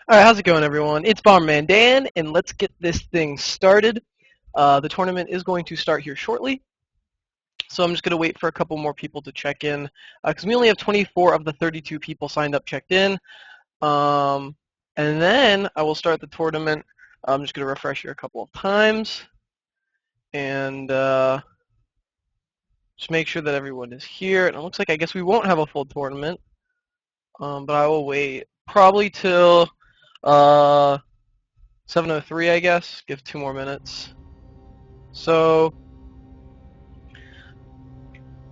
Alright, how's it going, everyone? It's Bomberman Dan, and let's get this thing started. The tournament is going to start here shortly, so I'm just going to wait for a couple more people to check in, because we only have 24 of the 32 people signed up checked in. And then I will start the tournament. I'm just going to refresh here a couple of times, and just make sure that everyone is here. And it looks like I guess we won't have a full tournament, but I will wait probably till 7:03, I guess. Give 2 more minutes. So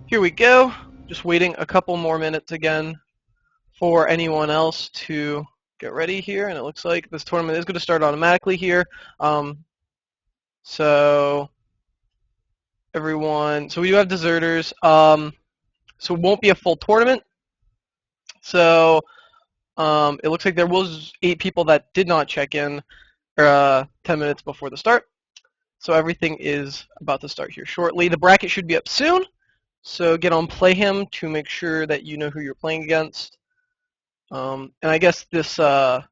here we go. Just waiting a couple more minutes again for anyone else to get ready here. And it looks like this tournament is going to start automatically here. So everyone, so we do have deserters. So it won't be a full tournament. So it looks like there was 8 people that did not check in 10 minutes before the start. So everything is about to start here shortly. The bracket should be up soon, so get on Playhem to make sure that you know who you're playing against. And I guess this Playhem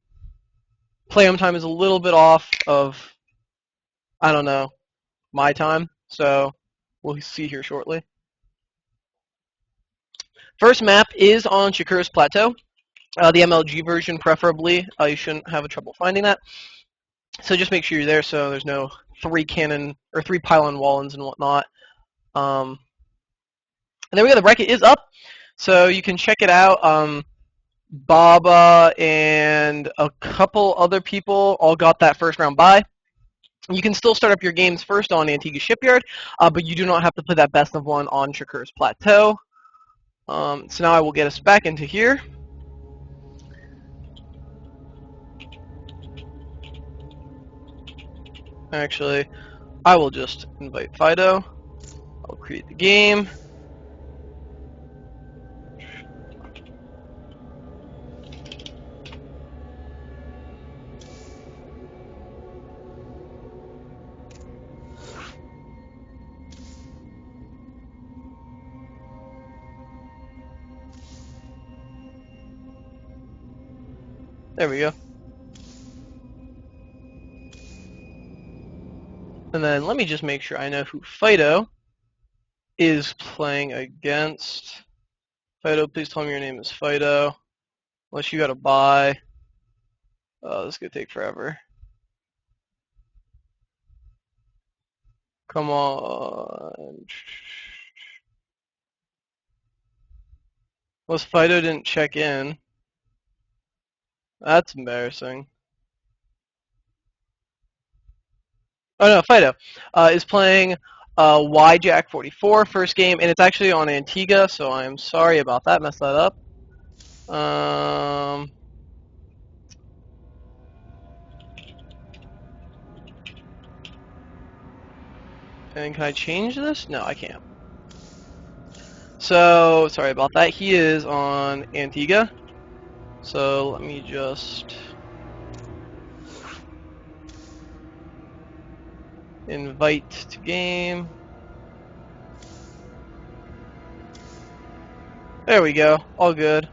time is a little bit off of, I don't know, my time, so we'll see here shortly. First map is on Shakur's Plateau, the MLG version preferably. You shouldn't have trouble finding that. So just make sure you're there so there's no 3 cannon or 3 pylon wallins and whatnot. And there we go, the bracket is up, so you can check it out. Baba and a couple other people all got that first round bye. You can still start up your games first on Antigua Shipyard, but you do not have to play that best of 1 on Shakur's Plateau. So now I will get us back into here. Actually, I will just invite Fido. I'll create the game. There we go. And then let me just make sure I know who Fido is playing against. Fido, please tell me your name is Fido. Unless you got a buy. This is going to take forever. Come on. Unless Fido didn't check in. That's embarrassing. Oh no, Fido is playing YJack 44 first game, and it's actually on Antigua, so I'm sorry about that. Messed that up. And can I change this? No, I can't. So sorry about that. He is on Antigua. So let me just invite to game. There we go. All good.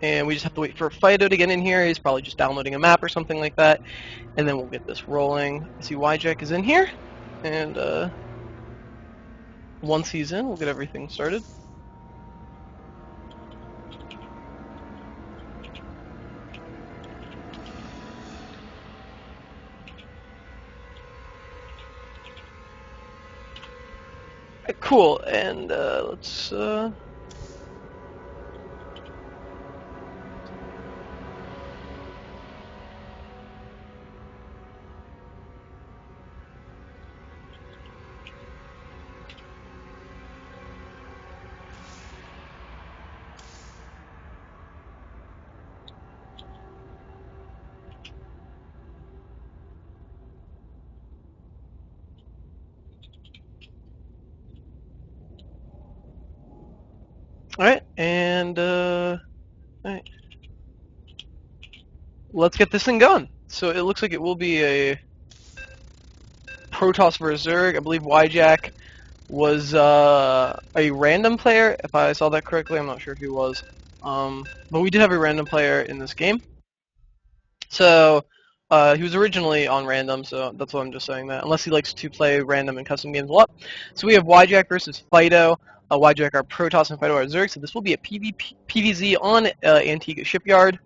And we just have to wait for Fido to get in here. He's probably just downloading a map or something like that. And then we'll get this rolling. I see YJack is in here. And once he's in, we'll get everything started. Cool, and let's alright, and alright. Let's get this thing going. So it looks like it will be a Protoss versus Zerg. I believe YJack was a random player, if I saw that correctly. I'm not sure if he was. But we did have a random player in this game. So, he was originally on random, so that's why I'm just saying that. Unless he likes to play random and custom games a lot. So we have Yjack versus Fido. Yjack our Protoss and Fido our Zerg. So this will be a PvZ on Antigua Shipyard.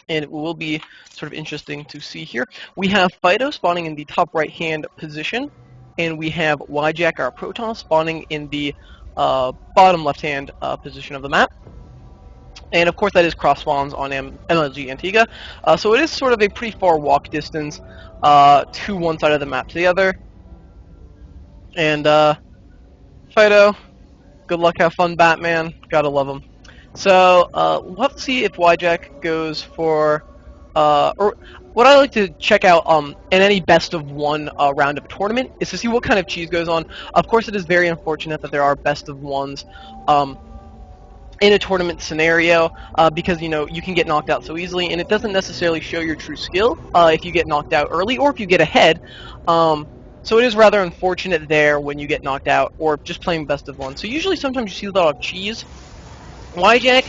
And it will be sort of interesting to see here. We have Fido spawning in the top right-hand position. And we have Yjack our Protoss spawning in the bottom left-hand position of the map. And of course that is cross spawns on MLG Antigua. So it is sort of a pretty far walk distance to one side of the map to the other. And Fido, good luck, have fun, Batman. Gotta love him. So we'll have to see if Yjack goes for, or what I like to check out in any best of one round of a tournament is to see what kind of cheese goes on. Of course, it is very unfortunate that there are best of ones in a tournament scenario, because you can get knocked out so easily, and it doesn't necessarily show your true skill if you get knocked out early or if you get ahead. So it is rather unfortunate there when you get knocked out or just playing best of one. So usually sometimes you see a lot of cheese. Yjack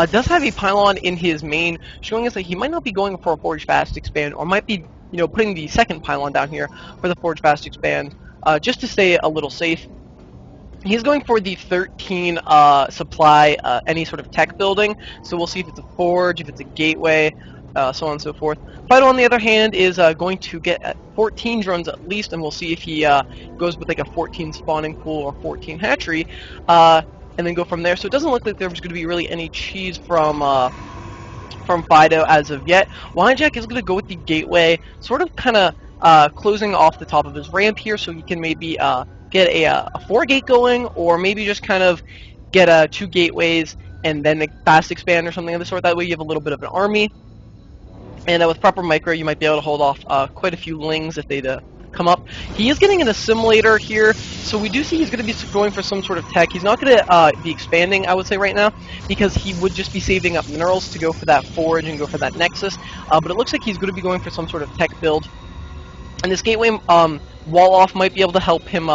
does have a pylon in his main, showing us that he might not be going for a Forge Fast Expand, or might be putting the second pylon down here for the Forge Fast Expand, just to stay a little safe. He's going for the 13 supply, any sort of tech building, so we'll see if it's a forge, if it's a gateway, so on and so forth. Fido, on the other hand, is going to get 14 drones at least, and we'll see if he goes with like a 14 spawning pool or 14 hatchery, and then go from there. So it doesn't look like there's going to be really any cheese from Fido as of yet. Yjack is going to go with the gateway, sort of kind of closing off the top of his ramp here, so he can maybe get a 4-gate going, or maybe just kind of get 2 gateways and then a fast expand or something of the sort. That way you have a little bit of an army. And with proper micro, you might be able to hold off quite a few lings if they come up. He is getting an assimilator here, so we do see he's going to be going for some sort of tech. He's not going to be expanding, I would say, right now, because he would just be saving up minerals to go for that forge and go for that nexus. But it looks like he's going to be going for some sort of tech build. And this gateway wall off might be able to help him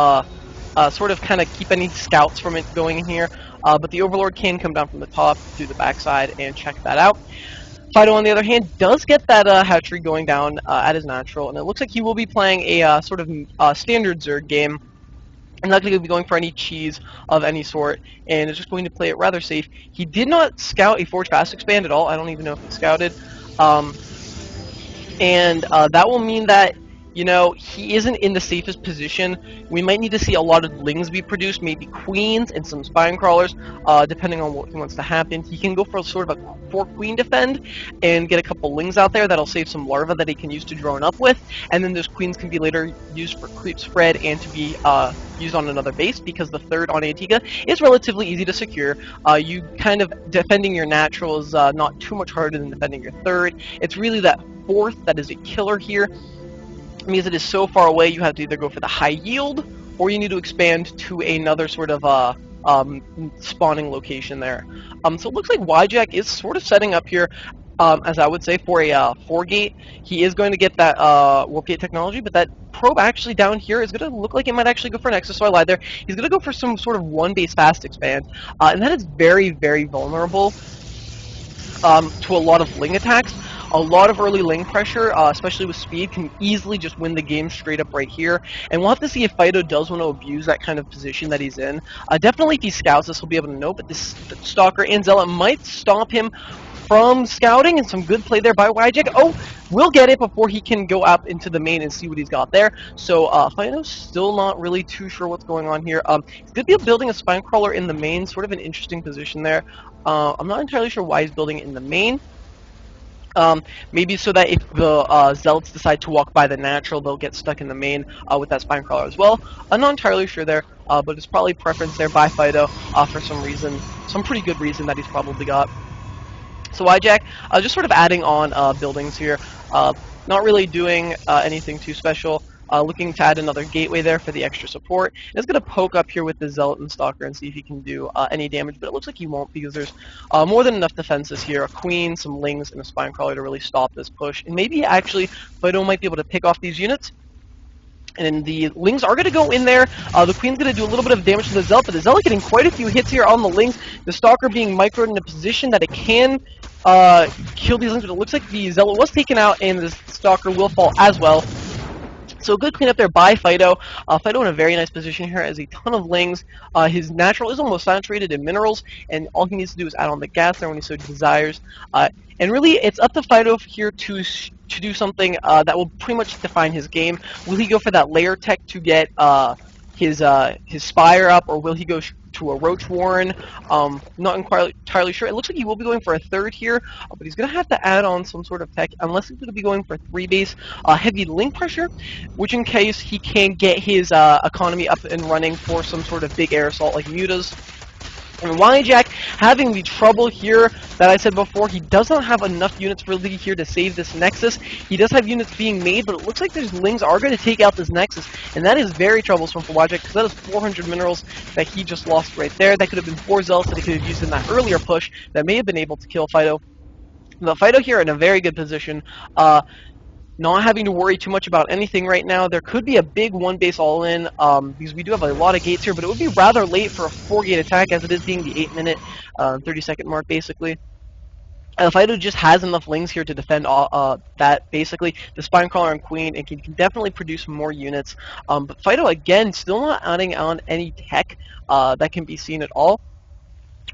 sort of kind of keep any scouts from it going in here. But the Overlord can come down from the top through the backside and check that out. Fido, on the other hand, does get that hatchery going down at his natural, and it looks like he will be playing a sort of standard Zerg game. I'm not going to be going for any cheese of any sort, and is just going to play it rather safe. He did not scout a Forge Fast Expand at all. I don't even know if he scouted. And that will mean that, he isn't in the safest position. We might need to see a lot of lings be produced, maybe queens and some spine crawlers, depending on what he wants to happen. He can go for sort of a 4-queen defend and get a couple lings out there that'll save some larvae that he can use to drone up with, and then those queens can be later used for creep spread and to be used on another base, because the 3rd on Antigua is relatively easy to secure. You kind of defending your natural is not too much harder than defending your 3rd. It's really that 4th that is a killer here. It means it is so far away you have to either go for the high yield, or you need to expand to another sort of spawning location there. So it looks like Yjack is sort of setting up here, as I would say, for a 4-gate. He is going to get that warp gate technology, but that probe actually down here is going to look like it might actually go for an Nexus, so I lied there. He's going to go for some sort of 1-base fast expand, and that is very, very vulnerable to a lot of ling attacks. A lot of early ling pressure, especially with speed, can easily just win the game straight up right here. And we'll have to see if Fido does want to abuse that kind of position that he's in. Definitely if he scouts this, he'll be able to know, but this Stalker and Zealot might stop him from scouting, and some good play there by Yjack. Oh, we'll get it before he can go up into the main and see what he's got there. So Fido's still not really too sure what's going on here. He's going to be building a spine crawler in the main, sort of an interesting position there. I'm not entirely sure why he's building it in the main. Maybe so that if the Zealots decide to walk by the natural, they'll get stuck in the main with that spine crawler as well. I'm not entirely sure there, but it's probably preference there by Fido for some reason, some pretty good reason that he's probably got. So Yjack, just sort of adding on buildings here, not really doing anything too special. Looking to add another gateway there for the extra support. And it's going to poke up here with the Zealot and Stalker and see if he can do any damage, but it looks like he won't, because there's more than enough defenses here. A queen, some lings, and a spine crawler to really stop this push. And maybe actually Fido might be able to pick off these units And the Lings are going to go in there. The Queen's going to do a little bit of damage to the Zealot, but the Zealot getting quite a few hits here on the Lings. The Stalker being microed in a position that it can kill these Lings, but it looks like the Zealot was taken out, and the Stalker will fall as well. So good cleanup there by Fido. Fido in a very nice position here, has a ton of Lings. His natural is almost saturated in minerals, and all he needs to do is add on the gas there when he so desires. And really, it's up to Fido here to do something that will pretty much define his game. Will he go for that layer tech to get his Spire up, or will he go to a Roach Warren? Not entirely sure. It looks like he will be going for a third here, but he's going to have to add on some sort of tech, unless he's going to be going for 3-base heavy link pressure, which in case he can get his economy up and running for some sort of big air assault like Mutas. And Jack having the trouble here that I said before, he does not have enough units really here to save this Nexus. He does have units being made, but it looks like these Lings are going to take out this Nexus, and that is very troublesome for Jack, because that is 400 minerals that he just lost right there. That could have been 4 Zealots that he could have used in that earlier push that may have been able to kill Fido. But Fido here in a very good position. Not having to worry too much about anything right now. There could be a big 1-base all-in, because we do have a lot of gates here, but it would be rather late for a 4-gate attack, as it is being the 8-minute, 30-second mark, basically. Fido just has enough Lings here to defend that, basically. The Spinecrawler and Queen, and can definitely produce more units. But Fido, again, still not adding on any tech that can be seen at all.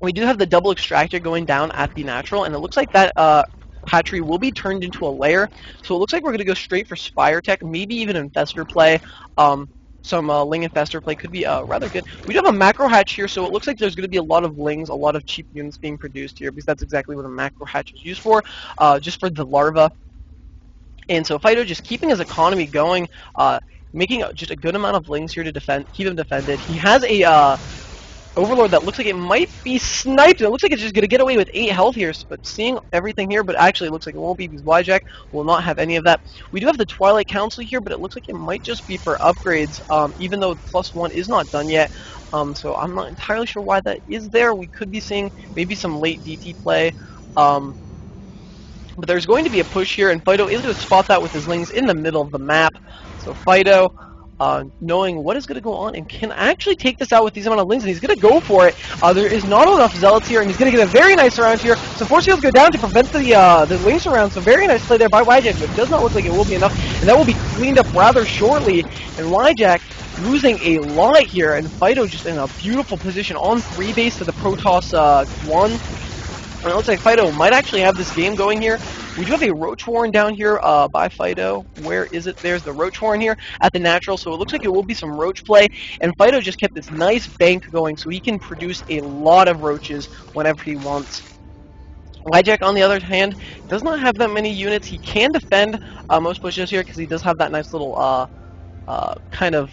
We do have the double extractor going down at the natural, and it looks like that hatchery will be turned into a lair, so it looks like we're going to go straight for Spire Tech, maybe even Infestor play. Some Ling Infestor play could be rather good. We do have a macro hatch here, so it looks like there's going to be a lot of Lings, a lot of cheap units being produced here, because that's exactly what a macro hatch is used for, just for the larva. And so Fido just keeping his economy going, making just a good amount of Lings here to keep him defended. He has a Overlord that looks like it might be sniped. It looks like it's just going to get away with 8 health here, but seeing everything here, but actually it looks like it won't be, because Jack will not have any of that. We do have the Twilight Council here, but it looks like it might just be for upgrades, even though +1 is not done yet. So I'm not entirely sure why that is there. We could be seeing maybe some late DT play. But there's going to be a push here, and Fido is going to spot that with his Lings in the middle of the map. So Fido, knowing what is going to go on, and can actually take this out with these amount of Lings, and he's going to go for it. There is not enough Zealots here, and he's going to get a very nice round here. So Force Fields go down to prevent the Lings around, so very nice play there by Jack, but it does not look like it will be enough, and that will be cleaned up rather shortly. And Jack losing a lot here, and Fido just in a beautiful position on 3-base to the Protoss 1. And it looks like Fido might actually have this game going here. We do have a Roach Warren down here by Fido. Where is it? There's the Roach Warren here at the natural, so it looks like it will be some Roach play. And Fido just kept this nice bank going, so he can produce a lot of Roaches whenever he wants. Jack, on the other hand, does not have that many units. He can defend most pushes here, because he does have that nice little kind of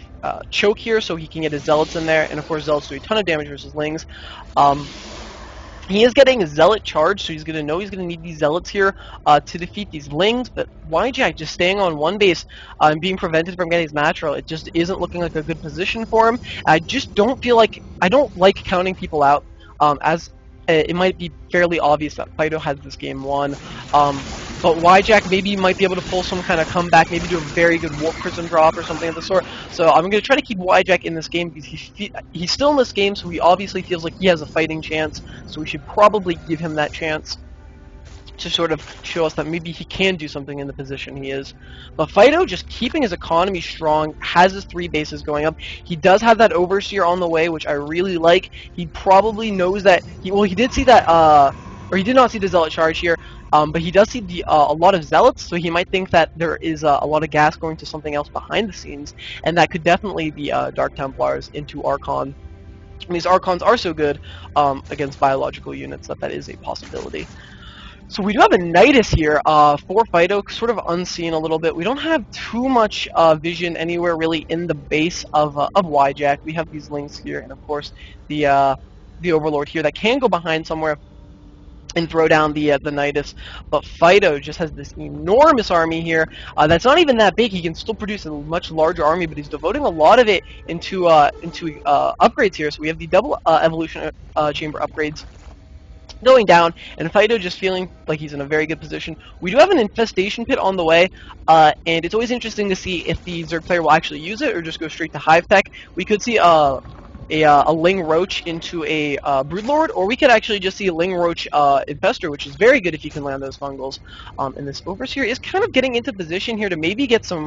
choke here, so he can get his Zealots in there. And of course, Zealots do a ton of damage versus Lings. He is getting a Zealot charge, so he's going to know he's going to need these Zealots here to defeat these Lings, but Jack just staying on 1 base and being prevented from getting his natural, it just isn't looking like a good position for him. I just don't feel like, I don't like counting people out, as it might be fairly obvious that Fido has this game won. But Jack maybe might be able to pull some kind of comeback, maybe do a very good Warp Prism drop or something of the sort. So I'm going to try to keep Jack in this game, because he's still in this game, so he obviously feels like he has a fighting chance. So we should probably give him that chance to sort of show us that maybe he can do something in the position he is. But Fido just keeping his economy strong, has his 3 bases going up. He does have that Overseer on the way, which I really like. He probably knows that, he did see that, or he did not see the Zealot charge here, but he does see a lot of Zealots, so he might think that there is a lot of gas going to something else behind the scenes, and that could definitely be Dark Templars into Archon. And these Archons are so good against biological units that is a possibility. So we do have a Nidus here for Fido, sort of unseen a little bit. We don't have too much vision anywhere really in the base of Jack. We have these Lings here, and of course the Overlord here that can go behind somewhere and throw down the Nidus. But Fido just has this enormous army here that's not even that big. He can still produce a much larger army, but he's devoting a lot of it into upgrades here. So we have the double evolution chamber upgrades. going down, and Fido just feeling like he's in a very good position. We do have an infestation pit on the way, and it's always interesting to see if the Zerg player will actually use it or just go straight to Hive Tech. We could see a Ling Roach into a Broodlord, or we could actually just see a Ling Roach Infestor, which is very good if you can land those fungals. And this Overseer is kind of getting into position here to maybe get some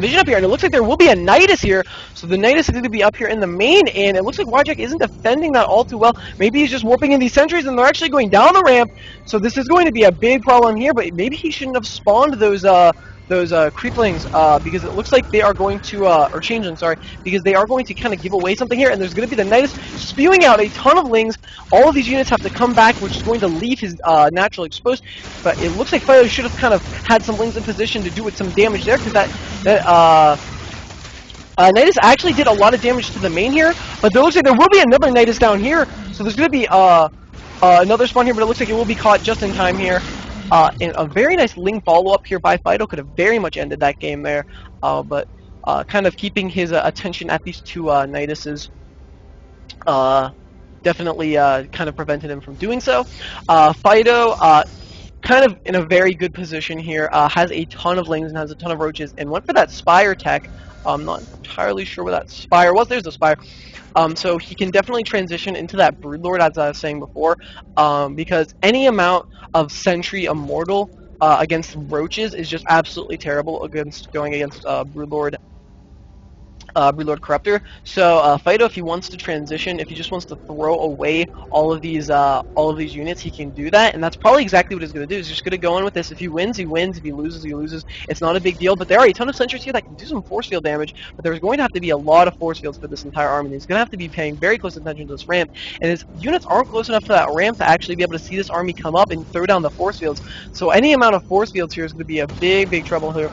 vision up here, and it looks like there will be a Nidus here, so the Nidus is going to be up here in the main, and it looks like Wajak isn't defending that all too well. Maybe he's just warping in these sentries, and they're actually going down the ramp, so this is going to be a big problem here, but maybe he shouldn't have spawned those creeplings, because it looks like they are going to, or changelings, sorry, because they are going to kind of give away something here, and there's going to be the Nidus spewing out a ton of lings. All of these units have to come back, which is going to leave his natural exposed, but it looks like Fido should have kind of had some lings in position to do with some damage there, because Nidus actually did a lot of damage to the main here, but there looks like there will be another Nidus down here, so there's going to be another spawn here, but it looks like it will be caught just in time here. And a very nice Ling follow-up here by Fido could have very much ended that game there, but kind of keeping his attention at these two Niduses definitely kind of prevented him from doing so. Fido, kind of in a very good position here, has a ton of Lings and has a ton of Roaches, and went for that Spire tech. I'm not entirely sure where that Spire was. There's the Spire. So he can definitely transition into that Broodlord, as I was saying before, because any amount of Sentry Immortal against Roaches is just absolutely terrible against going against Broodlord Corruptor. So Fido, if he wants to transition, if he just wants to throw away all of these units, he can do that, and that's probably exactly what he's going to do. He's just going to go in with this. If he wins, he wins. If he loses, he loses. It's not a big deal. But there are a ton of sentries here that can do some force field damage. But there's going to have to be a lot of force fields for this entire army. He's going to have to be paying very close attention to this ramp, and his units aren't close enough to that ramp to actually be able to see this army come up and throw down the force fields. So any amount of force fields here is going to be a big trouble here.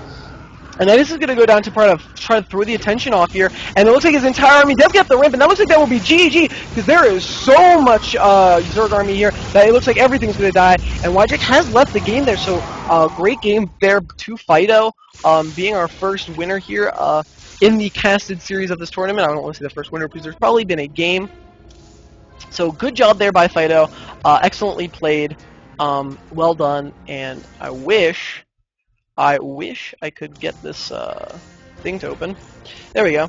And then this is going to go down to part of trying to throw the attention off here. And it looks like his entire army does get the ramp, and that looks like that will be GG, because there is so much Zerg army here that it looks like everything's going to die. And Wajak has left the game there, so great game there to Fido, being our first winner here in the casted series of this tournament. I don't want to say the first winner, because there's probably been a game. So good job there by Fido. Excellently played. Well done, and I wish I could get this thing to open. There we go.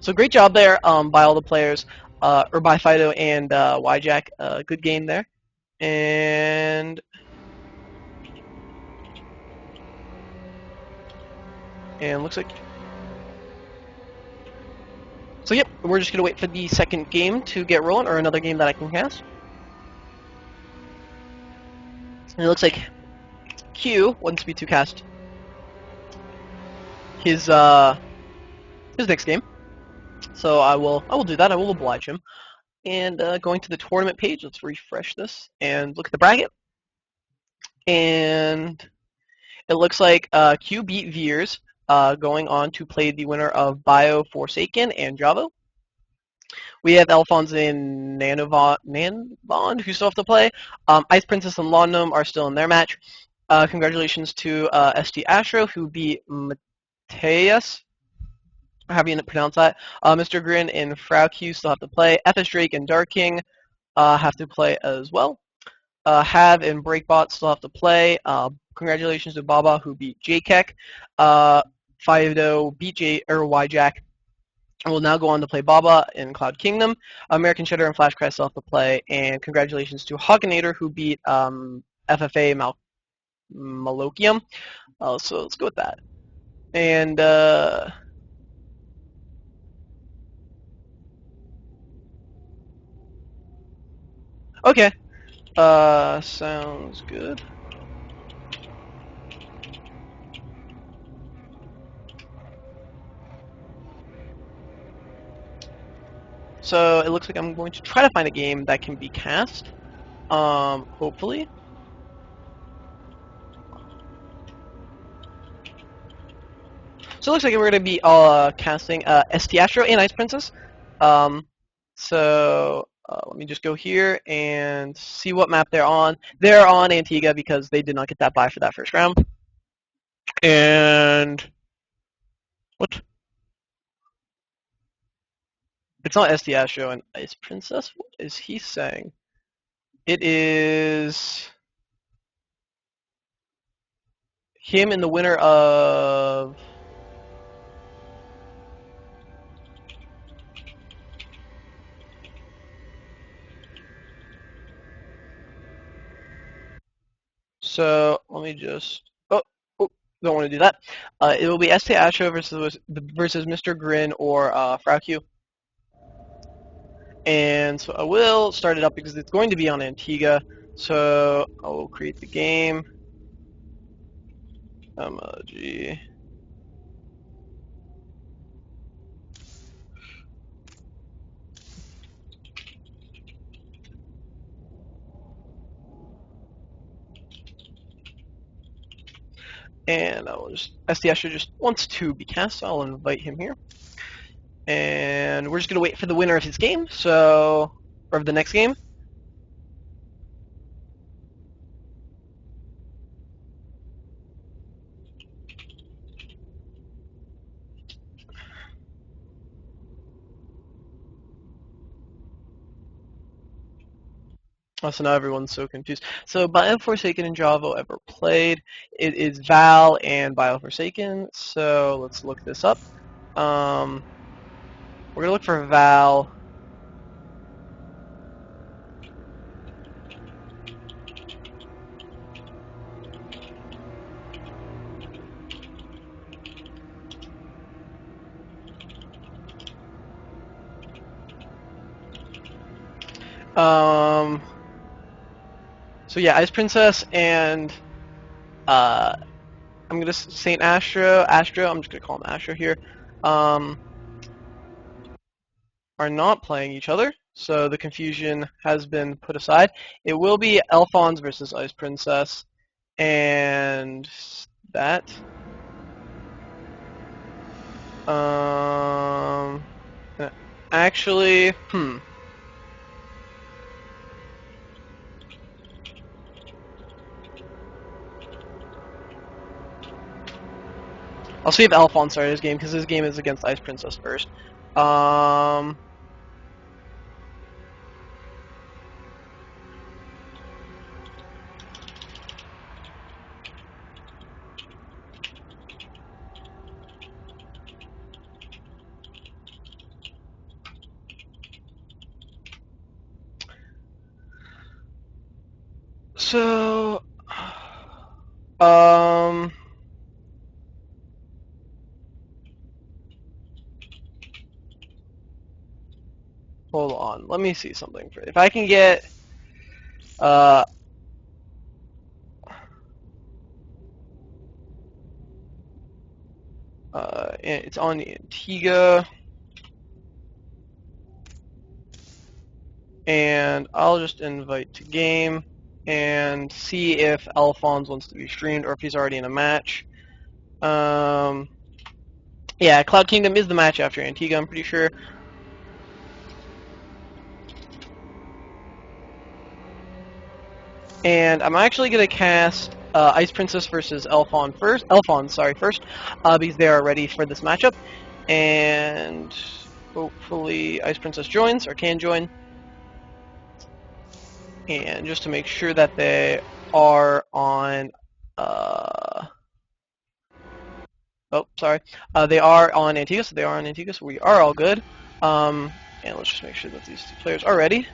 So great job there by all the players, or by Fido and Wajak. Good game there. And looks like... So yep, we're just going to wait for the second game to get rolling, or another game that I can cast. And it looks like Q wants me to cast his next game. So I will do that. I will oblige him. And going to the tournament page, let's refresh this and look at the bracket. And it looks like Q beat Veers, going on to play the winner of Bio Forsaken and Javo. We have Alphonse and Nanbond who still have to play. Ice Princess and Lawn Gnome are still in their match. Congratulations to ST Astro, who beat Mateus. How do you pronounce that? Mr. Grin and Frau Q still have to play. FS Drake and Dark King have to play as well. Have and Breakbot still have to play. Congratulations to Baba, who beat JKek. Fido beat Wajak, and will now go on to play Baba in Cloud Kingdom. American Cheddar and Flashcry still have to play. And congratulations to Hawkinator, who beat FFA Malokium. So let's go with that. And okay. Sounds good. So it looks like I'm going to try to find a game that can be cast. Hopefully. So it looks like we're going to be casting ST Astro and Ice Princess. So let me just go here and see what map they're on. They're on Antigua because they did not get that buy for that first round. And what? It's not SD Astro and Ice Princess. What is he saying? It is him and the winner of. So let me just. Oh, don't want to do that. It will be ST Astro versus Mr. Grin or Frau Q. And so I will start it up because it's going to be on Antigua. So I will create the game. Emoji. And I will just SD Astro just wants to be cast, so I'll invite him here. And we're just gonna wait for the winner of his game, or of the next game. Oh, so now everyone's so confused. So Bioforsaken and Javo ever played. It is Val and Bioforsaken. So let's look this up. We're gonna look for Val. So yeah, Ice Princess and I'm gonna Saint Astro. I'm just gonna call him Astro here. Are not playing each other, so the confusion has been put aside. It will be Alphonse versus Ice Princess, and that. Um, actually, I'll see if Alphonse started his game because his game is against Ice Princess first. So, um, hold on. Let me see something. If I can get, it's on Antigua, and I'll just invite to game and see if Alphonse wants to be streamed or if he's already in a match. Yeah, Cloud Kingdom is the match after Antigua, I'm pretty sure. And I'm actually gonna cast Ice Princess versus Alphonse first, because they are ready for this matchup. And hopefully Ice Princess joins or can join. And just to make sure that they are on, they are on Antigua, so we are all good. And let's just make sure that these two players are ready.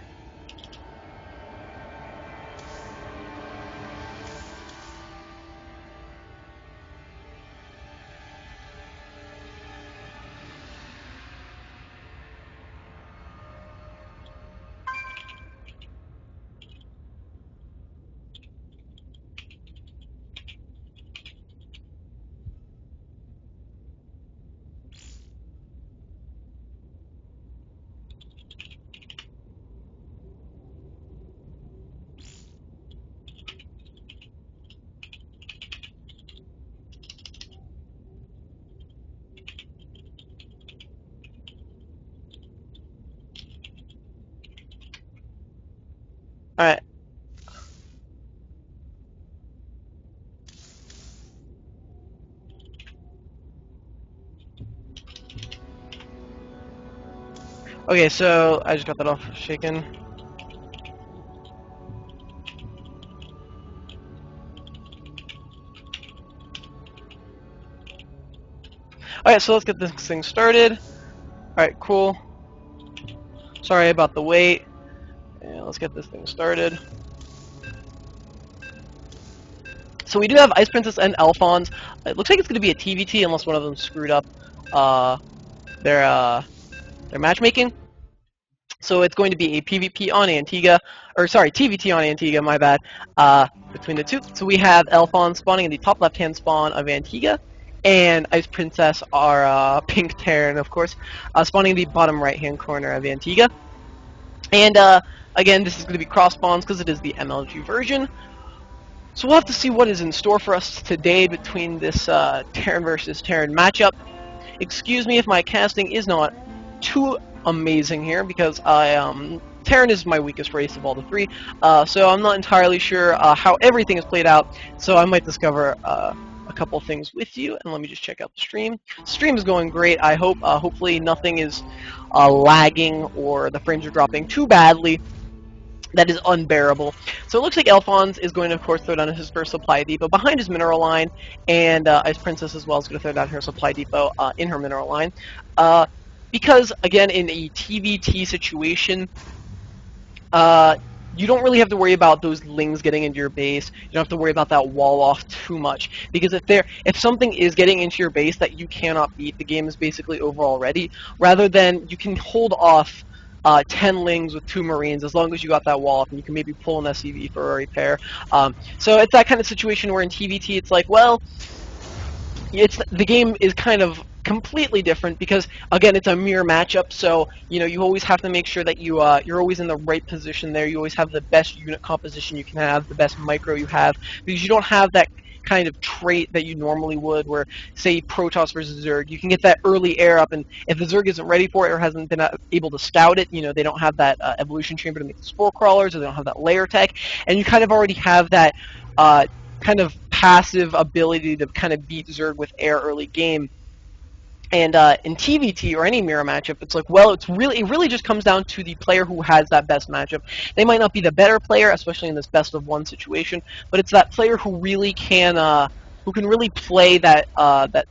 Alright. Okay, so I just got that off shaken. Alright, so let's get this thing started. Alright, cool. Sorry about the wait. And let's get this thing started. So we do have Ice Princess and Alphonse. It looks like it's going to be a TVT unless one of them screwed up their matchmaking. So it's going to be a PvP on Antigua, or sorry, TVT on Antigua, my bad, between the two. So we have Alphonse spawning in the top left-hand spawn of Antigua, and Ice Princess, our pink Terran, of course, spawning in the bottom right-hand corner of Antigua. And again, this is going to be cross spawns because it is the MLG version. So we'll have to see what is in store for us today between this Terran versus Terran matchup. Excuse me if my casting is not too amazing here, because Terran is my weakest race of all the three, so I'm not entirely sure how everything is played out, so I might discover a couple things with you, and let me just check out the stream. The stream is going great, I hope. Hopefully nothing is lagging or the frames are dropping too badly. That is unbearable. So it looks like Alphonse is going to, of course, throw down his first supply depot behind his mineral line, and Ice Princess as well is going to throw down her supply depot in her mineral line. Because, again, in a TVT situation, you don't really have to worry about those lings getting into your base. You don't have to worry about that wall off too much, because if something is getting into your base that you cannot beat, the game is basically over already. Rather than, you can hold off 10 lings with 2 marines as long as you got that wall up, and you can maybe pull an SCV for a repair. So it's that kind of situation where in TVT it's like, well, the game is kind of completely different because, again, it's a mirror matchup, so you always have to make sure that you're always in the right position there. You always have the best unit composition you can have, the best micro you have, because you don't have that kind of trait that you normally would, where, say, Protoss versus Zerg, you can get that early air up, and if the Zerg isn't ready for it or hasn't been able to scout it, they don't have that evolution chamber to make the spore crawlers, or they don't have that layer tech, and you kind of already have that kind of passive ability to kind of beat Zerg with air early game. And in TVT or any mirror matchup, it's like, well, it really just comes down to the player who has that best matchup. They might not be the better player, especially in this best of one situation, but it's that player who really can, who can really play that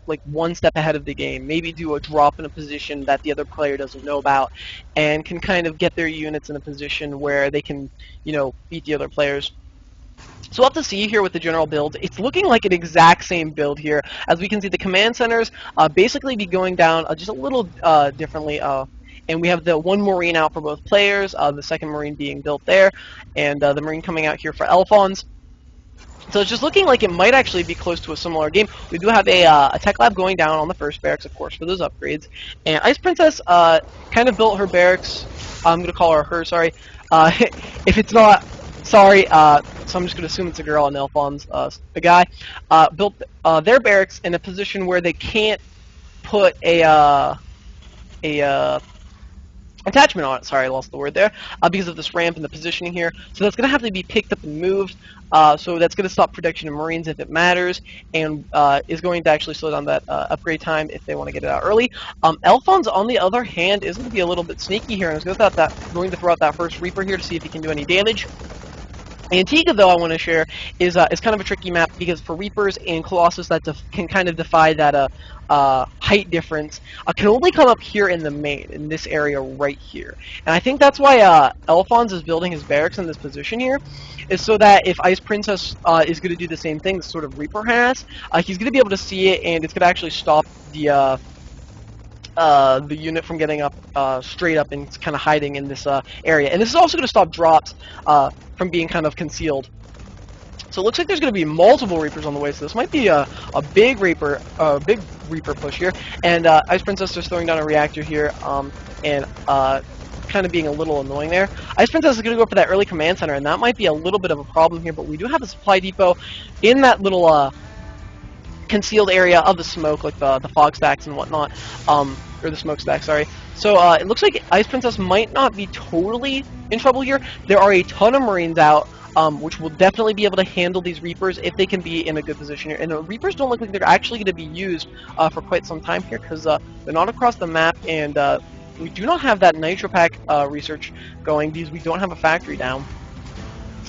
like one step ahead of the game. Maybe do a drop in a position that the other player doesn't know about, and can kind of get their units in a position where they can, beat the other players. So we'll have to see here with the general build. It's looking like an exact same build here. As we can see, the command centers basically be going down just a little differently. And we have the one Marine out for both players, the second Marine being built there, and the Marine coming out here for Alphonse. So it's just looking like it might actually be close to a similar game. We do have a tech lab going down on the first barracks, of course, for those upgrades. And Ice Princess kind of built her barracks. I'm going to call her, sorry. If it's not... Sorry, so I'm just going to assume it's a girl and Alphonse, a guy, built their barracks in a position where they can't put a attachment on it. Sorry, I lost the word there, because of this ramp and the positioning here. So that's going to have to be picked up and moved, so that's going to stop production of Marines if it matters, and is going to actually slow down that upgrade time if they want to get it out early. Alphonse, on the other hand, is going to be a little bit sneaky here, and is going to throw out that first Reaper here to see if he can do any damage. Antigua, though, I want to share, is kind of a tricky map, because for Reapers and Colossus that can kind of defy that height difference, can only come up here in the main, in this area right here. And I think that's why Alphonse is building his barracks in this position here, is so that if Ice Princess is going to do the same thing the sort of Reaper has, he's going to be able to see it, and it's going to actually stop the unit from getting up straight up and kind of hiding in this area. And this is also going to stop drops from being kind of concealed. So it looks like there's going to be multiple Reapers on the way, so this might be a big Reaper push here. And Ice Princess is throwing down a reactor here, and kind of being a little annoying there. Ice Princess is going to go for that early command center, and that might be a little bit of a problem here, but we do have a supply depot in that little concealed area of the smoke, like the fog stacks and whatnot, or the smoke stack, sorry. So it looks like Ice Princess might not be totally in trouble here. There are a ton of Marines out, which will definitely be able to handle these Reapers if they can be in a good position here. And the Reapers don't look like they're actually going to be used for quite some time here, because they're not across the map, and We do not have that Nitro Pack research going because we don't have a factory down.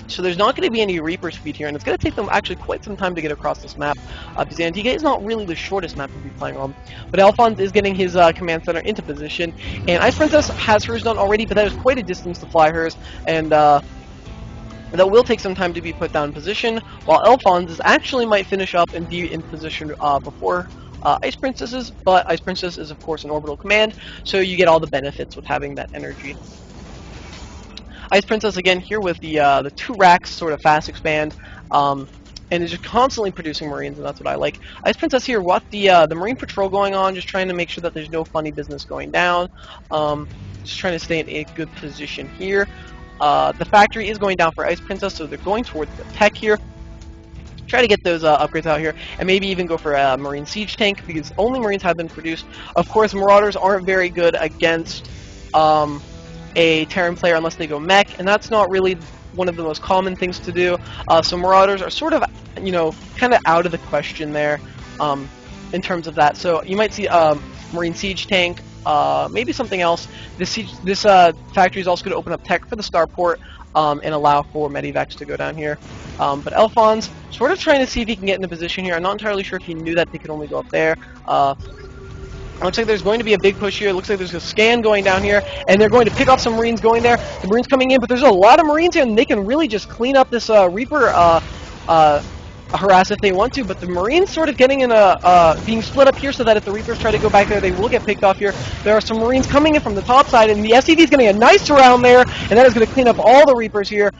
So there's not going to be any Reaper speed here, and it's going to take them actually quite some time to get across this map, because Antigua is not really the shortest map to be playing on. But Alphonse is getting his command center into position, and Ice Princess has hers done already, but that is quite a distance to fly hers, and that will take some time to be put down in position, while Alphonse actually might finish up and be in position before Ice Princess's, but Ice Princess is of course an orbital command, so you get all the benefits with having that energy. Ice Princess again here with the 2 racks sort of fast expand, and is just constantly producing Marines, and that's what I like. Ice Princess here with the Marine Patrol going on, just trying to make sure that there's no funny business going down. Just trying to stay in a good position here. The factory is going down for Ice Princess, so they're going towards the tech here. Try to get those upgrades out here, and maybe even go for a Marine Siege Tank, because only Marines have been produced. Of course, Marauders aren't very good against a Terran player unless they go mech, and that's not really one of the most common things to do. So Marauders are sort of, you know, kind of out of the question there in terms of that. So you might see Marine Siege Tank, maybe something else. This factory is also going to open up tech for the starport and allow for Medivacs to go down here. But Alphonse sort of trying to see if he can get in a position here. I'm not entirely sure if he knew that they could only go up there. Looks like there's going to be a big push here. Looks like there's a scan going down here, and they're going to pick off some Marines going there. The Marines coming in, but there's a lot of Marines here, and they can really just clean up this Reaper harass if they want to. But the Marines sort of getting in being split up here, so that if the Reapers try to go back there, they will get picked off here. There are some Marines coming in from the top side, and the SCV is getting a nice surround there, and that is going to clean up all the Reapers here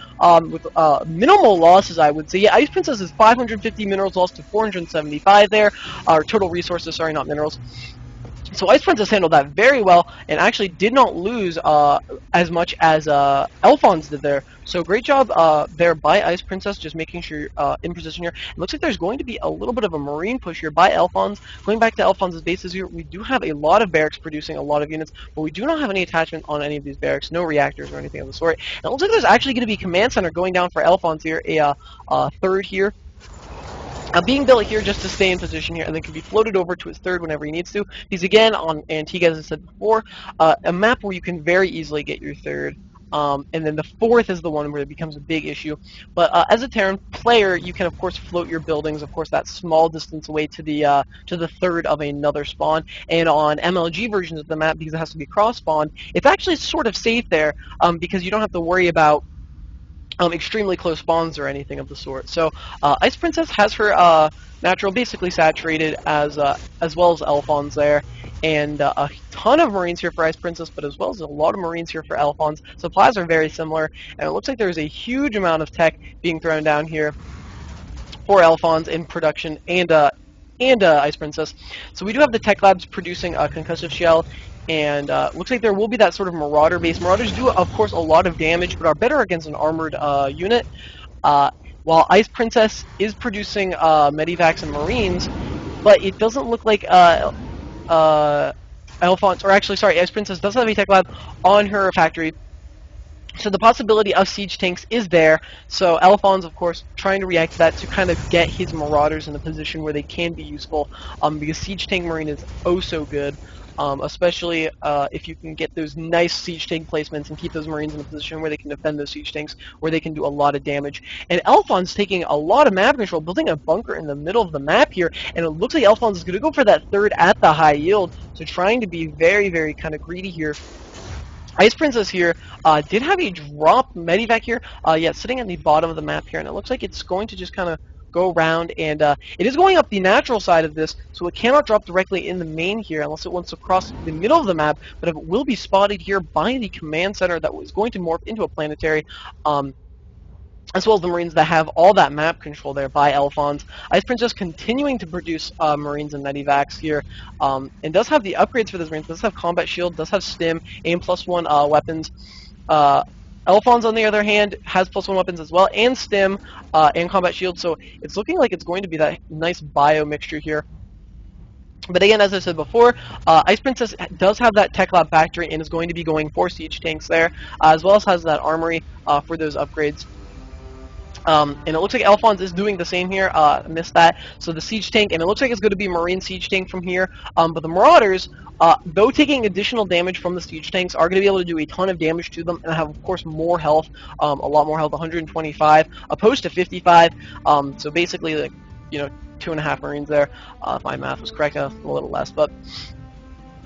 with minimal losses, I would say. Yeah, Ice Princess is 550 minerals lost to 475 there, or total resources, sorry, not minerals. So Ice Princess handled that very well, and actually did not lose as much as Alphonse did there. So great job there by Ice Princess, just making sure you're in position here. It looks like there's going to be a little bit of a Marine push here by Alphonse. Going back to Alphonse's bases here, we do have a lot of barracks producing a lot of units, but we do not have any attachment on any of these barracks, no reactors or anything of the sort. And it looks like there's actually going to be a command center going down for Alphonse here, a third here. Being built here just to stay in position here, and then can be floated over to his third whenever he needs to. Because again, on Antigua, as I said before, a map where you can very easily get your third, and then the fourth is the one where it becomes a big issue. But as a Terran player, you can of course float your buildings, of course, that small distance away to the third of another spawn. And on MLG versions of the map, because it has to be cross spawn, it's actually sort of safe there, because you don't have to worry about extremely close spawns or anything of the sort. So Ice Princess has her natural basically saturated as well as Alphonse there, and a ton of Marines here for Ice Princess, but as well as a lot of Marines here for Alphonse. Supplies are very similar, and it looks like there's a huge amount of tech being thrown down here for Alphonse in production and Ice Princess. So we do have the tech labs producing a concussive shell, and looks like there will be that sort of Marauder base. Marauders do, of course, a lot of damage, but are better against an armored unit. While Ice Princess is producing Medivacs and Marines, but it doesn't look like Alphonse, or actually, sorry, Ice Princess does have a tech lab on her factory. So the possibility of siege tanks is there. So Alphonse, of course, trying to react to that to kind of get his Marauders in a position where they can be useful, because siege tank Marine is oh so good. Especially if you can get those nice siege tank placements and keep those Marines in a position where they can defend those siege tanks, where they can do a lot of damage. And Alphonse taking a lot of map control, building a bunker in the middle of the map here, and it looks like Alphonse is going to go for that third at the high yield, so trying to be very, very kind of greedy here. Ice Princess here did have a drop Medivac here, yeah, sitting at the bottom of the map here, and it looks like it's going to just kind of go around, and it is going up the natural side of this, so it cannot drop directly in the main here unless it wants to cross the middle of the map, but it will be spotted here by the command center that was going to morph into a planetary, as well as the Marines that have all that map control there by Alphonse. Ice Princess continuing to produce Marines and Medivacs here, and does have the upgrades for those Marines. Does have combat shield, does have stim, aim +1 weapons. Alphonse, on the other hand, has +1 weapons as well, and stim, and combat shield, so it's looking like it's going to be that nice bio mixture here. But again, as I said before, Ice Princess does have that Tech Lab factory and is going to be going for siege tanks there, as well as has that armory for those upgrades. And it looks like Alphonse is doing the same here. Missed that. So the siege tank, and it looks like it's going to be Marine siege tank from here. But the Marauders, though taking additional damage from the siege tanks, are going to be able to do a ton of damage to them and have, of course, more health, a lot more health, 125 opposed to 55. So basically, like, 2.5 Marines there. If my math was correct, a little less, but.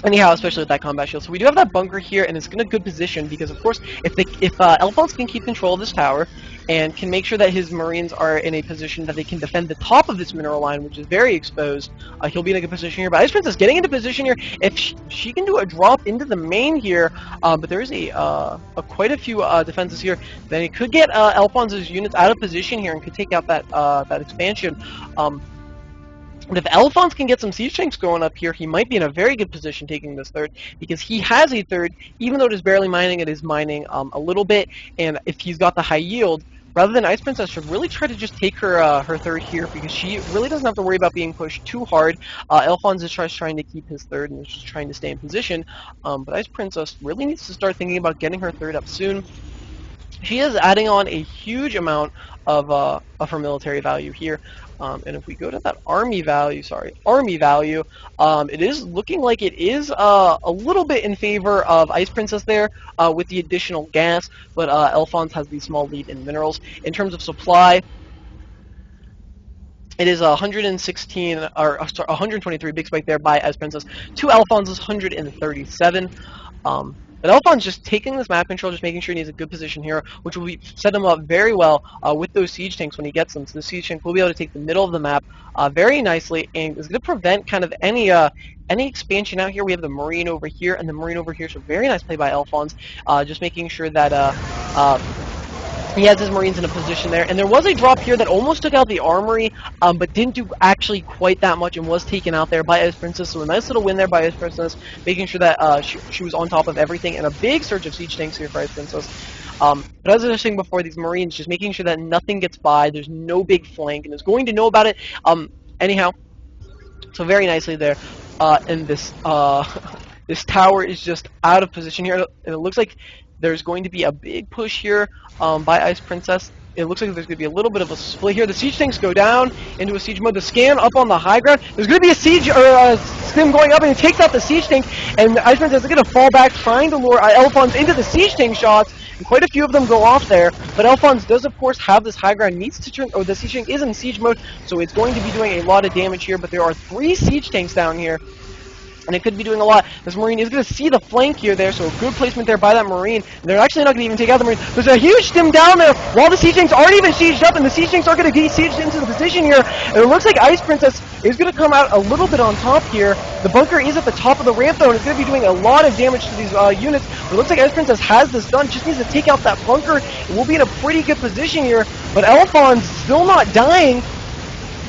Anyhow, especially with that combat shield. So we do have that bunker here, and it's in a good position because, of course, if Alphonse can keep control of this tower and can make sure that his Marines are in a position that they can defend the top of this mineral line, which is very exposed, he'll be in a good position here. But Ice Princess getting into position here. If she can do a drop into the main here, but there is quite a few defenses here, then it could get Alphonse's units out of position here and could take out that expansion. But if Alphonse can get some siege tanks going up here, he might be in a very good position taking this third, because he has a third, even though it is barely mining, it is mining a little bit, and if he's got the high yield, rather than Ice Princess should really try to just take her her third here, because she really doesn't have to worry about being pushed too hard. Alphonse is trying to keep his third and is just trying to stay in position, but Ice Princess really needs to start thinking about getting her third up soon. She is adding on a huge amount of her military value here. And if we go to that army value, it is looking like it is a little bit in favor of Ice Princess there with the additional gas, but Alphonse has the small lead in minerals. In terms of supply, it is 116, or 123 big spike there by Ice Princess to Alphonse's 137. But Alphonse just taking this map control, just making sure he needs a good position here, which will set him up very well with those siege tanks when he gets them. So the siege tank will be able to take the middle of the map very nicely, and is going to prevent kind of any expansion out here. We have the Marine over here and the Marine over here, so very nice play by Alphonse, just making sure that he has his Marines in a position there. And there was a drop here that almost took out the armory, but didn't do actually quite that much and was taken out there by Ice Princess. So a nice little win there by Ice Princess, making sure that she was on top of everything. And a big surge of siege tanks here for Ice Princess. But as I was saying before, these Marines just making sure that nothing gets by. There's no big flank, and is going to know about it. Anyhow, so very nicely there. And this this tower is just out of position here. And it looks like there's going to be a big push here by Ice Princess. It looks like there's going to be a little bit of a split here. The siege tanks go down into a siege mode. The scan up on the high ground. There's going to be a siege, or a stim going up, and it takes out the siege tank. And Ice Princess is going to fall back, trying to lure Alphonse into the siege tank shots. And quite a few of them go off there. But Alphonse does, of course, have this high ground. Needs to turn, or the siege tank is in siege mode, so it's going to be doing a lot of damage here. But there are 3 siege tanks down here, and it could be doing a lot. This Marine is going to see the flank here there, so a good placement there by that Marine. And they're actually not going to even take out the Marine. There's a huge stim down there while the siege tanks aren't even sieged up, and the siege tanks are going to get sieged into the position here. And it looks like Ice Princess is going to come out a little bit on top here. The bunker is at the top of the ramp, though, and it's going to be doing a lot of damage to these units. But it looks like Ice Princess has this done, just needs to take out that bunker, and we'll be in a pretty good position here. But Alphonse still not dying.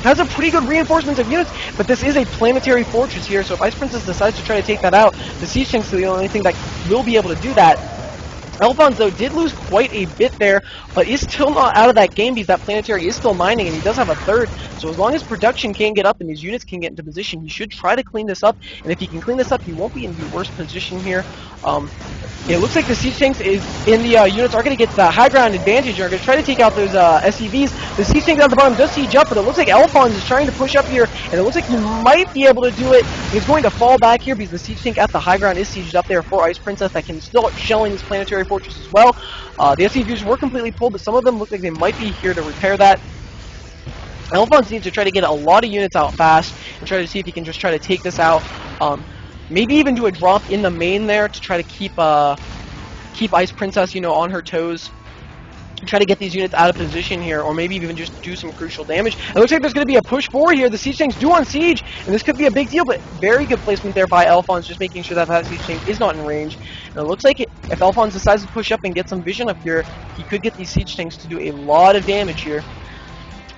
Has a pretty good reinforcement of units, but this is a planetary fortress here, so if Ice Princess decides to try to take that out, the siege tanks are the only thing that will be able to do that. Alphonse, though, did lose quite a bit there, but is still not out of that game because that planetary is still mining, and he does have a third. So as long as production can get up and his units can get into position, he should try to clean this up. And if he can clean this up, he won't be in the worst position here. It looks like the siege tanks is in the units are going to get the high ground advantage. Are going to try to take out those SCVs. The siege tank down the bottom does siege up, but it looks like Alphonse is trying to push up here, and it looks like he might be able to do it. He's going to fall back here because the siege tank at the high ground is sieged up there for Ice Princess that can still shelling this planetary fortress as well. The SCVs were completely pulled, but some of them look like they might be here to repair that. Alphonse needs to try to get a lot of units out fast and try to see if he can just try to take this out. Maybe even do a drop in the main there to try to keep Ice Princess, on her toes. Try to get these units out of position here, or maybe even just do some crucial damage. It looks like there's going to be a push forward here. The siege tanks do on siege, and this could be a big deal, but very good placement there by Alphonse, just making sure that siege tank is not in range. And it looks like if Alphonse decides to push up and get some vision up here, he could get these siege tanks to do a lot of damage here.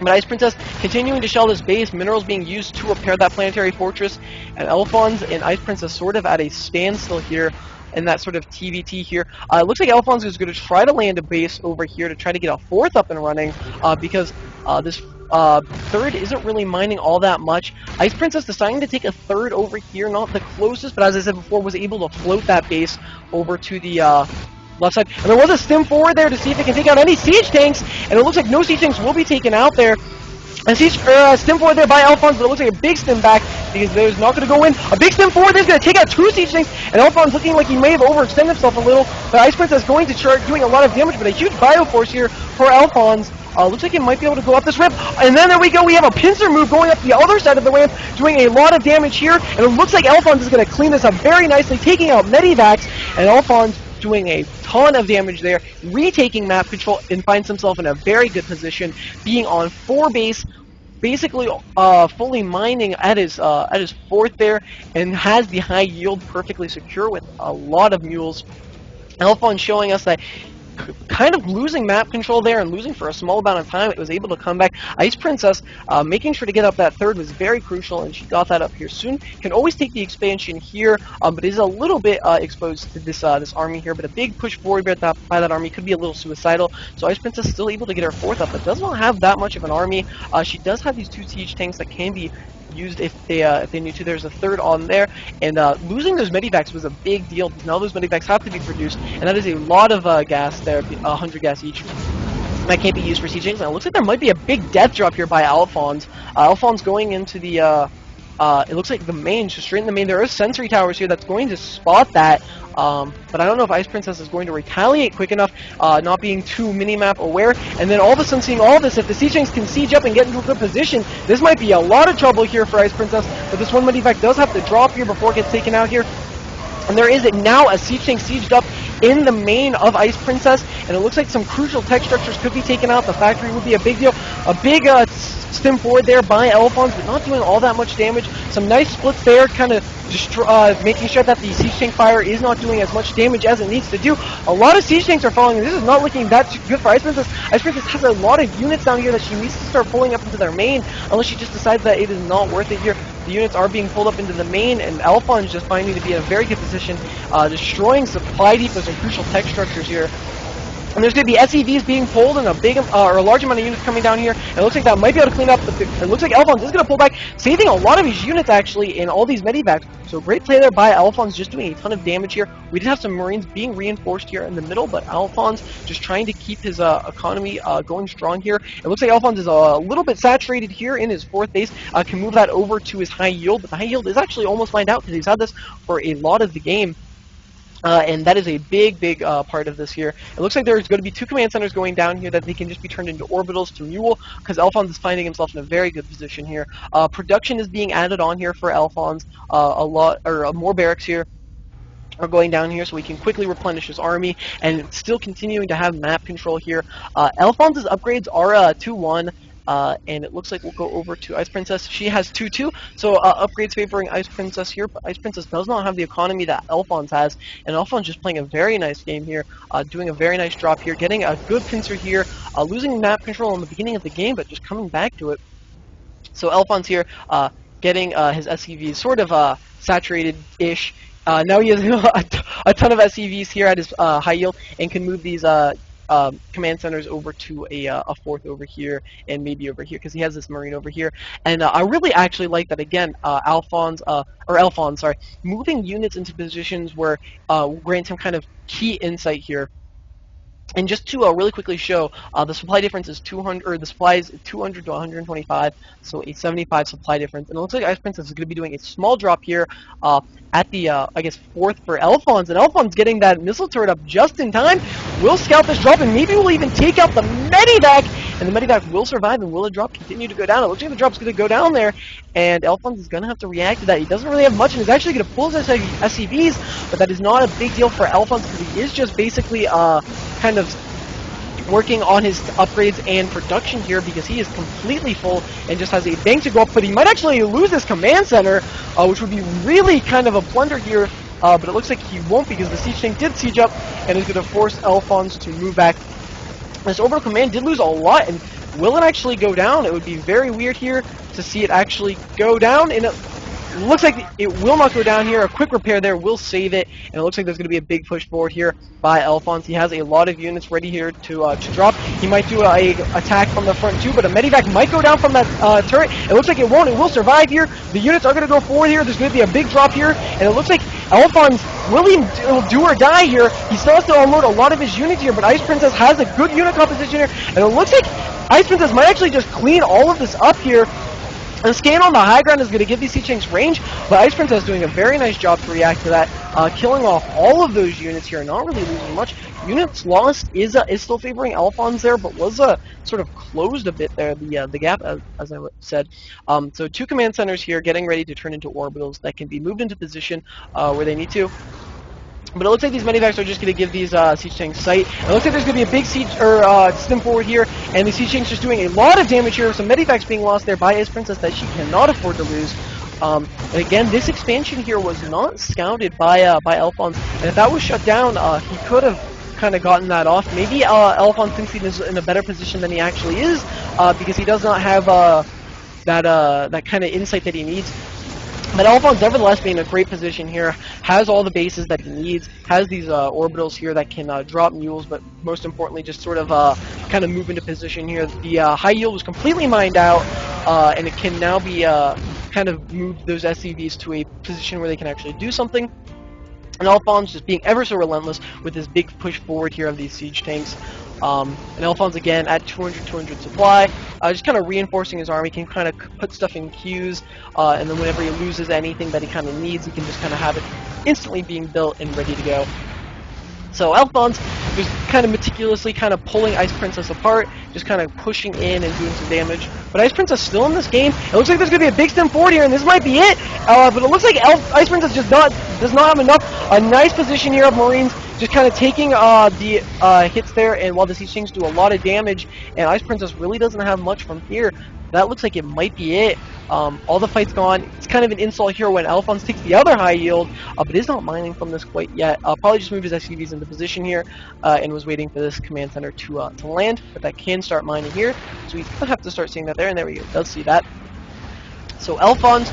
But Ice Princess continuing to shell this base, minerals being used to repair that planetary fortress, and Alphonse and Ice Princess sort of at a standstill here in that sort of TVT here. It looks like Alphonse is going to try to land a base over here to try to get a 4th up and running because this 3rd isn't really mining all that much. Ice Princess deciding to take a 3rd over here, not the closest, but as I said before, was able to float that base over to the left side. And there was a stim forward there to see if they can take out any siege tanks, and it looks like no siege tanks will be taken out there. And stim forward there by Alphonse, but it looks like a big stim back because there's not going to go in. A big stim forward there's going to take out 2 siege tanks, and Alphonse looking like he may have overextended himself a little. But Ice Princess going to start doing a lot of damage, but a huge Bioforce here for Alphonse. Looks like it might be able to go up this ramp. And then there we go, we have a pincer move going up the other side of the ramp, doing a lot of damage here. And it looks like Alphonse is going to clean this up very nicely, taking out Medivacs, and Alphonse doing a ton of damage there, retaking map control, and finds himself in a very good position, being on 4 base, basically fully mining at his 4th there, and has the high yield perfectly secure with a lot of mules. Alphonse showing us that kind of losing map control there and losing for a small amount of time, it was able to come back. Ice Princess making sure to get up that 3rd was very crucial, and she got that up here soon. Can always take the expansion here, but is a little bit exposed to this army here. But a big push forward by that army could be a little suicidal. So Ice Princess still able to get her 4th up, but does not have that much of an army. She does have these 2 siege tanks that can be used if they need to. There's a 3rd on there, and losing those medivacs was a big deal because now those medivacs have to be produced, and that is a lot of gas there, 100 gas each. That can't be used for siege tanks. And it looks like there might be a big death drop here by Alphonse. Alphonse going into the it looks like the main, just straight in the main. There are sensory towers here that's going to spot that. But I don't know if Ice Princess is going to retaliate quick enough, not being too minimap aware, and then all of a sudden seeing all this. If the siege tanks can siege up and get into a good position, this might be a lot of trouble here for Ice Princess, but this one medivac does have to drop here before it gets taken out here. And there is now a siege tank sieged up in the main of Ice Princess, and it looks like some crucial tech structures could be taken out. The factory would be a big deal. A big stim forward there by Alphonse, but not doing all that much damage. Some nice splits there, kind of making sure that the siege tank fire is not doing as much damage as it needs to do. A lot of siege tanks are falling, and this is not looking that good for Ice Princess. Ice Princess has a lot of units down here that she needs to start pulling up into their main, unless she just decides that it is not worth it here. The units are being pulled up into the main, and Alphonse just finding to be in a very good position, destroying supply depots and crucial tech structures here. And there's going to be SEVs being pulled and a big or a large amount of units coming down here. And it looks like that might be able to clean up. It looks like Alphonse is going to pull back, saving a lot of his units actually in all these medivacs. So great play there by Alphonse, just doing a ton of damage here. We did have some Marines being reinforced here in the middle, but Alphonse just trying to keep his economy going strong here. It looks like Alphonse is a little bit saturated here in his 4th base. Can move that over to his high yield, but the high yield is actually almost lined out because he's had this for a lot of the game. And that is a big part of this here. It looks like there's going to be 2 command centers going down here that they can just be turned into orbitals to Mule, because Alphonse is finding himself in a very good position here. Production is being added on here for Alphonse. More barracks here are going down here so we can quickly replenish his army, and still continuing to have map control here. Alphonse's upgrades are 2-1. And it looks like we'll go over to Ice Princess. She has 2-2, so upgrades favoring Ice Princess here, but Ice Princess does not have the economy that Alphonse has, and Alphonse just playing a very nice game here, doing a very nice drop here, getting a good pincer here, losing map control in the beginning of the game, but just coming back to it. So Alphonse here, getting his SCVs sort of saturated-ish. Now he has a ton of SCVs here at his high yield, and can move these command centers over to a 4th over here, and maybe over here, because he has this Marine over here. And I really actually like that, again, Alphonse, moving units into positions where grants him kind of key insight here. And just to really quickly show, the supply difference is 200, or the supply is 200 to 125, so a 75 supply difference. And it looks like Ice Princess is going to be doing a small drop here at the, I guess, 4th for Alphonse. And Alphonse getting that missile turret up just in time. Will scout this drop, and maybe we'll even take out the Medivac. And the Medivac will survive, and will the drop continue to go down? It looks like the drop's going to go down there, and Alphonse is going to have to react to that. He doesn't really have much, and he's actually going to pull his SCVs, but that is not a big deal for Alphonse, because he is just basically kind of working on his upgrades and production here, because he is completely full and just has a bank to go up, but he might actually lose his command center, which would be really kind of a blunder here, but it looks like he won't, because the siege tank did siege up and is going to force Alphonse to move back. This orbital command did lose a lot, and will it actually go down? It would be very weird here to see it actually go down, and looks like it will not go down here. A quick repair there will save it, and it looks like there's going to be a big push forward here by Alphonse. He has a lot of units ready here to drop. He might do a attack from the front too, but a medivac might go down from that turret. It looks like it won't. It will survive here. The units are going to go forward here. There's going to be a big drop here, and it looks like Alphonse will do or die here. He still has to unload a lot of his units here, but Ice Princess has a good unit composition here, and it looks like Ice Princess might actually just clean all of this up here. The scan on the high ground is going to give these Siege Tanks range, but Ice Princess doing a very nice job to react to that, killing off all of those units here, not really losing much. Units lost is still favoring Alphonse there, but was sort of closed a bit there, the gap, as I said. So 2 command centers here getting ready to turn into orbitals that can be moved into position where they need to. But it looks like these medivacs are just going to give these Siege Tanks sight. It looks like there's going to be a big siege or stim forward here, and the Siege Tanks just doing a lot of damage here. Some medivacs being lost there by Ice Princess that she cannot afford to lose. And again, this expansion here was not scouted by Alphonse, and if that was shut down, he could have kind of gotten that off. Maybe Alphonse thinks he's in a better position than he actually is, because he does not have that kind of insight that he needs. But Alphonse, nevertheless, being in a great position here, has all the bases that he needs, has these orbitals here that can drop mules, but most importantly, just sort of kind of move into position here. The high yield was completely mined out, and it can now be kind of moved those SCVs to a position where they can actually do something. And Alphonse just being ever so relentless with his big push forward here of these Siege Tanks. And Alphonse again at 200 supply, just kind of reinforcing his army, can kind of put stuff in queues, and then whenever he loses anything that he kind of needs, he can just kind of have it instantly being built and ready to go. So Alphonse just kind of meticulously kind of pulling Ice Princess apart, just kind of pushing in and doing some damage. But Ice Princess still in this game. It looks like there's going to be a big stem forward here, and this might be it. But it looks like Ice Princess just does not have enough. A nice position here of Marines, just kind of taking the hits there, and while the Siege Tanks do a lot of damage, and Ice Princess really doesn't have much from here. That looks like it might be it. All the fight's gone. It's kind of an insult here when Alphonse takes the other high yield, but is not mining from this quite yet. Probably just moved his SCVs into position here, and was waiting for this command center to land, but that can start mining here. So we have to start seeing that there, and there we go. Does see that. So Alphonse,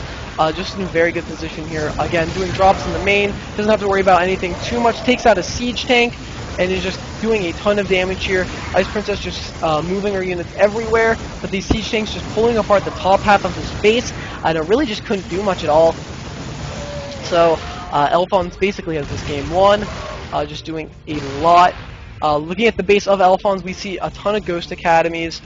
just in a very good position here. Again, doing drops in the main. Doesn't have to worry about anything too much. Takes out a siege tank, and is just doing a ton of damage here. Ice Princess just moving her units everywhere, but these siege tanks just pulling apart the top half of his base, and it really just couldn't do much at all. So Alphonse basically has this game won, just doing a lot. Looking at the base of Alphonse, we see a ton of Ghost Academies,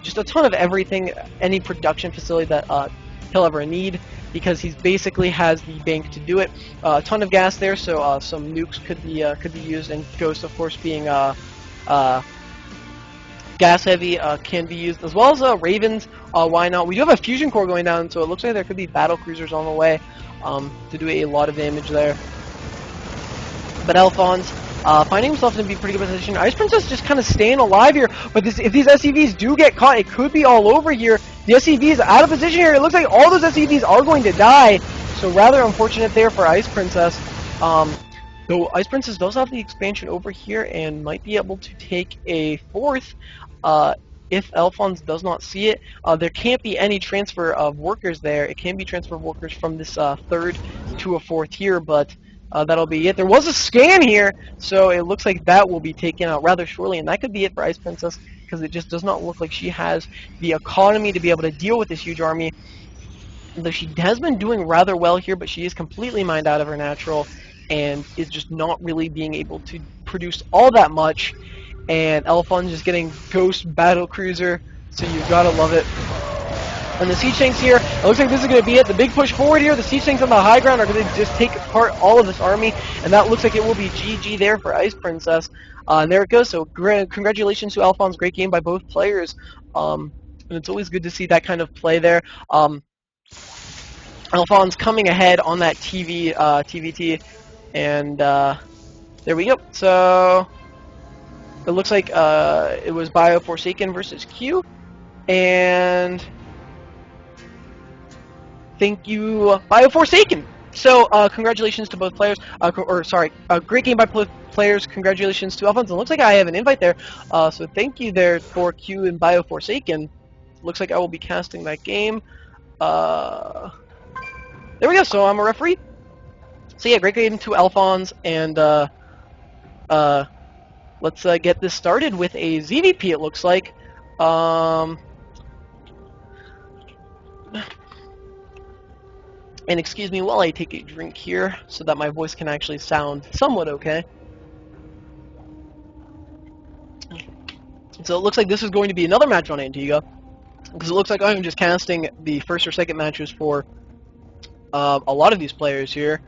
just a ton of everything, any production facility that he'll ever need, because he basically has the bank to do it. A ton of gas there, so some nukes could be used, and Ghost, of course, being gas heavy, can be used, as well as Ravens. Why not? We do have a fusion core going down, so it looks like there could be battle cruisers on the way to do a lot of damage there. But Alphonse, finding himself in a pretty good position. Ice Princess just kind of staying alive here, but if these SCVs do get caught, it could be all over here. The SCV is out of position here. It looks like all those SCVs are going to die, so rather unfortunate there for Ice Princess. Though Ice Princess does have the expansion over here and might be able to take a fourth if Alphonse does not see it. There can't be any transfer of workers there. It can be transfer of workers from this third to a fourth here, but that'll be it. There was a scan here, so it looks like that will be taken out rather shortly, and that could be it for Ice Princess, because it just does not look like she has the economy to be able to deal with this huge army. Though she has been doing rather well here, but she is completely mined out of her natural, and is just not really being able to produce all that much. And Alphonse just getting Ghost Battle Cruiser, so you've got to love it. And the Siege Tanks here, it looks like this is going to be it. The big push forward here, the Siege Tanks on the high ground are going to just take apart all of this army, and that looks like it will be GG there for Ice Princess. And there it goes, so congratulations to Alphonse, great game by both players. And it's always good to see that kind of play there. Alphonse coming ahead on that TVT, and there we go. So it looks like it was BioForsaken versus Q, and thank you, BioForsaken. So congratulations to both players. Great game by players. Congratulations to Alphonse. It looks like I have an invite there. So thank you there for Q and BioForsaken. Looks like I will be casting that game. there we go. So I'm a referee. So yeah, great game to Alphonse, and let's get this started with a ZVP. It looks like. And excuse me while I take a drink here, so that my voice can actually sound somewhat okay. So it looks like this is going to be another match on Antigua, because it looks like I'm just casting the first or second matches for a lot of these players here.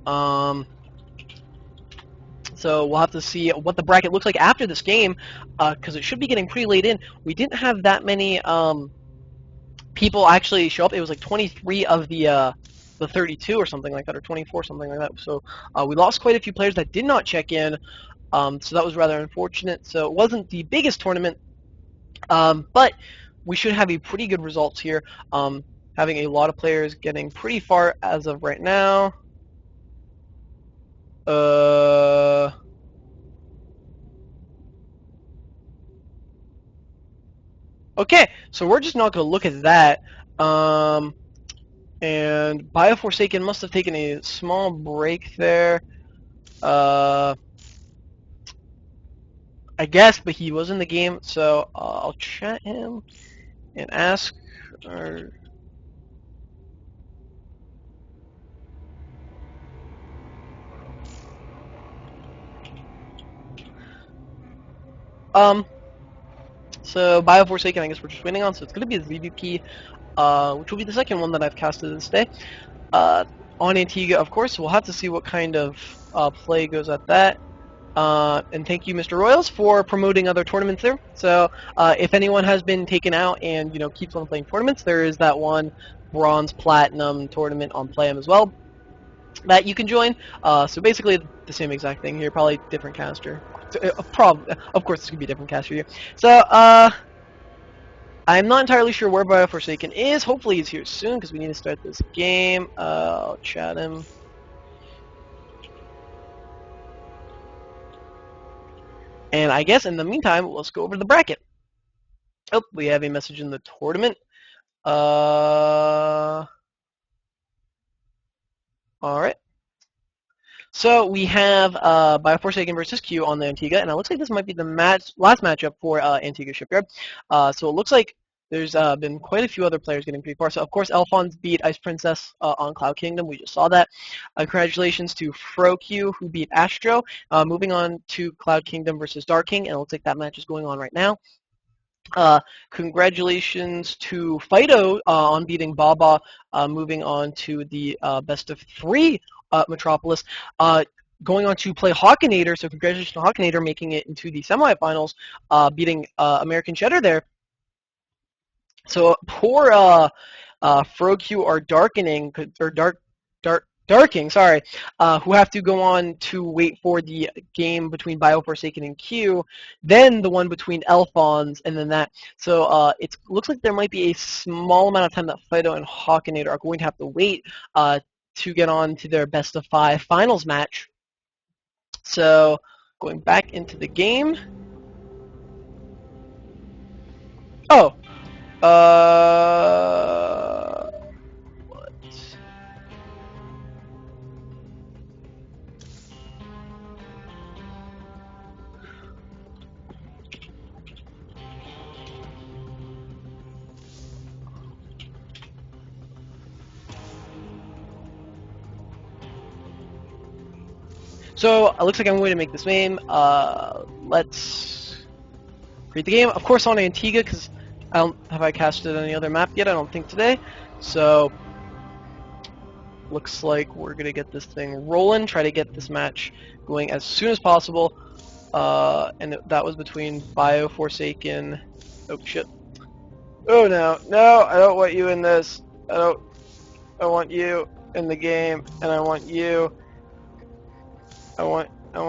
So we'll have to see what the bracket looks like after this game, because it should be getting pretty late in. We didn't have that many people actually show up. It was like 23 of the 32 or something like that, or 24, something like that. So we lost quite a few players that did not check in. So that was rather unfortunate. So it wasn't the biggest tournament, but we should have a pretty good results here. Having a lot of players getting pretty far as of right now. Okay, so we're just not going to look at that. And Bioforsaken must have taken a small break there. I guess, but he was in the game, so I'll chat him and ask. So Bioforsaken, I guess we're just waiting on. So it's going to be a ZVP, which will be the second one that I've casted this day. On Antigua, of course, we'll have to see what kind of play goes at that. And thank you, Mr. Royals, for promoting other tournaments there. So if anyone has been taken out and keeps on playing tournaments, there is that one bronze platinum tournament on Playhem as well that you can join. So basically the same exact thing here, probably different caster. Of course, it's gonna be a different caster here. So I'm not entirely sure where Bioforsaken is. Hopefully he's here soon because we need to start this game. I'll chat him. And I guess in the meantime, let's go over the bracket. Oh, we have a message in the tournament. Alright. So we have Bioforsaken versus Q on the Antigua, and it looks like this might be the last matchup for Antigua Shipyard. So it looks like there's been quite a few other players getting pretty far. So of course, Alphonse beat Ice Princess on Cloud Kingdom. We just saw that. Congratulations to FroQ, who beat Astro. Moving on to Cloud Kingdom versus Dark King, and it looks like that match is going on right now. Congratulations to Fido on beating Baba, moving on to the best of 3 Metropolis. Going on to play Hawkinator, so congratulations to Hawkinator making it into the semifinals, beating American Cheddar there. So poor FroQ are Darking, sorry, who have to go on to wait for the game between Bioforsaken and Q, then the one between Alphonse, and then that. So it looks like there might be a small amount of time that Fido and Hawkinator are going to have to wait to get on to their best of 5 finals match. So going back into the game. Oh. What? So it looks like I'm going to make this game. Let's create the game. Of course on Antigua, because have I casted any other map yet? I don't think today. So looks like we're gonna get this thing rolling. Try to get this match going as soon as possible. And that was between Bioforsaken. Oh shit. Oh no, no! I don't want you in this. I want you in the game, and I want you. I want you. I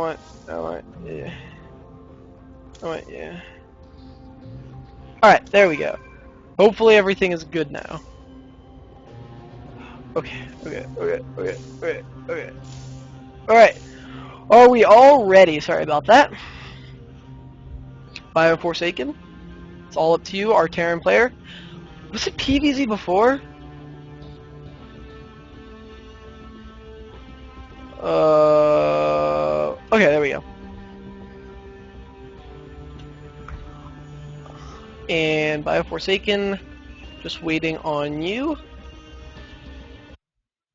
want you. Alright, there we go. Hopefully everything is good now. Okay. Alright. Are we all ready? Sorry about that. Bioforsaken. It's all up to you, our Terran player. Was it PVZ before? Okay, there we go. And Bioforsaken, just waiting on you.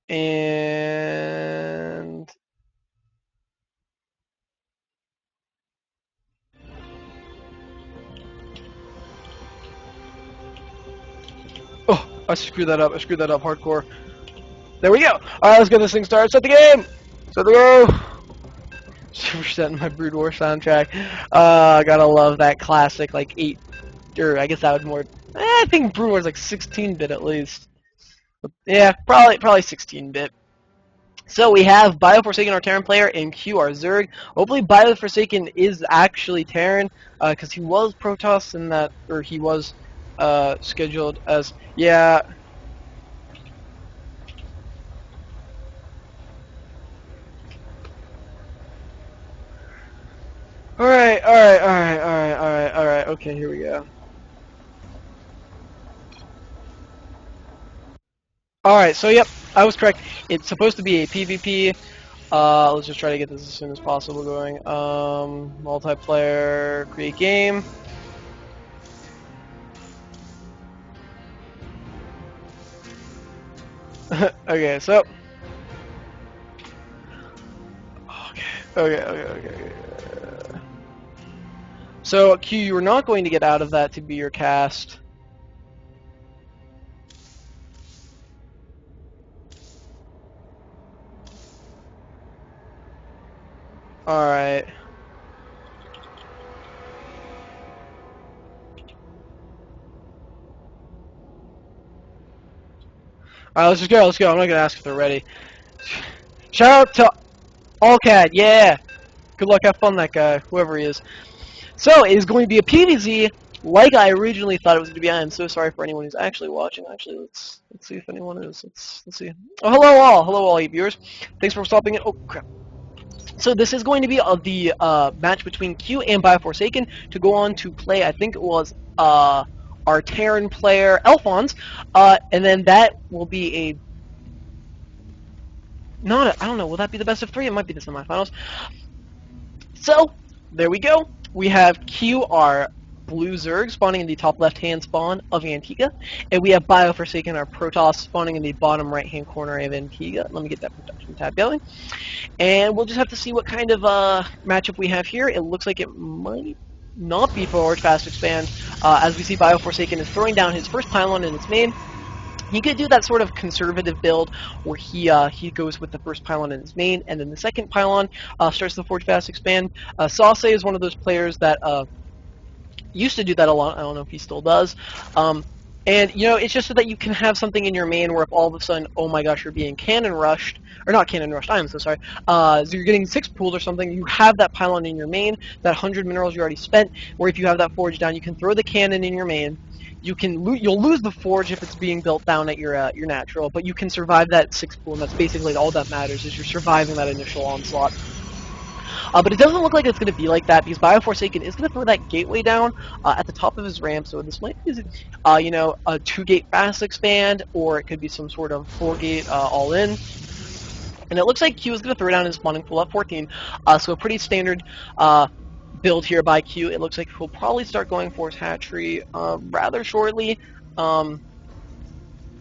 And oh, I screwed that up. I screwed that up hardcore. There we go. All right, let's get this thing started. Set the game. Set the go. Super setting my Brood War soundtrack. Gotta love that classic, like 8, or I guess that would more. I think Brood War's like 16-bit at least. But yeah, probably 16-bit. So we have Bioforsaken, our Terran player, and Q, our Zerg. Hopefully Bioforsaken is actually Terran, because he was Protoss in that, or he was scheduled as, yeah. Alright, okay, here we go. Alright, so yep, I was correct. It's supposed to be a PvP. Let's just try to get this as soon as possible going. Multiplayer, create game. Okay, so. Okay. So, Q, you are not going to get out of that to be your cast. Alright. Alright, let's just go, let's go. I'm not gonna ask if they're ready. Shout out to Allcat, yeah! Good luck, have fun, that guy, whoever he is. So, it is going to be a PvZ, like I originally thought it was going to be. I am so sorry for anyone who's actually watching. Actually, let's see if anyone is. Let's see. Oh, hello all you viewers. Thanks for stopping in. Oh crap. So this is going to be the match between Q and Bioforsaken to go on to play. I think it was our Terran player Alphonse, and then that will be a I don't know. Will that be the best of 3? It might be the semifinals. So there we go. We have Q, our blue Zerg, spawning in the top left-hand spawn of Antigua, and we have Bioforsaken, our Protoss, spawning in the bottom right-hand corner of Antigua. Let me get that production tab going. And we'll just have to see what kind of matchup we have here. It looks like it might not be forward fast expand. As we see, Bioforsaken is throwing down his first pylon in its main. He could do that sort of conservative build where he goes with the first pylon in his main, and then the second pylon starts the forward fast expand. Sase is one of those players that used to do that a lot. I don't know if he still does. And, you know, it's just so that you can have something in your main where if all of a sudden, oh my gosh, you're being cannon rushed, or not cannon rushed, I am so sorry, so you're getting 6 pooled or something, you have that pylon in your main, that 100 minerals you already spent, or if you have that forge down, you can throw the cannon in your main. You'll lose the forge if it's being built down at your natural, but you can survive that 6 pool, and that's basically all that matters, is you're surviving that initial onslaught. But it doesn't look like it's going to be like that because Bioforsaken is going to throw that gateway down at the top of his ramp. So this might be, you know, a 2-gate fast expand, or it could be some sort of 4-gate all in. And it looks like Q is going to throw down his spawning pool at 14. So a pretty standard build here by Q. It looks like he'll probably start going for his hatchery rather shortly.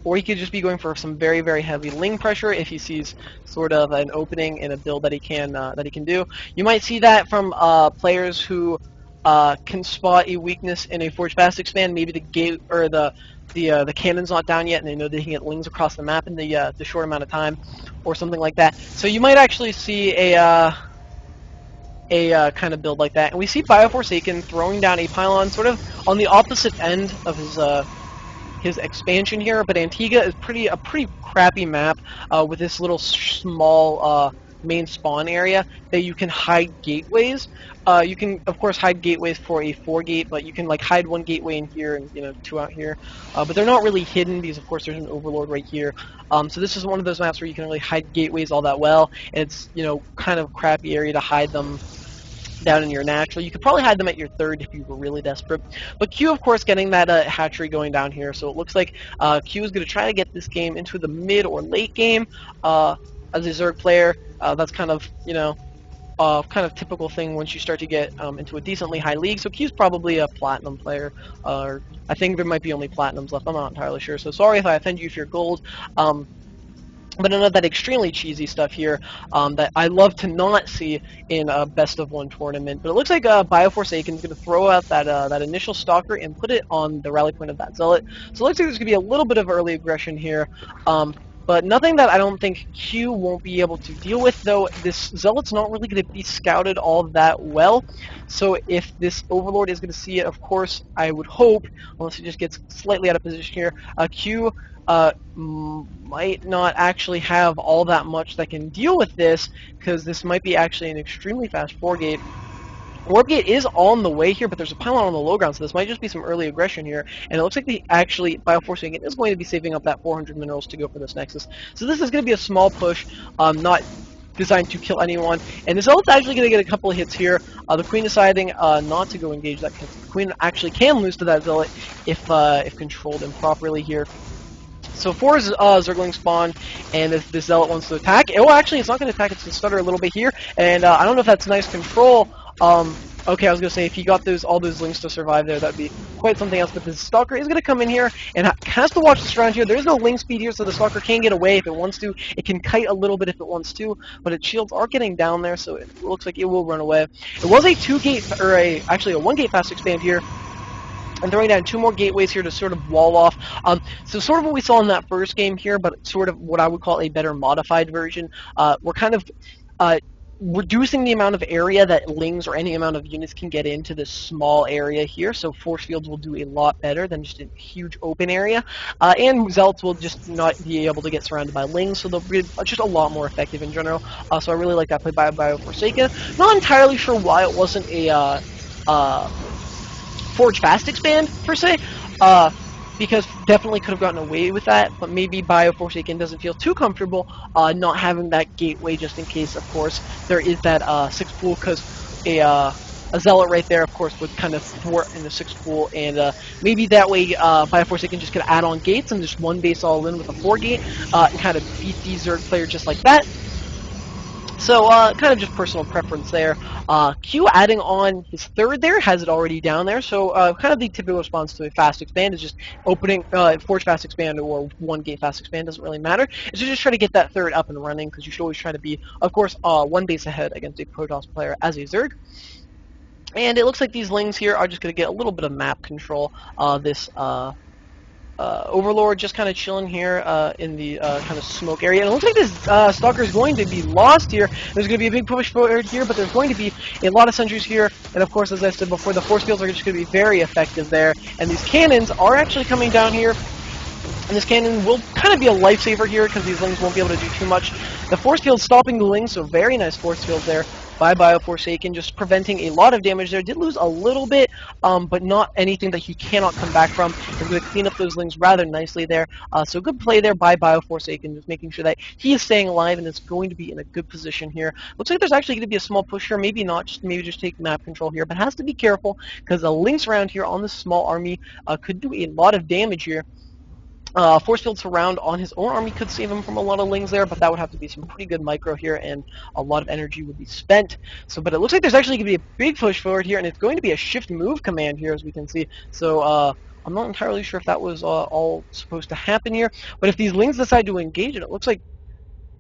Or he could just be going for some very, very heavy ling pressure if he sees sort of an opening in a build that he can do. You might see that from players who can spot a weakness in a forge fast expand. Maybe the gate or the cannon's not down yet, and they know they can get lings across the map in the short amount of time, or something like that. So you might actually see a kind of build like that. And we see Bioforsaken throwing down a pylon sort of on the opposite end of his expansion here, but Antigua is a pretty crappy map with this little small main spawn area that you can hide gateways. You can of course hide gateways for a 4-gate, but you can like hide 1 gateway in here and 2 out here. But they're not really hidden because of course there's an overlord right here. So this is one of those maps where you can really hide gateways all that well, and it's kind of crappy area to hide them down in your natural. You could probably hide them at your 3rd if you were really desperate. But Q, of course, getting that hatchery going down here. So it looks like Q is going to try to get this game into the mid or late game as a Zerg player. That's kind of, kind of typical thing once you start to get into a decently high league. So Q's probably a platinum player, or I think there might be only platinums left. I'm not entirely sure. So sorry if I offend you if you're gold. But none of that extremely cheesy stuff here that I love to not see in a best of one tournament. But it looks like Bioforsaken is going to throw out that initial Stalker and put it on the rally point of that Zealot. So it looks like there's going to be a little bit of early aggression here. But nothing that I don't think Q won't be able to deal with, though this Zealot's not really going to be scouted all that well. So if this Overlord is going to see it, of course, I would hope, unless he just gets slightly out of position here, Q might not actually have all that much that can deal with this, because this might be actually an extremely fast 4-gate. Warp Gate is on the way here, but there's a pylon on the low ground, so this might just be some early aggression here. And it looks like Bioforsaken is going to be saving up that 400 minerals to go for this Nexus. So this is going to be a small push, not designed to kill anyone. And the Zealot's actually going to get a couple of hits here. The Queen deciding not to go engage that. The Queen actually can lose to that Zealot if controlled improperly here. So 4 Zerglings spawn, and if the Zealot wants to attack, actually it's not going to attack, it's going to stutter a little bit here, and I don't know if that's nice control. Okay, I was going to say, if he got all those links to survive there, that'd be quite something else, but the Stalker is going to come in here, and has to watch this around here. There's no link speed here, so the Stalker can get away if it wants to. It can kite a little bit if it wants to, but its shields are getting down there, so it looks like it will run away. It was a 2-gate, or actually a 1-gate fast expand here, and throwing down 2 more gateways here to sort of wall off. So sort of what we saw in that first game here, but sort of what I would call a better modified version. We're kind of reducing the amount of area that Lings or any amount of units can get into this small area here, so force fields will do a lot better than just a huge open area, and Zealots will just not be able to get surrounded by Lings, so they'll be just a lot more effective in general. So I really like that play by Bioforsaken. Not entirely sure why it wasn't a Forge Fast Expand, per se, because definitely could have gotten away with that, but maybe Bioforsaken doesn't feel too comfortable not having that gateway, just in case, of course, there is that 6 pool, because a Zealot right there, of course, would kind of thwart in the 6 pool, and maybe that way Bioforsaken just could add on gates and just one base all in with a 4-gate, and kind of beat the Zerg player just like that. So, kind of just personal preference there. Q adding on his 3rd there, has it already down there, so kind of the typical response to a fast expand is just opening Forge Fast Expand or 1-gate fast expand, doesn't really matter. It's just try to get that 3rd up and running, because you should always try to be, of course, 1 base ahead against a Protoss player as a Zerg. And it looks like these Lings here are just going to get a little bit of map control. This Overlord just kind of chilling here in the kind of smoke area. And it looks like this Stalker is going to be lost here. There's going to be a big push forward here, but there's going to be a lot of sentries here. And of course, as I said before, the force fields are just going to be very effective there. And these cannons are actually coming down here. And this cannon will kind of be a lifesaver here, because these Lings won't be able to do too much. The force field stopping the Lings, so very nice force field there by Bioforsaken, just preventing a lot of damage there. Did lose a little bit, but not anything that he cannot come back from. He's going to clean up those Lings rather nicely there. So good play there by Bioforsaken, just making sure that he is staying alive and is going to be in a good position here. Looks like there's actually going to be a small push here, maybe not, maybe just take map control here, but has to be careful, because the Lings around here on this small army could do a lot of damage here. Force field surround on his own army could save him from a lot of Lings there, but that would have to be some pretty good micro here, and a lot of energy would be spent. So, but it looks like there's actually going to be a big push forward here, and it's going to be a shift move command here, as we can see. So, I'm not entirely sure if that was all supposed to happen here, but if these Lings decide to engage, and it looks like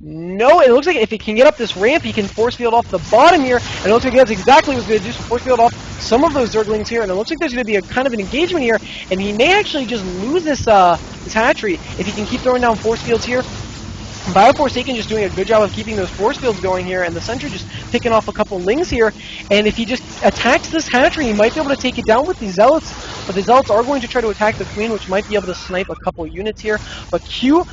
no, it looks like if he can get up this ramp, he can force field off the bottom here, and it looks like that's exactly what he's going to do, so force field off some of those Zerglings here, and it looks like there's going to be a kind of an engagement here, and he may actually just lose this hatchery if he can keep throwing down force fields here. Bioforsaken just doing a good job of keeping those force fields going here, and the Sentry just picking off a couple Lings here, and if he just attacks this hatchery, he might be able to take it down with these Zealots, but the Zealots are going to try to attack the Queen, which might be able to snipe a couple units here, but Q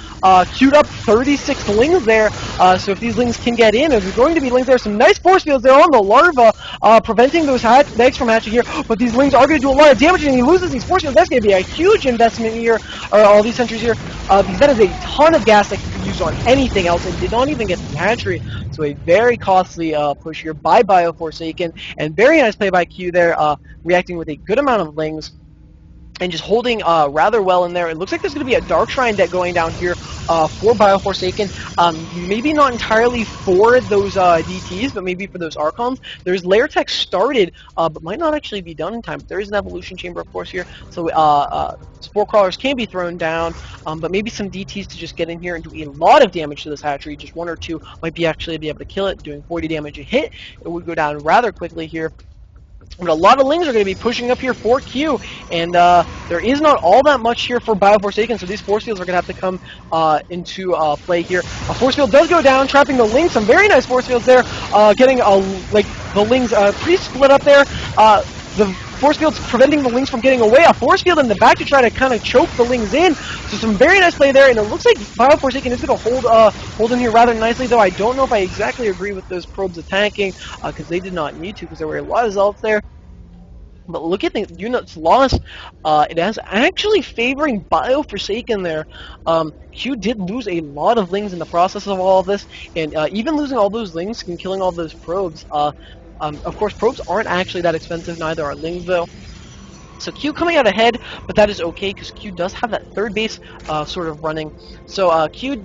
queued up 36 Lings there, so if these Lings can get in, there's going to be Lings there, some nice force fields there on the larva, preventing those eggs from hatching here, but these Lings are going to do a lot of damage, and he loses these force fields. That's going to be a huge investment here, all these Sentries here, because that is a ton of gas that can be used on anything else, and did not even get the hatchery, so a very costly push here by Bioforsaken, and very nice play by Q there, reacting with a good amount of Lings. and just holding rather well in there. It looks like there's going to be a Dark Shrine deck going down here for Bioforsaken. Maybe not entirely for those DTs, but maybe for those Archons. There's Lair Tech started, but might not actually be done in time. There is an Evolution Chamber, of course, here, so Spore Crawlers can be thrown down, but maybe some DTs to just get in here and do a lot of damage to this hatchery. Just one or two might be actually be able to kill it, doing 40 damage a hit. It would go down rather quickly here. But a lot of Lings are going to be pushing up here for Q, and there is not all that much here for Bioforsaken, so these force fields are going to have to come into play here. A force field does go down, trapping the Lings. Some very nice force fields there, getting like the Lings pretty split up there. The force field's preventing the Lings from getting away. A force field in the back to try to kind of choke the Lings in. So some very nice play there, and it looks like Bioforsaken is going to hold in here rather nicely, though I don't know if I exactly agree with those probes attacking, because they did not need to, because there were a lot of Zealots there. But look at the units lost. It is actually favoring Bioforsaken there. Q did lose a lot of Lings in the process of all of this, and even losing all those Lings and killing all those probes. Of course, probes aren't actually that expensive, neither are Lings, though. So Q coming out ahead, but that is okay, because Q does have that third base sort of running. So Q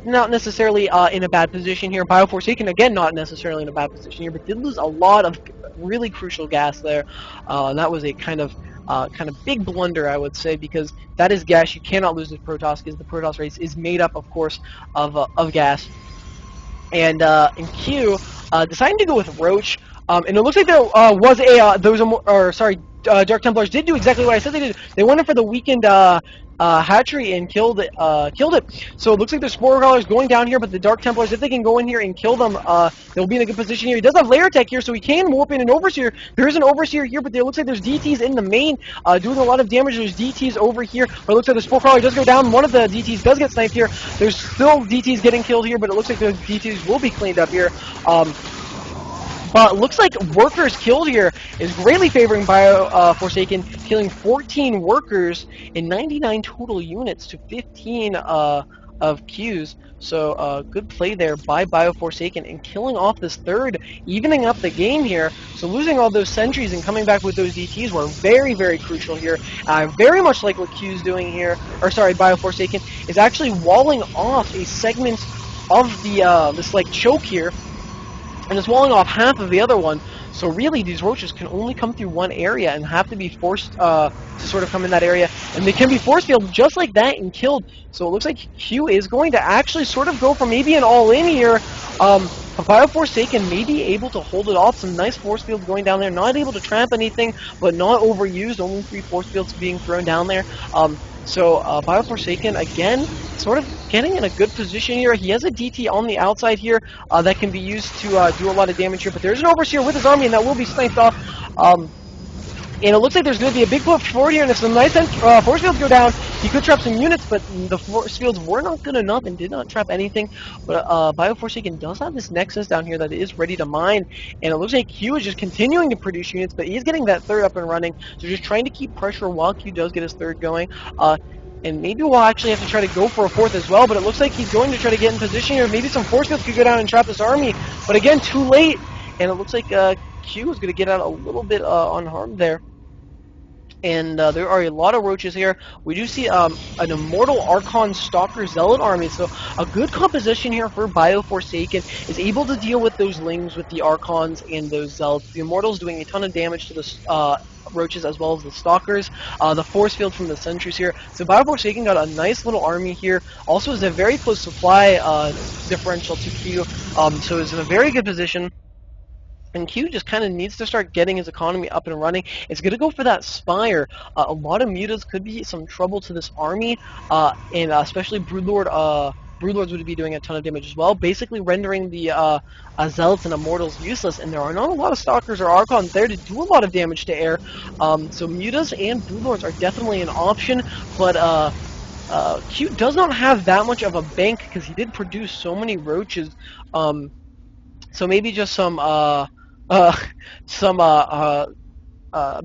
not necessarily in a bad position here. Bioforsaken, again, not necessarily in a bad position here, but did lose a lot of really crucial gas there. And that was a kind of big blunder, I would say, because that is gas you cannot lose with Protoss, because the Protoss race is made up, of course, of gas. And in Q, deciding to go with Roach, and it looks like there was Dark Templars did do exactly what I said they did. They went in for the weakened hatchery and killed it. So it looks like there's Spore Crawlers going down here, but the Dark Templars, if they can go in here and kill them, they'll be in a good position here. He does have Lair Tech here, so he can warp in an Overseer. There is an Overseer here, but there looks like there's DTs in the main, doing a lot of damage. There's DTs over here, but it looks like the Spore Crawler does go down. One of the DTs does get sniped here. There's still DTs getting killed here, but it looks like the DTs will be cleaned up here. But it looks like workers killed here is greatly favoring Bioforsaken, killing 14 workers and 99 total units to 15 of Qs. So good play there by Bioforsaken and killing off this third, evening up the game here. So losing all those sentries and coming back with those DTs were very, very crucial here. Very much like what Q's doing here, or sorry, Bioforsaken is actually walling off a segment of the this like choke here, and it's walling off half of the other one. So really, these roaches can only come through one area and have to be forced to sort of come in that area. And they can be force fielded just like that and killed. So it looks like Q is going to actually sort of go for maybe an all-in here. Bioforsaken may be able to hold it off. Some nice force fields going down there. Not able to trap anything, but not overused. Only 3 force fields being thrown down there. So Bioforsaken, again, sort of getting in a good position here. He has a DT on the outside here that can be used to do a lot of damage here. But there's an Overseer with his army, and that will be sniped off. And it looks like there's going to be a big push forward here, and if some nice force fields go down, he could trap some units, but the force fields were not good enough and did not trap anything. But Bioforsaken does have this Nexus down here that is ready to mine, and it looks like Q is just continuing to produce units, but he's getting that third up and running, so just trying to keep pressure while Q does get his third going. And maybe we'll actually have to try to go for a fourth as well, but it looks like he's going to try to get in position here. Maybe some force fields could go down and trap this army, but again, too late, and it looks like Q is going to get out a little bit unharmed there. And there are a lot of roaches here. We do see an Immortal Archon Stalker Zealot army, so a good composition here for Bioforsaken. Is able to deal with those Lings, with the Archons, and those Zealots. The Immortals doing a ton of damage to the roaches as well as the Stalkers. The force field from the sentries here. So Bioforsaken got a nice little army here. Also is a very close supply differential to Q, so is in a very good position. And Q just kind of needs to start getting his economy up and running. It's going to go for that Spire. A lot of mutas could be some trouble to this army, and especially Broodlord. Broodlords would be doing a ton of damage as well, basically rendering the Zealots and Immortals useless, and there are not a lot of Stalkers or Archons there to do a lot of damage to air. So mutas and Broodlords are definitely an option, but Q does not have that much of a bank because he did produce so many roaches. So maybe just some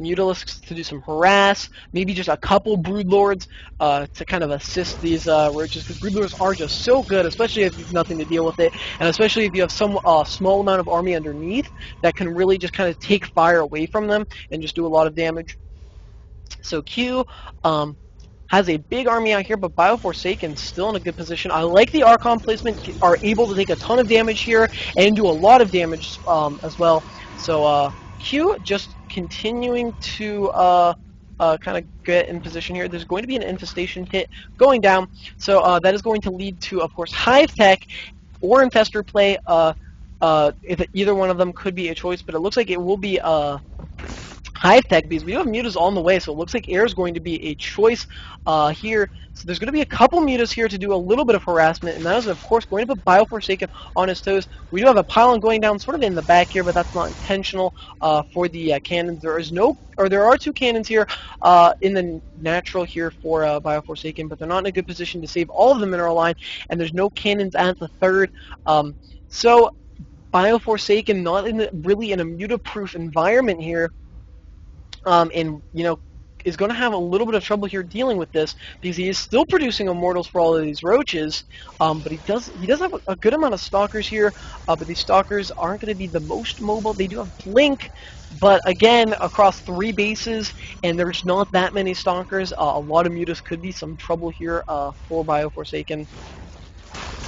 Mutalisks to do some harass, maybe just a couple Broodlords to kind of assist these roaches, because Broodlords are just so good, especially if you have nothing to deal with it, and especially if you have some small amount of army underneath that can really just kind of take fire away from them and just do a lot of damage. So Q has a big army out here, but Bioforsaken still in a good position. I like the Archon placement, are able to take a ton of damage here and do a lot of damage as well. So Q just continuing to kind of get in position here. There's going to be an infestation hit going down, so that is going to lead to, of course, Hive Tech or Infestor play. If either one of them could be a choice, but it looks like it will be Hive Tech, because we do have Mutas on the way, so it looks like Air is going to be a choice here. So there's going to be a couple Mutas here to do a little bit of harassment, and that is, of course, going to put Bioforsaken on his toes. We do have a pylon going down sort of in the back here, but that's not intentional for the cannons. There are two cannons here in the natural here for Bioforsaken, but they're not in a good position to save all of the mineral line, and there's no cannons at the third. So Bioforsaken not really in a muta-proof environment here. And is going to have a little bit of trouble here dealing with this because he is still producing immortals for all of these roaches, but he does have a good amount of stalkers here, but these stalkers aren't going to be the most mobile. They do have blink, but again, across 3 bases, and there's not that many stalkers. A lot of mutas could be some trouble here for Bioforsaken.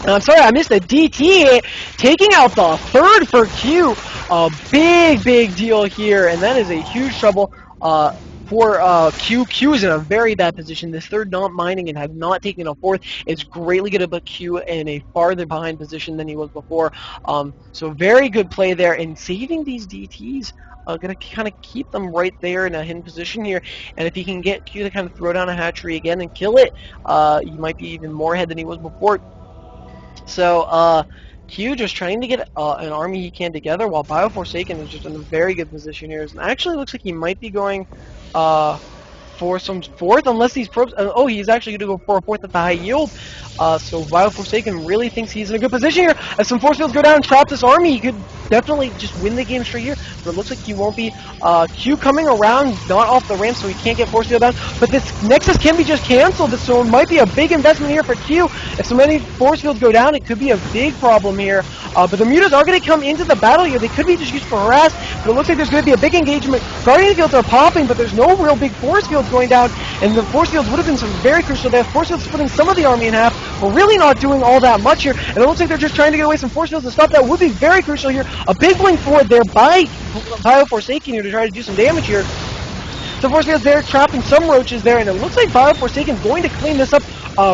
I'm sorry, I missed a DT, taking out the third for Q. A big deal here, and that is a huge trouble for Q. Q is in a very bad position. This third not mining and have not taken a fourth is greatly going to put Q in a farther behind position than he was before. So very good play there, and saving these DTs. Going to kind of keep them right there in a hidden position here, and if he can get Q to kind of throw down a hatchery again and kill it, he might be even more ahead than he was before. So, Q just trying to get an army he can together, while Bioforsaken is just in a very good position here. And actually looks like he might be going for some fourth, unless these probes... oh, he's actually going to go for a fourth at the high yield. So Bioforsaken really thinks he's in a good position here. As some force fields go down and trap this army, he could definitely just win the game straight here, but it looks like he won't be. Q coming around, not off the ramp, so he can't get force field down, but this Nexus can be just cancelled, so it might be a big investment here for Q. If so many force fields go down, it could be a big problem here, but the mutas are going to come into the battle here. They could be just used for harass, but it looks like there's going to be a big engagement. Guardian fields are popping, but there's no real big force fields going down, and the force fields would have been some very crucial there. Force fields splitting some of the army in half, but really not doing all that much here, and it looks like they're just trying to get away some force fields to stop that. Would be very crucial here. A big blink forward there by Bioforsaken here to try to do some damage here. So force fields there, trapping some roaches there, and it looks like Bioforsaken is going to clean this up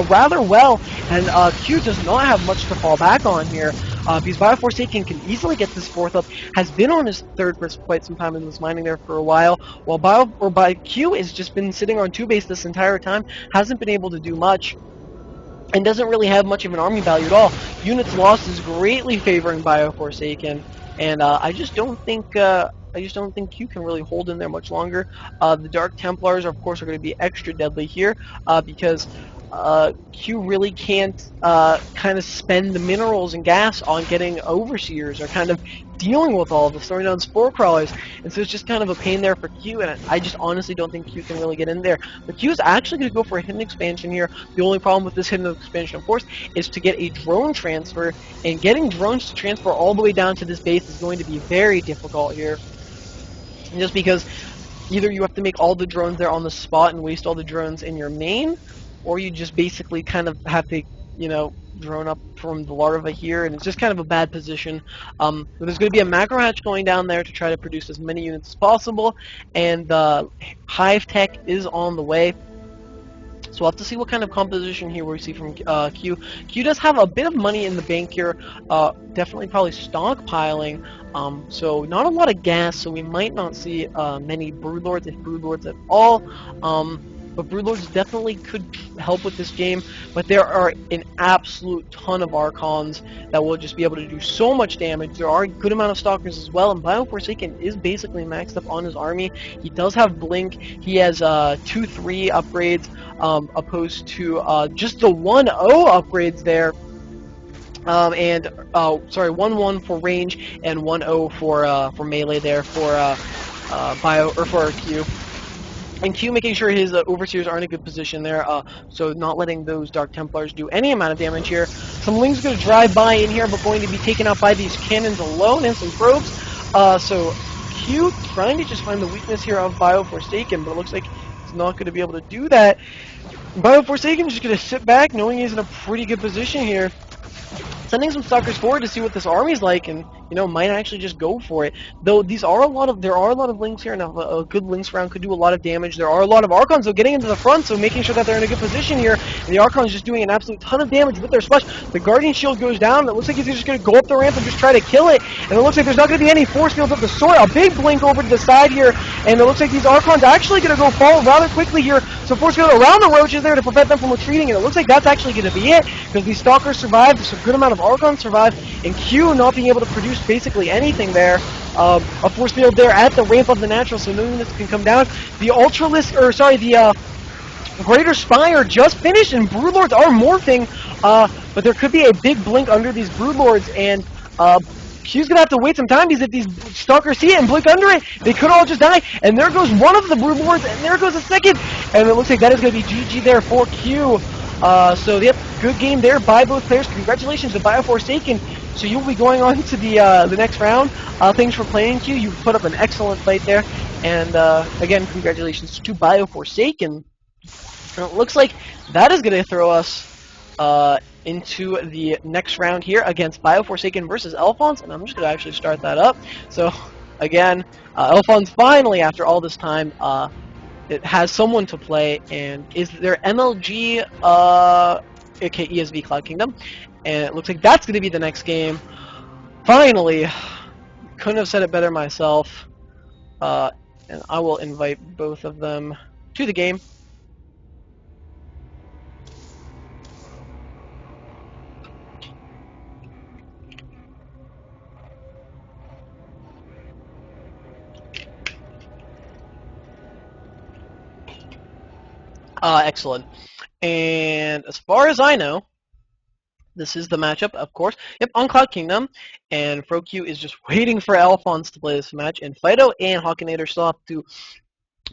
rather well, and Q does not have much to fall back on here, because Bioforsaken can easily get this fourth up, has been on his third for quite some time and was mining there for a while, while Q has just been sitting on 2 base this entire time, hasn't been able to do much, and doesn't really have much of an army value at all. Units lost is greatly favoring Bioforsaken, and I just don't think Q can really hold in there much longer. The Dark Templars, of course, are going to be extra deadly here because Q really can't kind of spend the minerals and gas on getting overseers or kind of dealing with all of this, throwing down spore crawlers, and so it's just kind of a pain there for Q, and I just honestly don't think Q can really get in there. But Q is actually going to go for a hidden expansion here. The only problem with this hidden expansion, of course, is to get a drone transfer, and getting drones to transfer all the way down to this base is going to be very difficult here, just because either you have to make all the drones there on the spot and waste all the drones in your main, or you just basically kind of have to, drone up from the larva here, and it's just kind of a bad position. But there's going to be a macro hatch going down there to try to produce as many units as possible, and Hive Tech is on the way. So we'll have to see what kind of composition here we see from Q. Q does have a bit of money in the bank here, definitely probably stockpiling, so not a lot of gas, so we might not see many Broodlords, if Broodlords at all. But Broodlords definitely could help with this game, but there are an absolute ton of Archons that will just be able to do so much damage. There are a good amount of Stalkers as well, and Bioforsaken is basically maxed up on his army. He does have Blink. He has 2-3 upgrades, opposed to just the 1-0 upgrades there. Sorry, 1-1 for range and 1-0 for melee there for for Q. And Q making sure his overseers are in a good position there, so not letting those Dark Templars do any amount of damage here. Some Lings going to drive by in here, but going to be taken out by these cannons alone and some probes. So Q trying to just find the weakness here of Bioforsaken, but it looks like It's not going to be able to do that. BioForsaken just going to sit back, knowing he's in a pretty good position here. Sending some stalkers forward to see what this army's like, and might actually just go for it. Though there are a lot of links here, and a good links round could do a lot of damage. There are a lot of Archons, so getting into the front, so making sure that they're in a good position here. And the Archons just doing an absolute ton of damage with their splash. The Guardian Shield goes down. It looks like he's just going to go up the ramp and just try to kill it. And it looks like there's not going to be any force fields of the sort. A big blink over to the side here, and it looks like these Archons are actually going to go fall rather quickly here. So force field around the roaches there to prevent them from retreating, and it looks like that's actually going to be it, because these Stalkers survived. There's a good amount of Archons survived, and Q not being able to produce basically anything there. A force field there at the ramp of the natural, so no units can come down. The Greater Spire just finished, and Broodlords are morphing, but there could be a big blink under these Broodlords, and Q's gonna have to wait some time, because if these Stalkers see it and blink under it, they could all just die. And there goes one of the Broodlords, and there goes a second, and it looks like that is gonna be GG there for Q. So yep, good game there by both players. Congratulations to BioForsaken. So you'll be going on to the next round. Thanks for playing, Q. You put up an excellent fight there, and again, congratulations to BioForsaken. And it looks like that is gonna throw us into the next round here against BioForsaken versus Alphonse, and I'm just gonna actually start that up. So again, Alphonse finally, after all this time, it has someone to play, and is their MLG, aka ESV Cloud Kingdom, and it looks like that's going to be the next game. Finally, couldn't have said it better myself, and I will invite both of them to the game. Excellent. And as far as I know, this is the matchup, of course. Yep, on Cloud Kingdom. And FroQ is just waiting for Alphonse to play this match. And Fido and Hawkinator still have to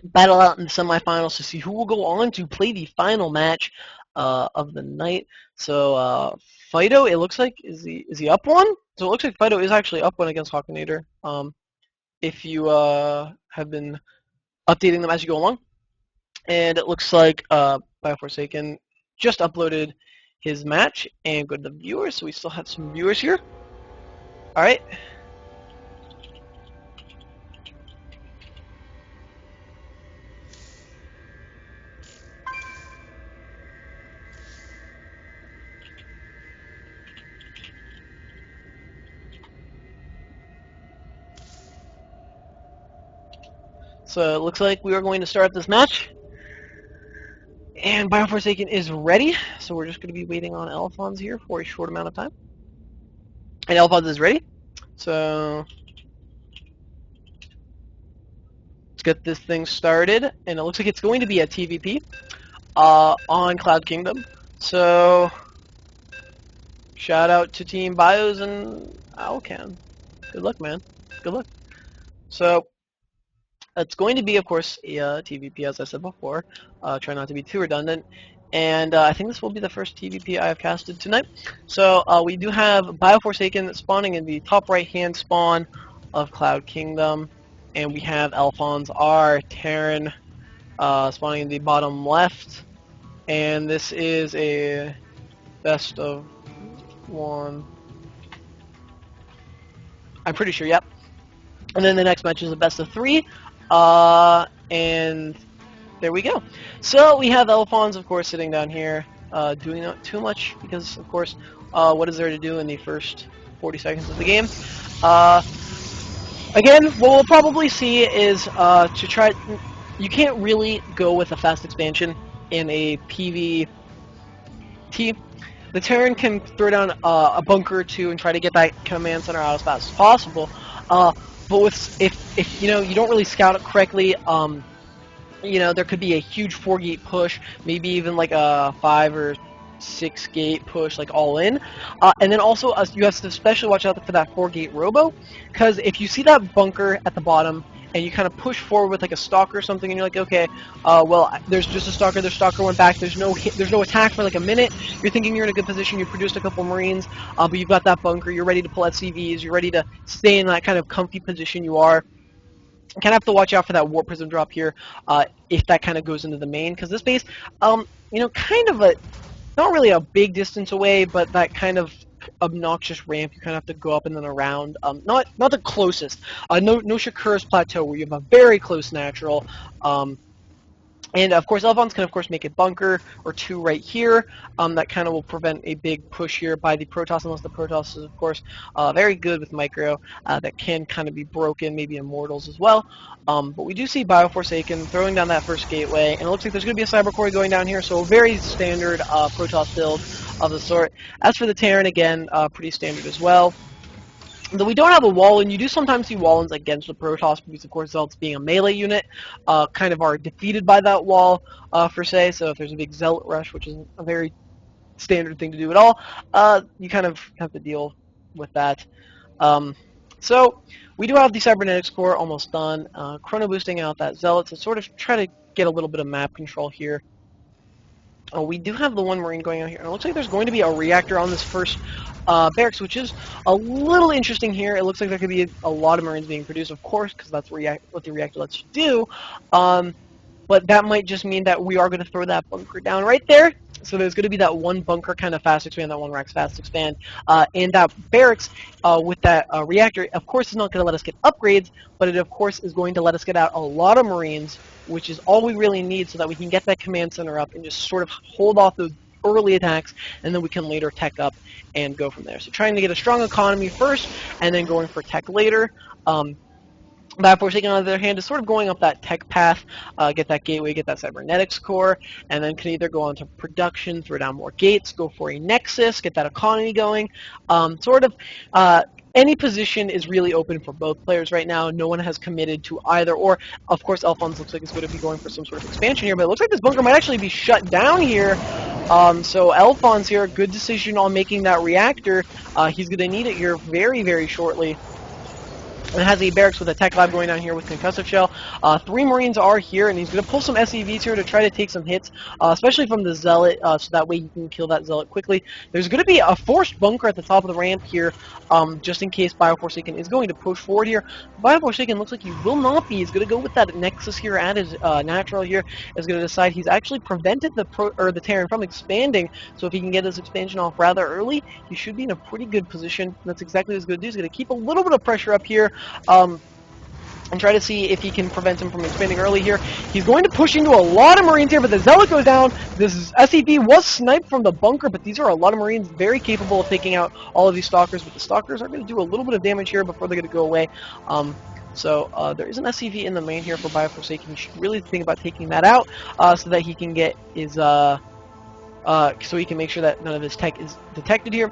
battle out in the semifinals to see who will go on to play the final match of the night. So Fido, it looks like, is he up one? So it looks like Fido is actually up one against Hawkinator. If you have been updating them as you go along. And it looks like BioForsaken just uploaded his match, and go to the viewers, so we still have some viewers here. Alright. So it looks like we are going to start this match. And BioForsaken is ready, so we're just going to be waiting on Alphonse here for a short amount of time. And Alphonse is ready, so let's get this thing started. And it looks like it's going to be a TVP on Cloud Kingdom. So shout out to Team Bios and Alcan. Good luck, man. Good luck. So it's going to be, of course, a TVP, as I said before. Try not to be too redundant. And I think this will be the first TVP I have casted tonight. So we do have BioForsaken spawning in the top right-hand spawn of Cloud Kingdom. And we have Alphonse R. Terran spawning in the bottom left. And this is a best of one. I'm pretty sure, yep. And then the next match is a best of three. And there we go. So we have Alphonse, of course, sitting down here, doing not too much, because, of course, what is there to do in the first 40 seconds of the game? Again, what we'll probably see is to try... You can't really go with a fast expansion in a PvT. The Terran can throw down a bunker or two and try to get that command center out as fast as possible. But with, if you don't really scout it correctly, there could be a huge 4-gate push, maybe even like a 5 or 6-gate push, like all in. And then also you have to especially watch out for that 4-gate robo, because if you see that bunker at the bottom and you kind of push forward with like a stalker or something, and you're like, okay, well, there's just a stalker. The stalker went back. There's no attack for like a minute. You're thinking you're in a good position. You produced a couple Marines, but you've got that bunker. You're ready to pull out CVs. You're ready to stay in that kind of comfy position you are. kind of have to watch out for that Warp Prism drop here if that kind of goes into the main, because this base, kind of not really a big distance away, but that kind of obnoxious ramp you kind of have to go up and then around. Not the closest. No Shakura's Plateau where you have a very close natural. And of course, Elvons can of course make a bunker or two right here. That kind of will prevent a big push here by the Protoss, unless the Protoss is of course very good with micro. That can kind of be broken, maybe Immortals as well. But we do see Bioforsaken throwing down that first gateway, and it looks like there's going to be a Cyber Core going down here. So a very standard Protoss build of the sort. As for the Terran, again, pretty standard as well. Though we don't have a Wallen, you do sometimes see Wallens against the Protoss because, of course, Zealots being a melee unit, kind of are defeated by that wall, per se. So if there's a big Zealot rush, which is a very standard thing to do at all, you kind of have to deal with that. So we do have the Cybernetics Core almost done. Chrono boosting out that Zealot to sort of try to get a little bit of map control here. We do have the one Marine going out here, and it looks like there's going to be a reactor on this first barracks, which is a little interesting here. It looks like there could be a lot of Marines being produced, of course, because that's what the reactor lets you do. But that might just mean that we are going to throw that bunker down right there. So there's going to be that one bunker kind of fast expand, that one racks fast expand, and that barracks with that reactor, of course, is not going to let us get upgrades, but it, of course, is going to let us get out a lot of Marines, which is all we really need so that we can get that command center up and just sort of hold off those early attacks, and then we can later tech up and go from there. So trying to get a strong economy first, and then going for tech later. Bioforsaken, on the other hand, is sort of going up that tech path, get that gateway, get that cybernetics core, and then can either go on to production, throw down more gates, go for a nexus, get that economy going. Any position is really open for both players right now. No one has committed to either, or of course Alphonse looks like he's going to be going for some sort of expansion here, but it looks like this bunker might actually be shut down here. So Alphonse here, good decision on making that reactor. He's going to need it here very, very shortly. And has a barracks with a tech lab going down here with concussive shell. 3 Marines are here, and he's going to pull some SCVs here to try to take some hits, especially from the Zealot, so that way you can kill that Zealot quickly. There's going to be a forced bunker at the top of the ramp here, just in case Bioforsaken is going to push forward here. Bioforsaken looks like he will not be. He's going to go with that Nexus here at his natural here. Is going to decide he's actually prevented the Terran from expanding, so if he can get his expansion off rather early, he should be in a pretty good position. That's exactly what he's going to do. He's going to keep a little bit of pressure up here, and try to see if he can prevent him from expanding early here. He's going to push into a lot of Marines here, but the Zealot goes down. This SCV was sniped from the bunker, but these are a lot of Marines very capable of taking out all of these Stalkers, but the Stalkers are going to do a little bit of damage here before they're going to go away. So there is an SCV in the main here for Bioforsaken. You should really think about taking that out so that he can get his, so he can make sure that none of his tech is detected here.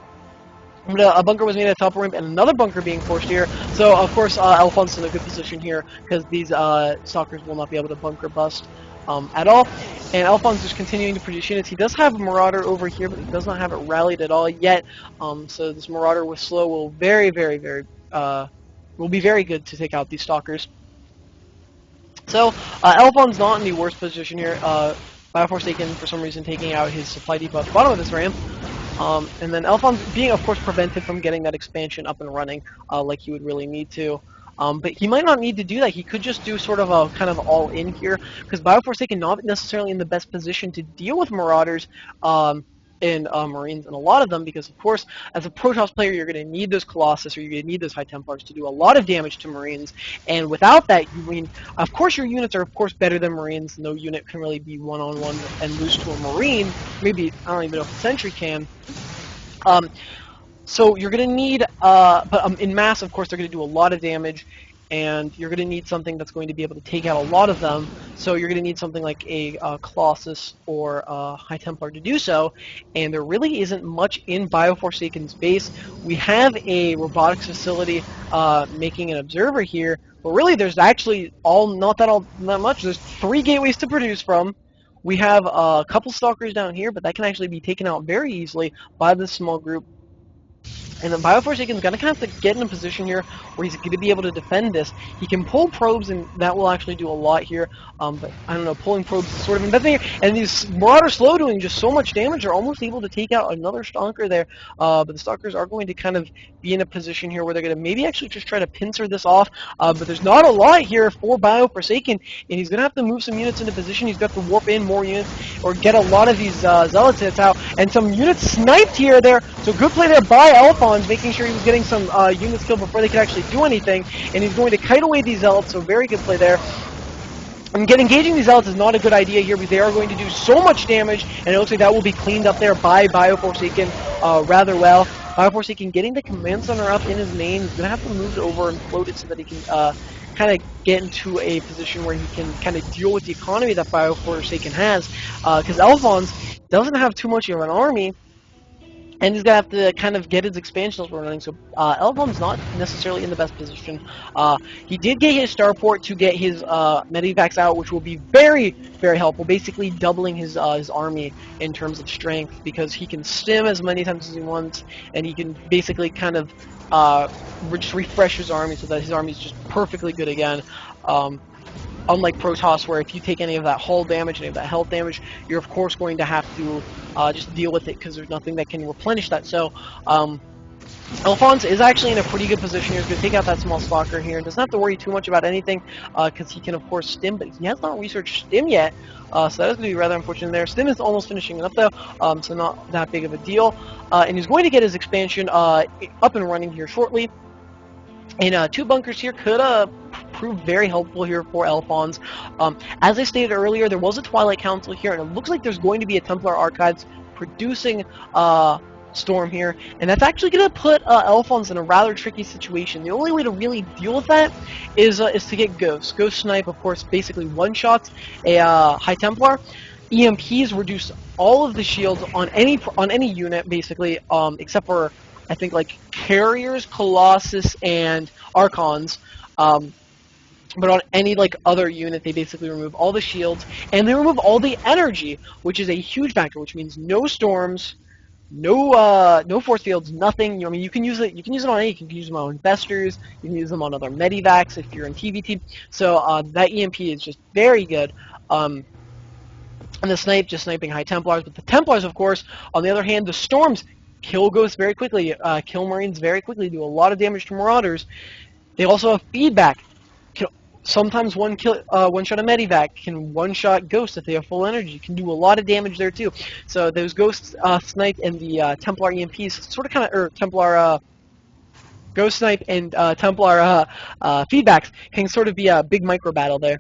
A bunker was made at the top of the ramp, and another bunker being forced here. So, of course, Alphonse is in a good position here, because these Stalkers will not be able to bunker bust at all. And Alphonse is continuing to produce units. He does have a Marauder over here, but he does not have it rallied at all yet. So this Marauder with slow will will be very good to take out these Stalkers. So, Alphonse not in the worst position here. Bioforsaken, for some reason, taking out his supply depot at the bottom of this ramp. And then Alphonse being, of course, prevented from getting that expansion up and running like he would really need to. But he might not need to do that. He could just do sort of a kind of all-in here, because Bioforsaken not necessarily in the best position to deal with Marauders and Marines, and a lot of them, because, of course, as a Protoss player, you're going to need those Colossus, or you're going to need those High Templars to do a lot of damage to Marines, and without that, of course, your units are, of course, better than Marines. No unit can really be one-on-one and lose to a Marine. Maybe, I don't even know if a Sentry can. So you're going to need, but in mass, of course, they're going to do a lot of damage, and you're going to need something that's going to be able to take out a lot of them. So you're going to need something like a Colossus or a High Templar to do so, and there really isn't much in Bioforsaken's base. We have a robotics facility making an observer here, but really there's actually not that much. There's 3 gateways to produce from. We have a couple Stalkers down here, but that can actually be taken out very easily by this small group. And then Bioforsaken's gonna kind of have to get in a position here where he's gonna be able to defend this. He can pull probes, and that will actually do a lot here. But I don't know, pulling probes is sort of investing here. And these Marauders slow doing just so much damage, they're almost able to take out another Stalker there. But the Stalkers are going to kind of be in a position here where they're gonna maybe actually just try to pincer this off. But there's not a lot here for Bioforsaken, and he's gonna have to move some units into position. He's got to warp in more units or get a lot of these Zealots hits out. And some units sniped here there. So good play there by Alphonse, making sure he was getting some units killed before they could actually do anything. And he's going to kite away these Zealots, so very good play there. And engaging these Zealots is not a good idea here because they are going to do so much damage, and it looks like that will be cleaned up there by Bioforsaken rather well. Bioforsaken getting the command center up in his main. He's going to have to move it over and float it so that he can kind of get into a position where he can kind of deal with the economy that Bioforsaken has, because Alphonse doesn't have too much of an army, and he's going to have to kind of get his expansions running, so Alphonse not necessarily in the best position. He did get his starport to get his medivacs out, which will be very, very helpful, basically doubling his army in terms of strength, because he can stim as many times as he wants, and he can basically kind of just refresh his army so that his army is just perfectly good again. Unlike Protoss, where if you take any of that hull damage, any of that health damage, you're of course going to have to just deal with it because there's nothing that can replenish that. So Alphonse is actually in a pretty good position here. He's going to take out that small stalker here and doesn't have to worry too much about anything because he can of course stim, but he has not researched stim yet. So that is going to be rather unfortunate there. Stim is almost finishing it up though, so not that big of a deal. And he's going to get his expansion up and running here shortly. And 2 bunkers here could prove very helpful here for Alphonse. As I stated earlier, there was a Twilight Council here, and it looks like there's going to be a Templar Archives producing Storm here, and that's actually going to put Alphonse in a rather tricky situation. The only way to really deal with that is to get Ghost. Ghost Snipe, of course, basically one-shots a High Templar. EMPs reduce all of the shields on any unit, basically, except for I think like Carriers, Colossus, and Archons. But on any like other unit, they basically remove all the shields and they remove all the energy, which is a huge factor. Which means no storms, no force fields, nothing. You know, I mean, you can use it. You can use it on any. You can use them on investors. You can use them on other medivacs if you're in TVT. So that EMP is just very good. And the snipe, just sniping High Templars. But the Templars, of course, on the other hand, the storms kill Ghosts very quickly, kill Marines very quickly, do a lot of damage to Marauders. They also have feedback. Can sometimes one shot a medivac, can one-shot Ghosts if they have full energy, can do a lot of damage there too. So those Ghosts snipe and the Templar EMPs sort of kind of, or Templar Ghost Snipe and Templar feedbacks can sort of be a big micro battle there.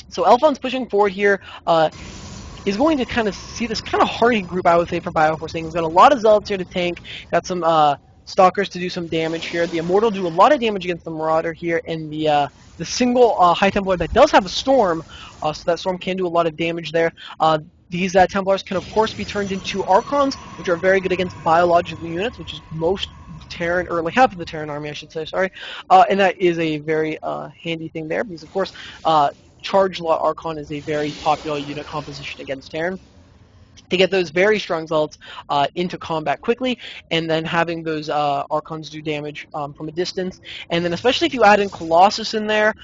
So Alphonse pushing forward here. Is going to kind of see this kind of hardy group, I would say, for Bioforsaken. He's got a lot of Zealots here to tank, got some Stalkers to do some damage here. The Immortal do a lot of damage against the Marauder here, and the single High Templar that does have a Storm, so that Storm can do a lot of damage there. These Templars can, of course, be turned into Archons, which are very good against biological units, which is most Terran, or like half of the Terran army, I should say, sorry. And that is a very handy thing there, because, of course, Charge Law Archon is a very popular unit composition against Terran. To get those very strong Zealots into combat quickly, and then having those Archons do damage from a distance. And then especially if you add in Colossus in there,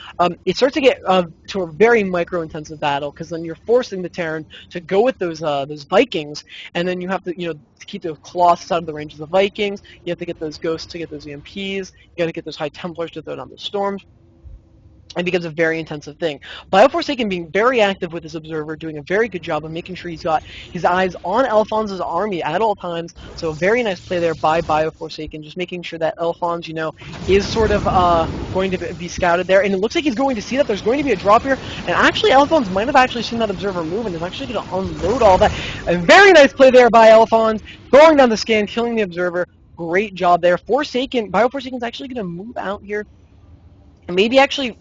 it starts to get to a very micro-intensive battle, because then you're forcing the Terran to go with those Vikings, and then you have to, to keep the Colossus out of the range of the Vikings. You have to get those Ghosts to get those EMPs. You got to get those High Templars to throw down the Storms. It becomes a very intensive thing. Bioforsaken being very active with his Observer, doing a very good job of making sure he's got his eyes on Alphonse's army at all times. So a very nice play there by Bioforsaken, just making sure that Alphonse, is sort of going to be scouted there. And it looks like he's going to see that there's going to be a drop here. And actually, Alphonse might have actually seen that Observer move and is actually going to unload all that. A very nice play there by Alphonse, throwing down the scan, killing the Observer. Great job there. Bioforsaken's actually going to move out here and maybe actually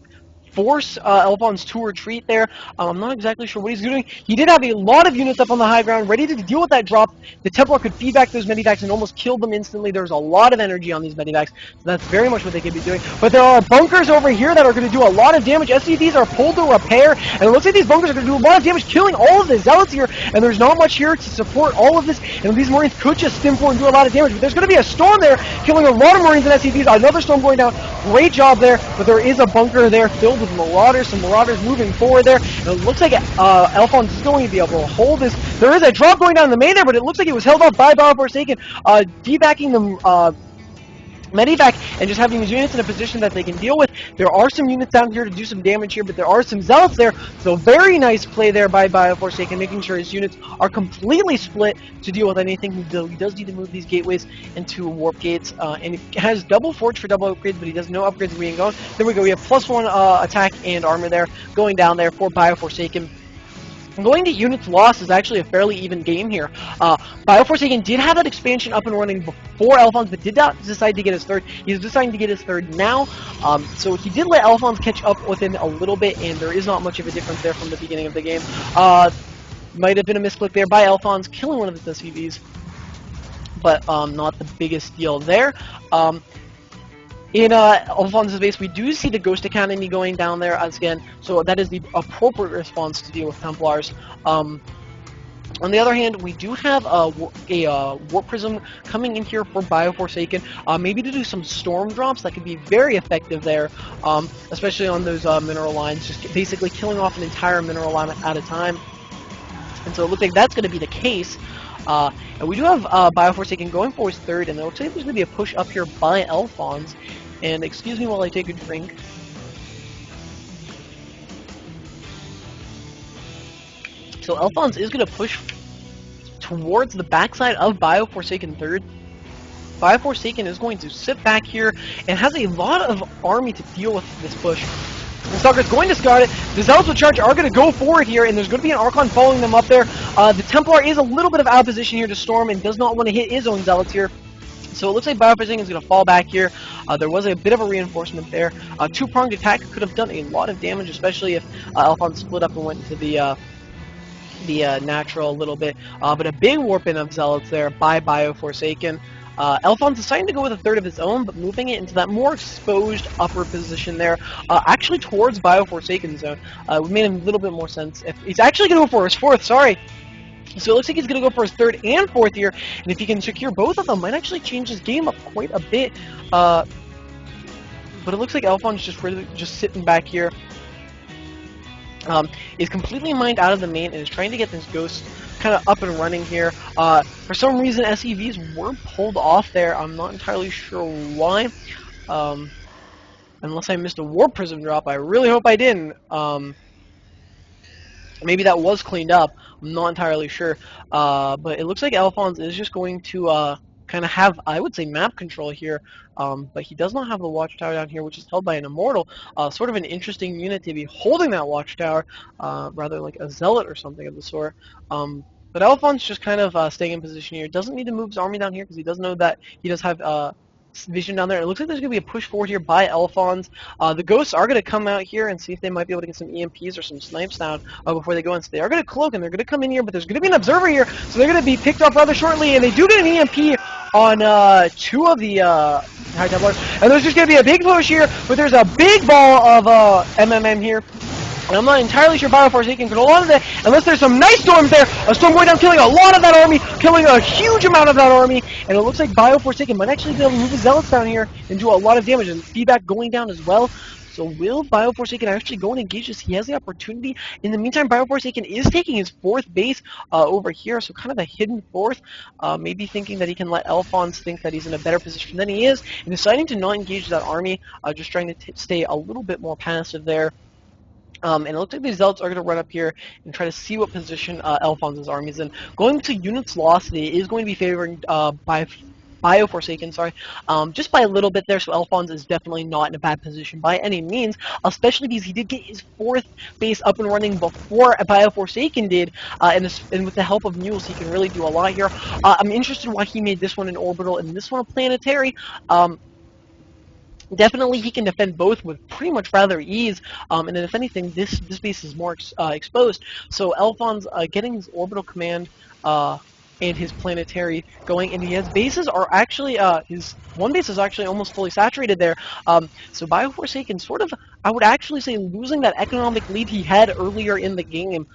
force Elfon's to retreat there. I'm not exactly sure what he's doing. He did have a lot of units up on the high ground, ready to deal with that drop. The Templar could feed back those medivacs and almost kill them instantly. There's a lot of energy on these medivacs, so that's very much what they could be doing. But there are bunkers over here that are going to do a lot of damage. SCVs are pulled to repair, and it looks like these bunkers are going to do a lot of damage, killing all of the Zealots here, and there's not much here to support all of this, and these Marines could just stim forward and do a lot of damage. But there's going to be a storm there, killing a lot of Marines and SCVs. Another storm going down. Great job there, but there is a bunker there filled with Marauders. Some Marauders moving forward there, and it looks like Alphonse is going to be able to hold this. There is a drop going down in the main there, but it looks like it was held off by Forsaken, debacking them medivac and just having these units in a position that they can deal with. There are some units down here to do some damage here, but there are some Zealots there, so very nice play there by Forsaken, making sure his units are completely split to deal with anything. He does need to move these gateways into warp gates, and he has double forge for double upgrades, but he does no upgrades being gone. There we go, we have +1 attack and armor there, going down there for Forsaken. Going to units lost is actually a fairly even game here. Forsaken did have that expansion up and running before Alphonse, but did not decide to get his third. He's deciding to get his third now, so he did let Alphonse catch up with him a little bit, and there is not much of a difference there from the beginning of the game. Might have been a misclick there by Alphonse, killing one of his SCVs, but not the biggest deal there. In Alphonse's base, we do see the Ghost Academy going down there as again, so that is the appropriate response to deal with Templars. On the other hand, we do have a Warp Prism coming in here for Forsaken, maybe to do some Storm Drops that could be very effective there, especially on those mineral lines, just basically killing off an entire mineral line at a time. And so it looks like that's going to be the case. And we do have Forsaken going for his third, and it looks like there's going to be a push up here by Alphonse. And excuse me while I take a drink. So Alphonse is going to push towards the backside of Forsaken third. Forsaken is going to sit back here and has a lot of army to deal with this push. The Stalker's going to scout it. The Zealots with Charge are going to go forward here, and there's going to be an Archon following them up there. The Templar is a little bit of out of position here to storm and does not want to hit his own Zealots here. So it looks like Forsaken is going to fall back here. There was a bit of a reinforcement there. Two-pronged attack could have done a lot of damage, especially if Alphonse split up and went into the natural a little bit. But a big warp-in of Zealots there by Forsaken. Alphonse deciding to go with a third of his own, but moving it into that more exposed upper position there, actually towards Forsaken zone. Would made a little bit more sense. If he's actually going to go for his fourth, sorry. So it looks like he's going to go for his third and fourth here, and if he can secure both of them, might actually change his game up quite a bit. But it looks like Alphonse just sitting back here. Is completely mined out of the main and is trying to get this Ghost kind of up and running here. For some reason, SCVs were pulled off there. I'm not entirely sure why. Unless I missed a Warp Prism drop. I really hope I didn't. Maybe that was cleaned up. I'm not entirely sure. But it looks like Alphonse is just going to kind of have, I would say, map control here. But he does not have the Watchtower down here, which is held by an Immortal. Sort of an interesting unit to be holding that Watchtower, rather like a Zealot or something of the sort. But Alphonse just kind of staying in position here. Doesn't need to move his army down here because he does know that he does have vision down there. It looks like there's going to be a push forward here by Alphonse. The Ghosts are going to come out here and see if they might be able to get some EMPs or some snipes down before they go in. So they are going to cloak and they're going to come in here, but there's going to be an Observer here, so they're going to be picked up rather shortly, and they do get an EMP on two of the High Templars. And there's just going to be a big push here, but there's a big ball of MMM here. And I'm not entirely sure Forsaken can hold on to that unless there's some nice storms there. A storm going down, killing a lot of that army, killing a huge amount of that army. And it looks like Forsaken might actually be able to move his Zealots down here and do a lot of damage, and feedback going down as well. So will Forsaken actually go and engage this? He has the opportunity. In the meantime, Forsaken is taking his fourth base over here, so kind of a hidden fourth. Maybe thinking that he can let Alphonse think that he's in a better position than he is, and deciding to not engage that army, just trying to stay a little bit more passive there. And it looks like these Zealots are going to run up here and try to see what position Alphonse's army is in. Going to units lost, it is going to be favoring Forsaken, sorry, just by a little bit there, so Alphonse is definitely not in a bad position by any means, especially because he did get his fourth base up and running before Forsaken did, and with the help of mules, he can really do a lot here. I'm interested in why he made this one an orbital and this one a planetary. definitely he can defend both with pretty much rather ease, and then if anything, this base is more exposed. So Alphonse getting his orbital command and his planetary going, and his bases are actually his one base is actually almost fully saturated there. So Bioforsaken sort of, I would actually say, losing that economic lead he had earlier in the game.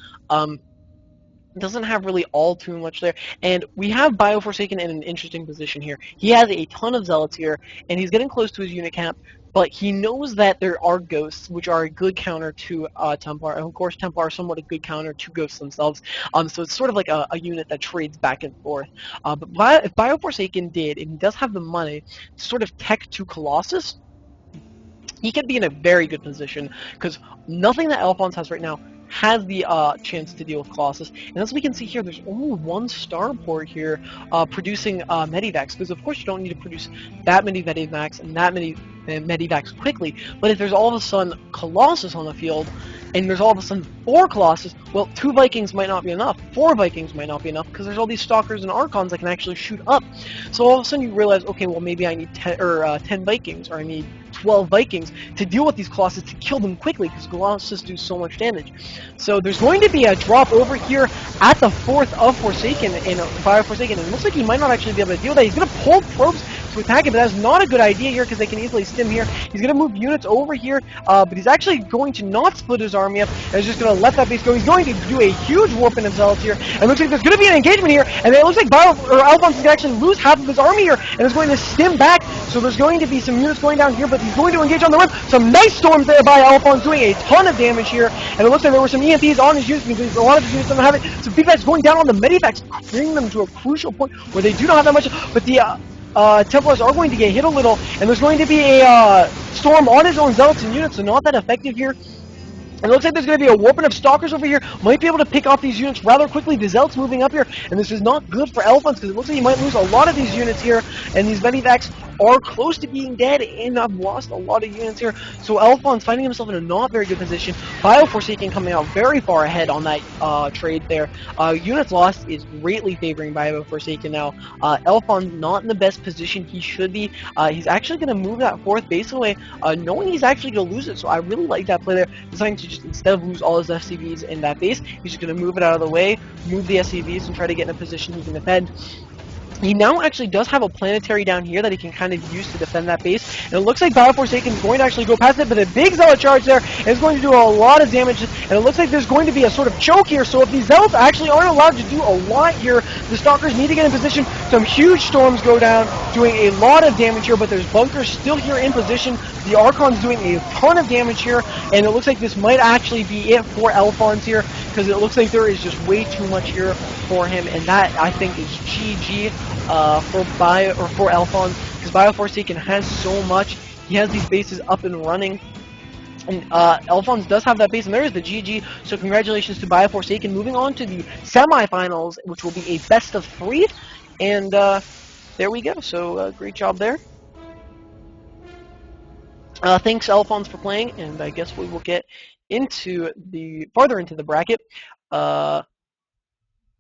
Doesn't have really all too much there. And we have Bioforsaken in an interesting position here. He has a ton of Zealots here, and he's getting close to his unit cap, but he knows that there are Ghosts, which are a good counter to Templar, and of course Templar are somewhat a good counter to Ghosts themselves. So it's sort of like a unit that trades back and forth. But if Bioforsaken did, and he does have the money to sort of tech to Colossus, he could be in a very good position, because nothing that Alphonse has right now has the chance to deal with Colossus. And as we can see here, there's only one starport here producing Medivacs, because of course you don't need to produce that many Medivacs and that many Medivacs quickly, but if there's all of a sudden Colossus on the field, and there's all of a sudden 4 Colossus, well, 2 Vikings might not be enough, 4 Vikings might not be enough, because there's all these Stalkers and Archons that can actually shoot up. So all of a sudden you realize, okay, well maybe I need 10 Vikings, or I need 12 Vikings to deal with these Colossus to kill them quickly, because Colossus do so much damage. So there's going to be a drop over here at the 4th of Forsaken in Bioforsaken, and it looks like he might not actually be able to deal with that. He's going to pull probes to attack it, but that's not a good idea here because they can easily stim here. He's going to move units over here, but he's actually going to not split his army up, and he's just going to let that base go. He's going to do a huge whooping of Zealots here, and it looks like there's going to be an engagement here, and then it looks like Alphonse can actually lose half of his army here, and is going to stim back, so there's going to be some units going down here, but he's going to engage on the rim. Some nice storms there by Alphonse, doing a ton of damage here, and it looks like there were some EMPs on his units, because a lot of his units don't have it. So feedback's going down on the Medivacs, bringing them to a crucial point where they do not have that much, but the Templars are going to get hit a little, and there's going to be a storm on his own Zealots and units, so not that effective here. And it looks like there's going to be a whooping of Stalkers over here. Might be able to pick off these units rather quickly. The Zealots moving up here, and this is not good for Alphonse, because it looks like he might lose a lot of these units here, and these Medivacs are close to being dead, and I've lost a lot of units here. So Alphonse finding himself in a not very good position. Bioforsaken coming out very far ahead on that trade there. Units lost is greatly favoring Bioforsaken now. Alphonse not in the best position he should be. He's actually going to move that 4th base away, knowing he's actually going to lose it. So I really like that play there, deciding to just, instead of lose all his SCVs in that base, he's just going to move it out of the way, move the SCVs, and try to get in a position he can defend. He now actually does have a planetary down here that he can kind of use to defend that base, and it looks like Bioforsaken is going to actually go past it, but a big Zealot charge there is going to do a lot of damage, and it looks like there's going to be a sort of choke here, so if these Zealots actually aren't allowed to do a lot here, the Stalkers need to get in position. Some huge storms go down, doing a lot of damage here, but there's bunkers still here in position. The Archon's doing a ton of damage here, and it looks like this might actually be it for Alphonse here, because it looks like there is just way too much here for him, and that, I think, is GG for Alphonse, because Bioforsaken has so much. He has these bases up and running, and Alphonse does have that base, and there is the GG. So congratulations to Bioforsaken, moving on to the semifinals, which will be a best of 3, and there we go. So great job there. Thanks, Alphonse, for playing, and I guess we will get into the farther into the bracket.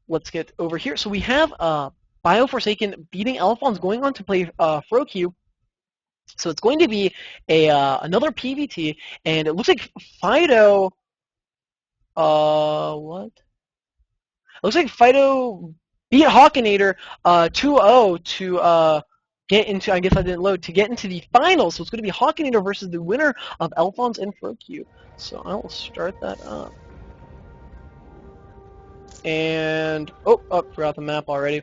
Let's get over here. So we have Bioforsaken beating Alphonse, going on to play Froq. So it's going to be a another PvT, and it looks like Fido. What? It looks like Fido beat Hawkinator 2-0 to get into. I guess I didn't load to get into the finals. So it's going to be Hawkinator versus the winner of Alphonse and Froq. So I will start that up. And oh, forgot the map already.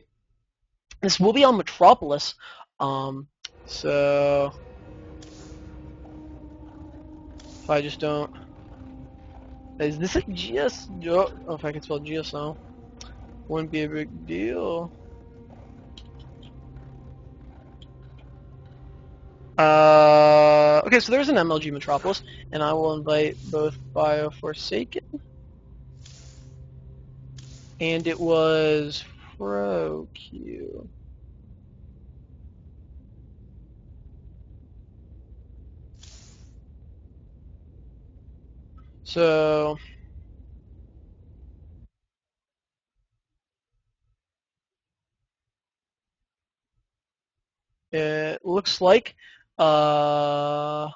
This will be on Metropolis. So if I just don't, is this a GS? Oh, if I can spell GSO, wouldn't be a big deal. Okay, so there's an MLG Metropolis, and I will invite both Bioforsaken, and it was Froq. So it looks like FroQ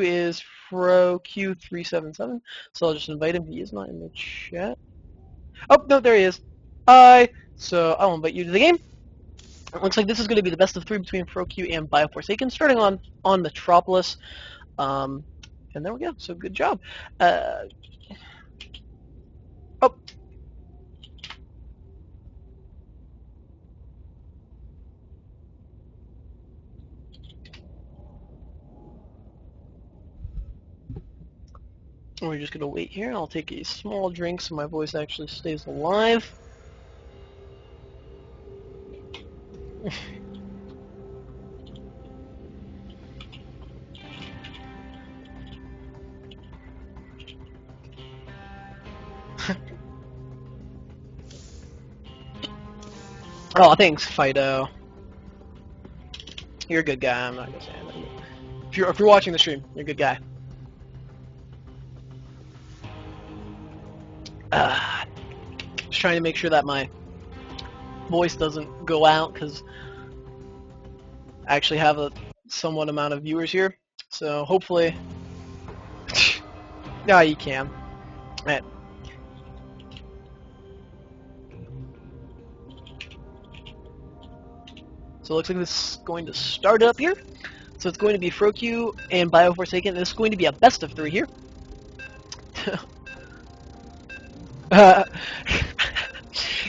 is FroQ377, so I'll just invite him. He is not in the chat. Oh, no, there he is. Hi. So I'll invite you to the game. It looks like this is going to be the best of 3 between FroQ and Bioforsaken, starting on Metropolis. And there we go. So good job. Oh. We're just going to wait here. I'll take a small drink so my voice actually stays alive. Oh, thanks, Fido. You're a good guy. I'm not gonna say anything. If you're watching the stream, you're a good guy. Just trying to make sure that my voice doesn't go out because I actually have a somewhat amount of viewers here. So hopefully, no, you can. Right. So it looks like this is going to start up here. So it's going to be FroQ and Bioforsaken. This is going to be a best of 3 here.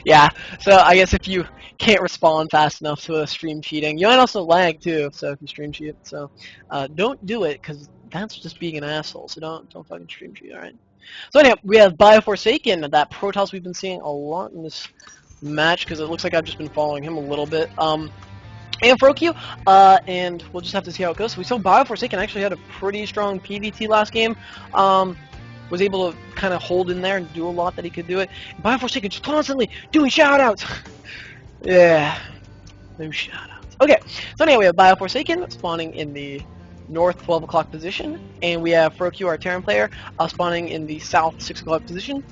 Yeah, so I guess if you can't respond fast enough to a stream cheating, you might also lag too. So if you stream cheat, so don't do it because that's just being an asshole. So don't fucking stream cheat. All right. So anyhow, we have Bioforsaken, that Protoss we've been seeing a lot in this match because it looks like I've just been following him a little bit. And FroQ, and we'll just have to see how it goes. So we saw Bioforsaken actually had a pretty strong PvT last game. Was able to kind of hold in there and do a lot that he could do it. And Bioforsaken just constantly doing shoutouts. Yeah, no shoutouts. Okay, so anyway, we have Bioforsaken spawning in the north 12 o'clock position, and we have FroQ, our Terran player, spawning in the south 6 o'clock position.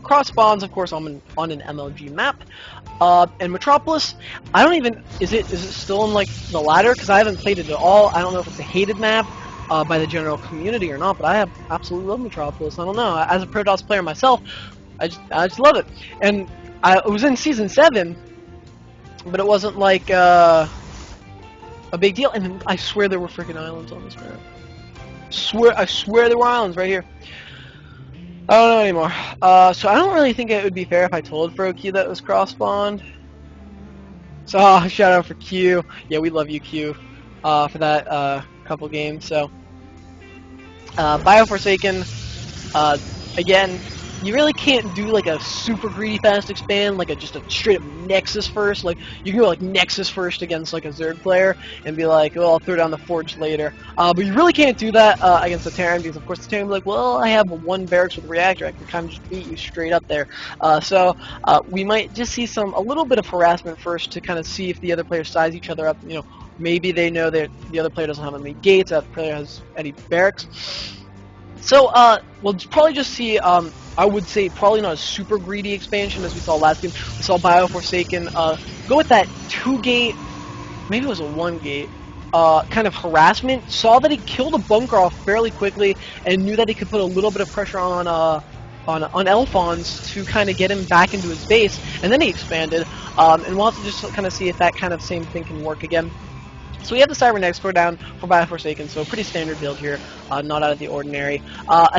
Cross spawns, of course, on an MLG map. And Metropolis, I don't even, is it still in like the ladder? Because I haven't played it at all. I don't know if it's a hated map by the general community or not, but I have absolutely love Metropolis. I don't know. As a Protoss player myself, I just love it. And it was in Season 7, but it wasn't like a big deal. And I swear there were freaking islands on this map. I swear there were islands right here. I don't know anymore. So I don't really think it would be fair if I told FroQ that it was cross-spawned. So, shout out for Q. Yeah, we love you, Q, for that couple games. So, Bioforsaken, again, you really can't do like a super greedy fast expand, like just a straight up Nexus first. Like you can go like Nexus first against like a Zerg player and be like, oh, I'll throw down the Forge later. But you really can't do that against the Terran because of course the Terran will be like, well, I have 1 barracks with a reactor, I can kind of just beat you straight up there. So we might just see a little bit of harassment first to kind of see if the other players size each other up. You know, maybe they know that the other player doesn't have any gates, that player has any barracks. So we'll probably just see. I would say probably not a super greedy expansion as we saw last game. We saw Bioforsaken go with that 2-gate, maybe it was a 1-gate, kind of harassment. Saw that he killed a bunker off fairly quickly and knew that he could put a little bit of pressure on Alphonse to kind of get him back into his base, and then he expanded. And we'll have to just kind of see if that kind of same thing can work again. So we have the Cybernex throw down for Bioforsaken, so pretty standard build here, not out of the ordinary.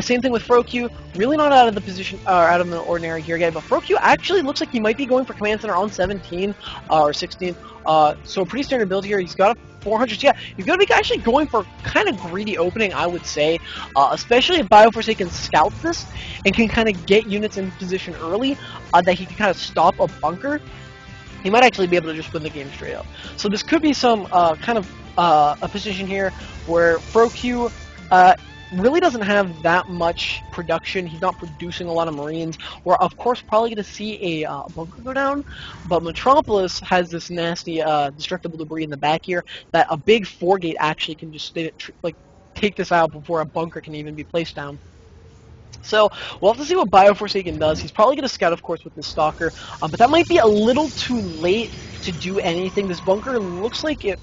Same thing with FroQ, really not out of the position, out of the ordinary here again, but FroQ actually looks like he might be going for Command Center on 17 or 16. So pretty standard build here. He's got a 400. Yeah, he's gonna be actually going for kind of greedy opening, I would say, especially if Bioforsaken scouts this and can kind of get units in position early, that he can kind of stop a bunker. He might actually be able to just win the game straight up. So this could be some kind of a position here where FroQ really doesn't have that much production. He's not producing a lot of Marines. We're, of course, probably going to see a bunker go down, but Metropolis has this nasty destructible debris in the back here that a big 4-gate actually can just take this out before a bunker can even be placed down. So, we'll have to see what Bioforsaken does. He's probably going to scout, of course, with this Stalker, but that might be a little too late to do anything. This bunker looks like it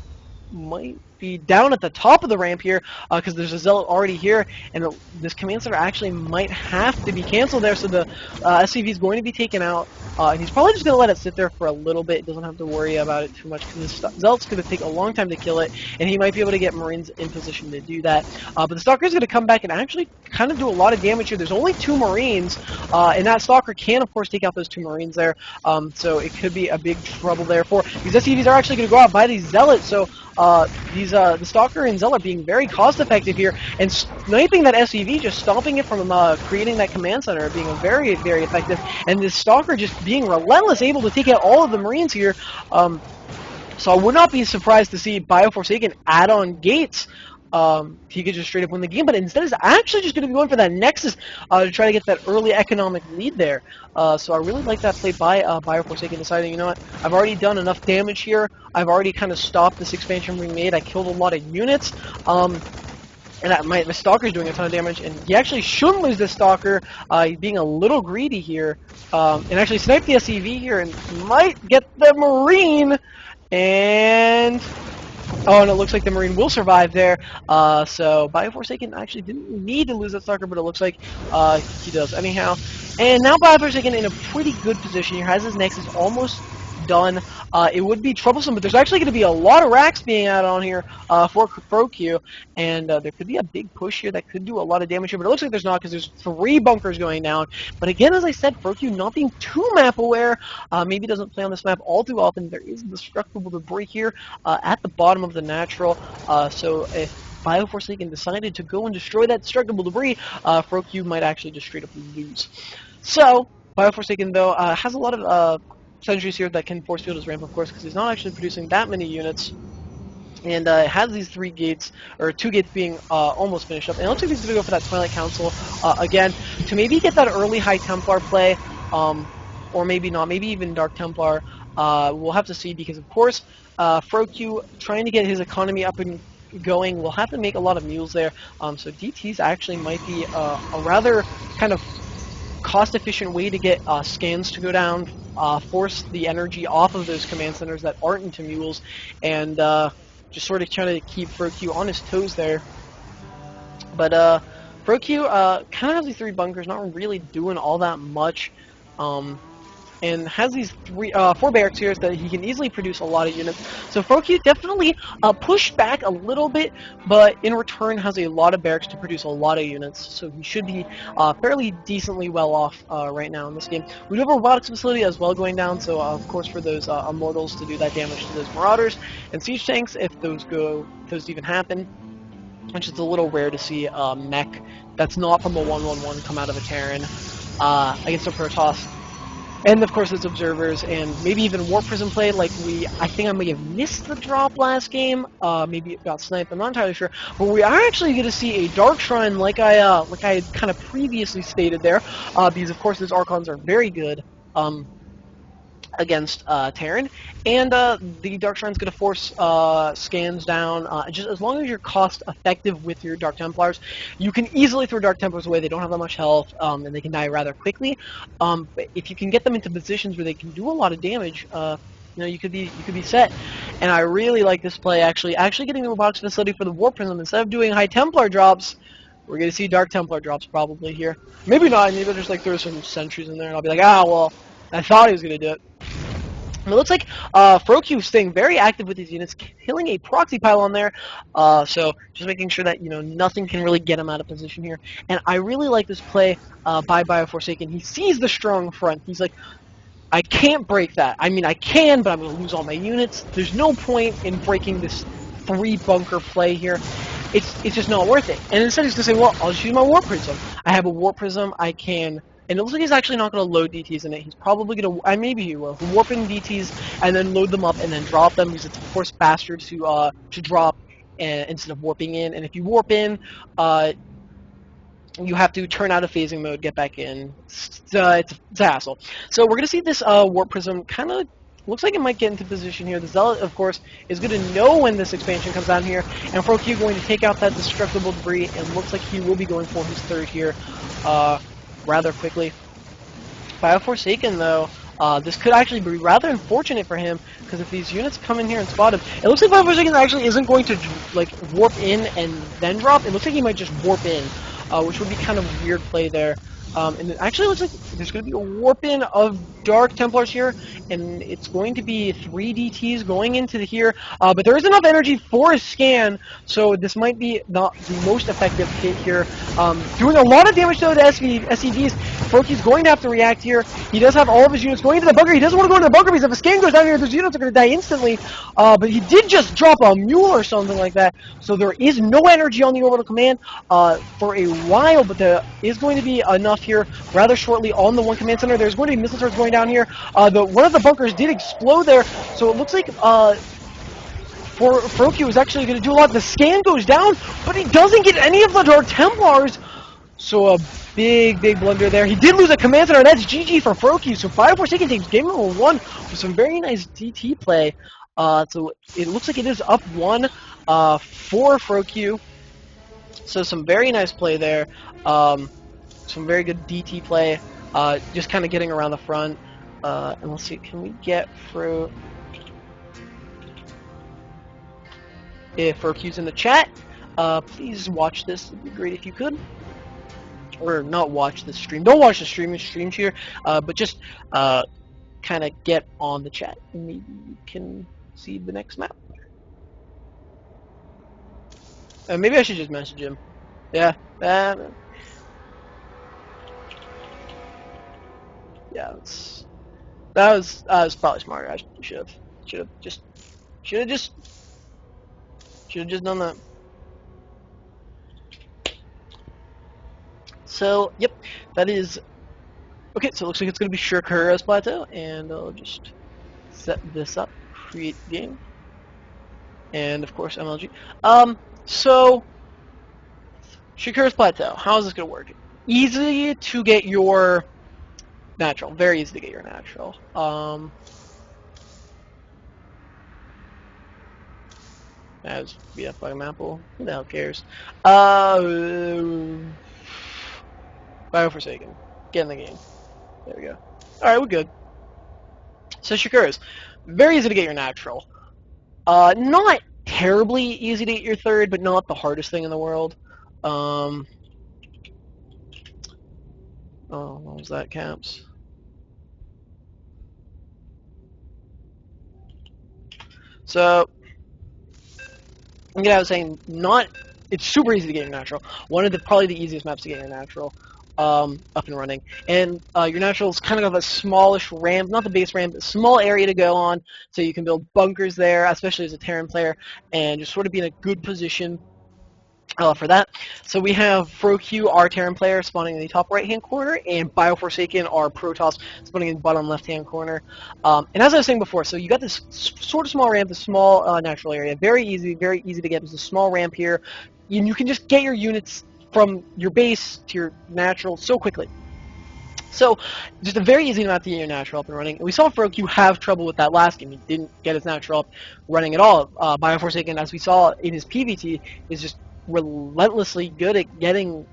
might be down at the top of the ramp here because there's a Zealot already here, and this command center actually might have to be canceled there, so the SCV is going to be taken out, and he's probably just going to let it sit there for a little bit. Doesn't have to worry about it too much because the Zealot's going to take a long time to kill it, and he might be able to get Marines in position to do that. But the Stalker is going to come back and actually kind of do a lot of damage here. There's only 2 Marines, and that Stalker can, of course, take out those 2 Marines there, so it could be a big trouble there for these SCVs are actually going to go out by these Zealots, so the Stalker and Zealot being very cost-effective here, and sniping that SCV, just stopping it from creating that command center, being very, very effective, and this Stalker just being relentless, able to take out all of the Marines here. So I would not be surprised to see Bioforsaken add on gates. He could just straight up win the game, but instead is actually just going to be going for that Nexus to try to get that early economic lead there. So I really like that play by Bioforsaken, deciding, you know what, I've already done enough damage here. I've already kind of stopped this expansion being made. I killed a lot of units. And my Stalker's doing a ton of damage, and he actually shouldn't lose this Stalker. He's being a little greedy here, and actually snipe the SCV here, and might get the Marine, and... Oh, and it looks like the Marine will survive there. So Bioforsaken actually didn't need to lose that Stalker, but it looks like he does anyhow. And now Bioforsaken in a pretty good position here, has his Nexus almost done. It would be troublesome, but there's actually going to be a lot of racks being added on here for FroQ, and there could be a big push here that could do a lot of damage here, but it looks like there's not because there's 3 bunkers going down. But again, as I said, FroQ not being too map aware, maybe doesn't play on this map all too often. There is destructible debris here at the bottom of the natural, so if Bioforsaken decided to go and destroy that destructible debris, FroQ might actually just straight up lose. So, Bioforsaken, though, has a lot of sentries here that can force field his ramp, of course, because he's not actually producing that many units. And has these 3 gates, or 2 gates being almost finished up. And it looks like he's going to go for that Twilight Council again, to maybe get that early High Templar play, or maybe not, maybe even Dark Templar. We'll have to see, because of course, FroQ trying to get his economy up and going will have to make a lot of mules there. So DTs actually might be a rather kind of cost-efficient way to get scans to go down, force the energy off of those command centers that aren't into mules, and just sort of trying to keep FroQ on his toes there. But FroQ kind of has these 3 bunkers, not really doing all that much. And has these 4 barracks here that he can easily produce a lot of units. So FroQ definitely pushed back a little bit, but in return has a lot of barracks to produce a lot of units. So he should be fairly decently well off right now in this game. We do have a robotics facility as well going down, so of course for those immortals to do that damage to those marauders and siege tanks, if those even happen. Which is a little rare to see a mech that's not from a 1-1-1 come out of a Terran against a Protoss. And of course there's observers and maybe even Warp Prism play, like I think I may have missed the drop last game, maybe it got sniped, I'm not entirely sure, but we are actually going to see a Dark Shrine like I had kind of previously stated there, because of course those Archons are very good against Terran, and the Dark Shrine's going to force scans down. Just as long as you're cost effective with your Dark Templars, you can easily throw Dark Templars away. They don't have that much health, and they can die rather quickly. But if you can get them into positions where they can do a lot of damage, you know, you could be set. And I really like this play. Actually getting the robotics facility for the Warp Prism instead of doing High Templar drops. We're going to see Dark Templar drops probably here. Maybe not. Maybe I'll just like throw some sentries in there, and I'll be like, ah, well, I thought he was going to do it. And it looks like FroQ staying very active with these units, killing a proxy pylon there. So just making sure that, you know, nothing can really get him out of position here. And I really like this play by Bioforsaken. He sees the strong front. He's like, I can't break that. I mean, I can, but I'm going to lose all my units. There's no point in breaking this 3 bunker play here. It's just not worth it. And instead he's going to say, well, I'll just use my Warp Prism. I have a Warp Prism. I can... And it looks like he's actually not going to load DTs in it. He's probably going to, maybe he will, warp in DTs and then load them up and then drop them, because it's of course faster to drop instead of warping in. And if you warp in, you have to turn out of phasing mode, get back in. It's a hassle. So we're going to see this Warp Prism kind of looks like it might get into position here. The Zealot, of course, is going to know when this expansion comes down here, and FroQ going to take out that destructible debris, and looks like he will be going for his 3rd here. Rather quickly. Bioforsaken, though, This could actually be rather unfortunate for him, because if these units come in here and spot him, it looks like Bible actually isn't going to like warp in and then drop. It looks like he might just warp in, which would be kind of a weird play there. And it actually looks like there's going to be a warp in of Dark Templars here, and it's going to be 3 DTs going into here, but there is enough energy for a scan, so this might be not the most effective hit here. Doing a lot of damage though to SCVs. Froky's going to have to react here. He does have all of his units going into the bunker. He doesn't want to go into the bunker because if a scan goes down here, those units are going to die instantly, but he did just drop a mule or something like that, so there is no energy on the orbital command for a while, but there is going to be enough here rather shortly on the one command center. There's going to be missile turrets going down here. One of the bunkers did explode there, so it looks like Froky was actually going to do a lot. The scan goes down, but he doesn't get any of the Dark Templars, so a big blunder there. He did lose a command center, and that's GG for Froky. So Bioforsaken takes game number 1 with some very nice DT play. So it looks like it is up 1 for Froky. So some very nice play there. Some very good DT play. Just kind of getting around the front. And let's see, can we get through? If Froky's in the chat, please watch this. It'd be great if you could. Or not watch the stream. Don't watch the stream here. But just kind of get on the chat. Maybe you can see the next map. Maybe I should just message him. Yeah. Yeah, that was probably smarter. I should have just done that. So yep, that is okay. So it looks like it's gonna be Shakura's plateau, and I'll just set this up, create game, and of course MLG. So Shakura's plateau. How is this gonna work? Easy to get your natural. Very easy to get your natural. As BF by Apple. Who the hell cares? Bioforsaken. Get in the game. There we go. Alright, we're good. So Shakura's. Very easy to get your natural. Not terribly easy to get your third, but not the hardest thing in the world. Oh, what was that, Caps? So, again, I was saying, it's super easy to get your natural. One of probably the easiest maps to get your natural up and running. And your natural is kind of a smallish ramp, not the base ramp, but a small area to go on, so you can build bunkers there, especially as a Terran player, and just sort of be in a good position for that. So we have Froky, our Terran player, spawning in the top right-hand corner, and Bioforsaken, our Protoss, spawning in the bottom left-hand corner. And as I was saying before, so you got this sort of small ramp, this small natural area, very easy to get. There's a small ramp here, and you can just get your units from your base to your natural so quickly. So, just a very easy map to get your natural up and running. And we saw Froky have trouble with that last game. He didn't get his natural up running at all. Bioforsaken, as we saw in his PvT, is just relentlessly good at getting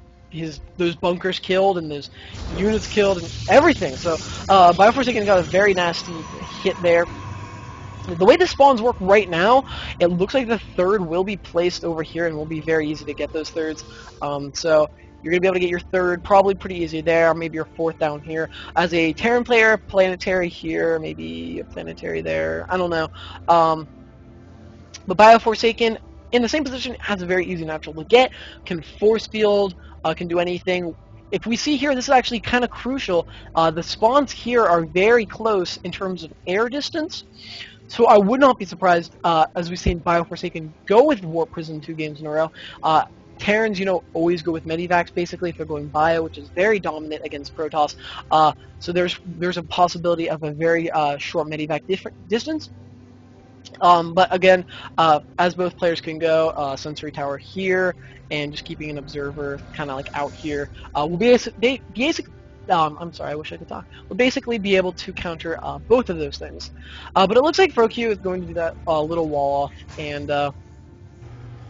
those bunkers killed and those units killed and everything. So Bioforsaken got a very nasty hit there. The way the spawns work right now, it looks like the third will be placed over here and will be very easy to get those thirds. So you're going to be able to get your third probably pretty easy there, maybe your fourth down here. As a Terran player, planetary here, maybe a planetary there, I don't know. But Bioforsaken, in the same position, has a very easy natural to get, can force field, can do anything. If we see here, this is actually kind of crucial. The spawns here are very close in terms of air distance, so I would not be surprised, as we've seen Bioforsaken go with Warp Prison 2 games in a row. Terrans, always go with Medivacs, basically, if they're going Bio, which is very dominant against Protoss. So there's a possibility of a very short Medivac distance. But again, as both players can go, Sensory Tower here, and just keeping an observer kind of like out here, will I'm sorry, I wish I could talk. We'll basically be able to counter both of those things. But it looks like Froky is going to do that little wall off, and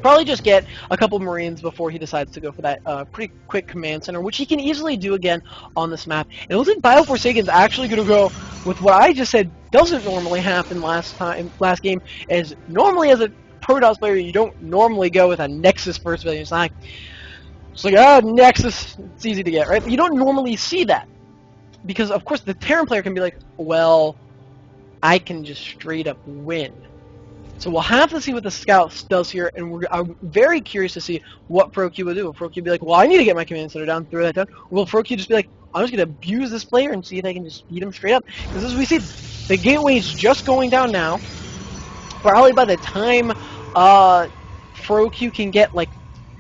Probably just get a couple Marines before he decides to go for that pretty quick command center, which he can easily do again on this map. And it looks like BioForsaken's actually going to go with what I just said doesn't normally happen last game, is normally as a Protoss player, you don't normally go with a Nexus first civilian. It's like, Nexus, it's easy to get, right? But you don't normally see that. Because, of course, the Terran player can be like, well, I can just straight up win. So we'll have to see what the Scouts does here, and I'm very curious to see what ProQ will do. Will ProQ be like, well, I need to get my command center down, throw that down? Or will ProQ just be like, I'm just going to abuse this player and see if I can just beat him straight up? Because as we see, the gateway's just going down now. Probably by the time ProQ can get, like,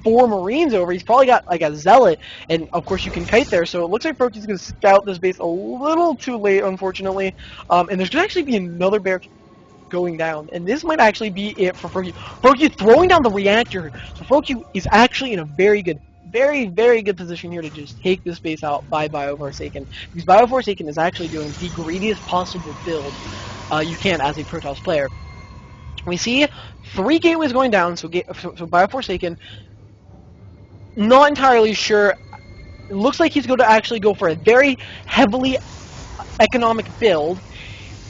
4 Marines over, he's probably got, like, a Zealot, and, of course, you can kite there, so it looks like ProQ's going to scout this base a little too late, unfortunately. And there's going to actually be another bear going down, and this might actually be it for ProQ. ProQ throwing down the reactor, so ProQ is actually in a very good, very good position here to just take this base out by BioForsaken, because BioForsaken is actually doing the greediest possible build you can as a Protoss player. We see 3 gateways going down, so BioForsaken, not entirely sure. It looks like he's going to actually go for a very heavily economic build,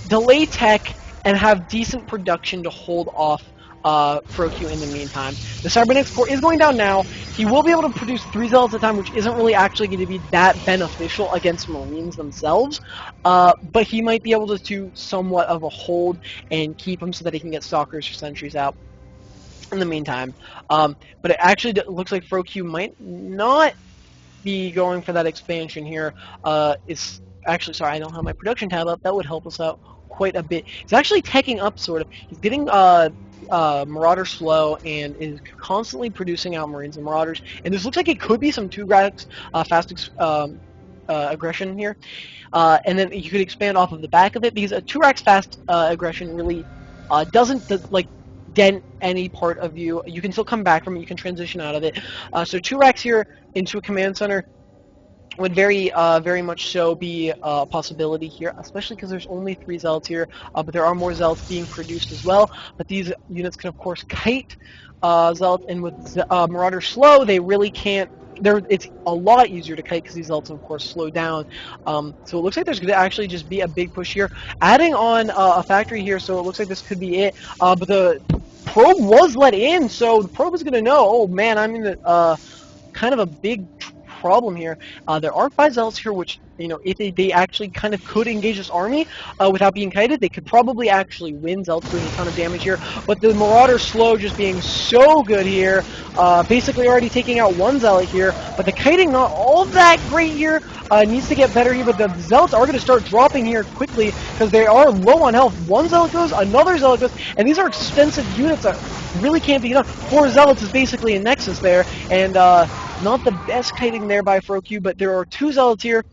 delay tech, and have decent production to hold off ProQ in the meantime. The Cybernetics core is going down now. He will be able to produce 3 Zealots at a time, which isn't really actually going to be that beneficial against Marines themselves, but he might be able to do somewhat of a hold and keep him so that he can get Stalkers or Sentries out in the meantime. But it actually looks like ProQ might not be going for that expansion here. It's actually, sorry, I don't have my production tab up. That would help us out quite a bit. He's actually teching up, sort of. He's getting Marauder slow and is constantly producing out Marines and Marauders. And this looks like it could be some 2-racks fast aggression here. And then you could expand off of the back of it, because a 2-racks fast aggression really doesn't like dent any part of you. You can still come back from it. You can transition out of it. So 2-racks here into a command center would very much so be a possibility here, especially because there's only 3 Zealots here, but there are more Zealots being produced as well. But these units can, of course, kite Zealots, and with Marauder slow, they really can't. It's a lot easier to kite because these Zealots, of course, slow down. So it looks like there's going to actually just be a big push here. Adding on a factory here, so it looks like this could be it. But the probe was let in, so the probe is going to know, oh man, I'm in the kind of a big problem here. There are 5 Zealots here, which, you know, if they actually kind of could engage this army without being kited, they could probably actually win. Zealots doing a ton of damage here, but the Marauder slow just being so good here, basically already taking out 1 Zealot here, but the kiting not all that great here, needs to get better here, but the Zealots are going to start dropping here quickly because they are low on health. 1 Zealot goes, another Zealot goes, and these are expensive units that really can't be done. 4 Zealots is basically a Nexus there, and not the best kiting there by ProQ, but there are 2 Zealots here.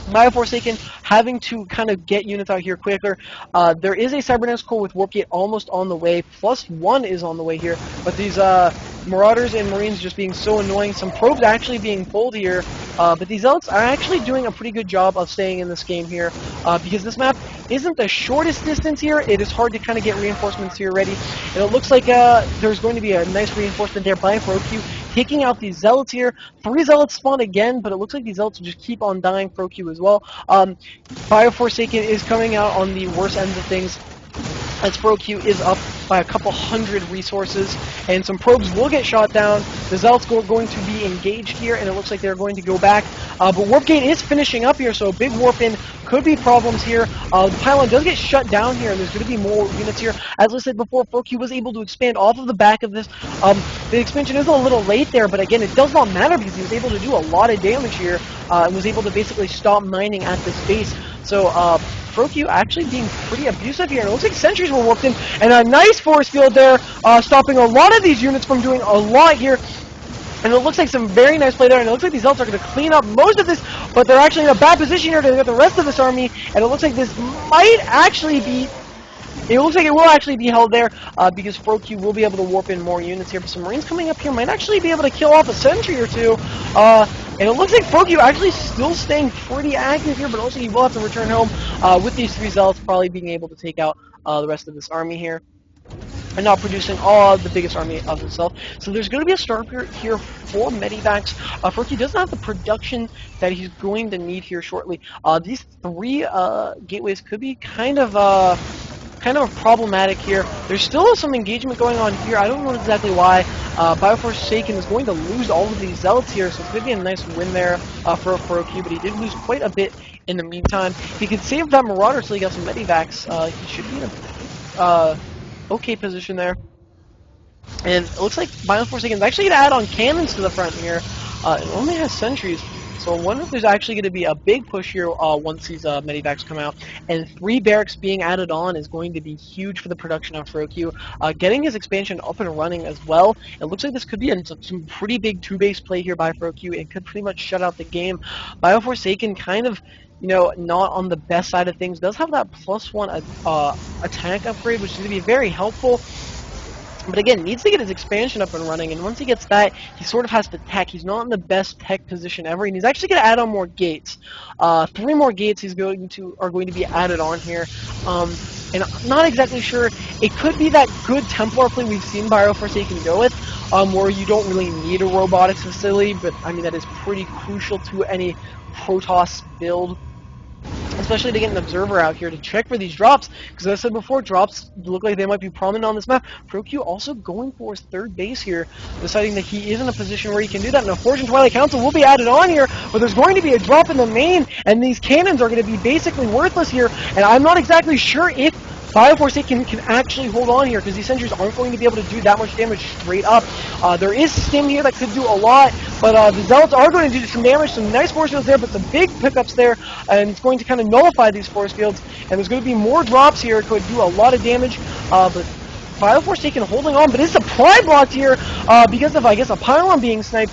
BioForsaken having to kind of get units out here quicker. There is a Cybernetics core with Warp Gate almost on the way. +1 is on the way here. But these Marauders and Marines just being so annoying. Some probes actually being pulled here. But these Zealots are actually doing a pretty good job of staying in this game here. Because this map isn't the shortest distance here. It is hard to kind of get reinforcements here ready. And it looks like there's going to be a nice reinforcement there by ProQ. Taking out these Zealots here. 3 Zealots spawn again, but it looks like these Zealots will just keep on dying. ProQ as well. BioForsaken is coming out on the worst ends of things, as ProQ is up by a couple hundred resources, and some probes will get shot down. The Zealots are going to be engaged here, and it looks like they're going to go back. But Warp Gate is finishing up here, so a big warp in could be problems here. The pylon does get shut down here, and there's going to be more units here. As I said before, ProQ was able to expand off of the back of this. The expansion is a little late there, but again, it does not matter because he was able to do a lot of damage here, and was able to basically stop mining at this base. So, ProQ actually being pretty abusive here. It looks like sentries were warped in, and a nice force field there, stopping a lot of these units from doing a lot here. And it looks like some very nice play there, and it looks like these Zealots are going to clean up most of this, but they're actually in a bad position here to get the rest of this army, and it looks like this might actually be... It looks like it will actually be held there, because ProQ will be able to warp in more units here, but some Marines coming up here might actually be able to kill off a sentry or two. And it looks like ProQ actually still staying pretty active here, but also he will have to return home with these 3 Zealots probably being able to take out the rest of this army here. and not producing all the biggest army of himself. So there's going to be a start here for Medivacs. Froki doesn't have the production that he's going to need here shortly. These three gateways could be kind of problematic here. There's still some engagement going on here. I don't know exactly why. Bioforsaken is going to lose all of these zealots here, so it's going to be a nice win there for Froki, but he did lose quite a bit in the meantime. If he could save that Marauder so he got some Medivacs, he should be in a okay position there. And it looks like Bioforsaken is actually going to add on cannons to the front here. It only has sentries. So I wonder if there's actually going to be a big push here once these Medivacs come out. And 3 barracks being added on is going to be huge for the production of Froki. Getting his expansion up and running as well. It looks like this could be some pretty big 2-base play here by Froki. It could pretty much shut out the game. Bioforsaken kind of, you know, not on the best side of things. Does have that +1 attack upgrade, which is going to be very helpful. But again, needs to get his expansion up and running, and once he gets that, he sort of has to tech. He's not in the best tech position ever, and he's actually going to add on more gates. 3 more gates are going to be added on here. And I'm not exactly sure. It could be that good Templar play we've seen Bioforsaken go with, where you don't really need a robotics facility, but I mean that is pretty crucial to any Protoss build. Especially to get an observer out here to check for these drops, because as I said before, drops look like they might be prominent on this map. Froki also going for his 3rd base here, deciding that he is in a position where he can do that. Now, Fortune Twilight Council will be added on here, but there's going to be a drop in the main, and these cannons are going to be basically worthless here, and I'm not exactly sure if Bioforsaken can actually hold on here, because these sentries aren't going to be able to do that much damage straight up. There is Stim here that could do a lot, but the Zealots are going to do some damage, some nice force fields there, but some big pickups there, and it's going to kind of nullify these force fields, and there's going to be more drops here. It could do a lot of damage, but Bioforsaken holding on, but it's supply blocked here because of, I guess, a pylon being sniped.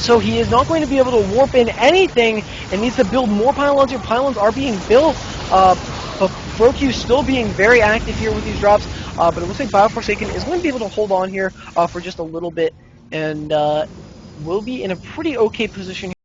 So he is not going to be able to warp in anything, and needs to build more pylons here. Pylons are being built, but Froki is still being very active here with these drops, but it looks like Bioforsaken is going to be able to hold on here for just a little bit, and will be in a pretty okay position here.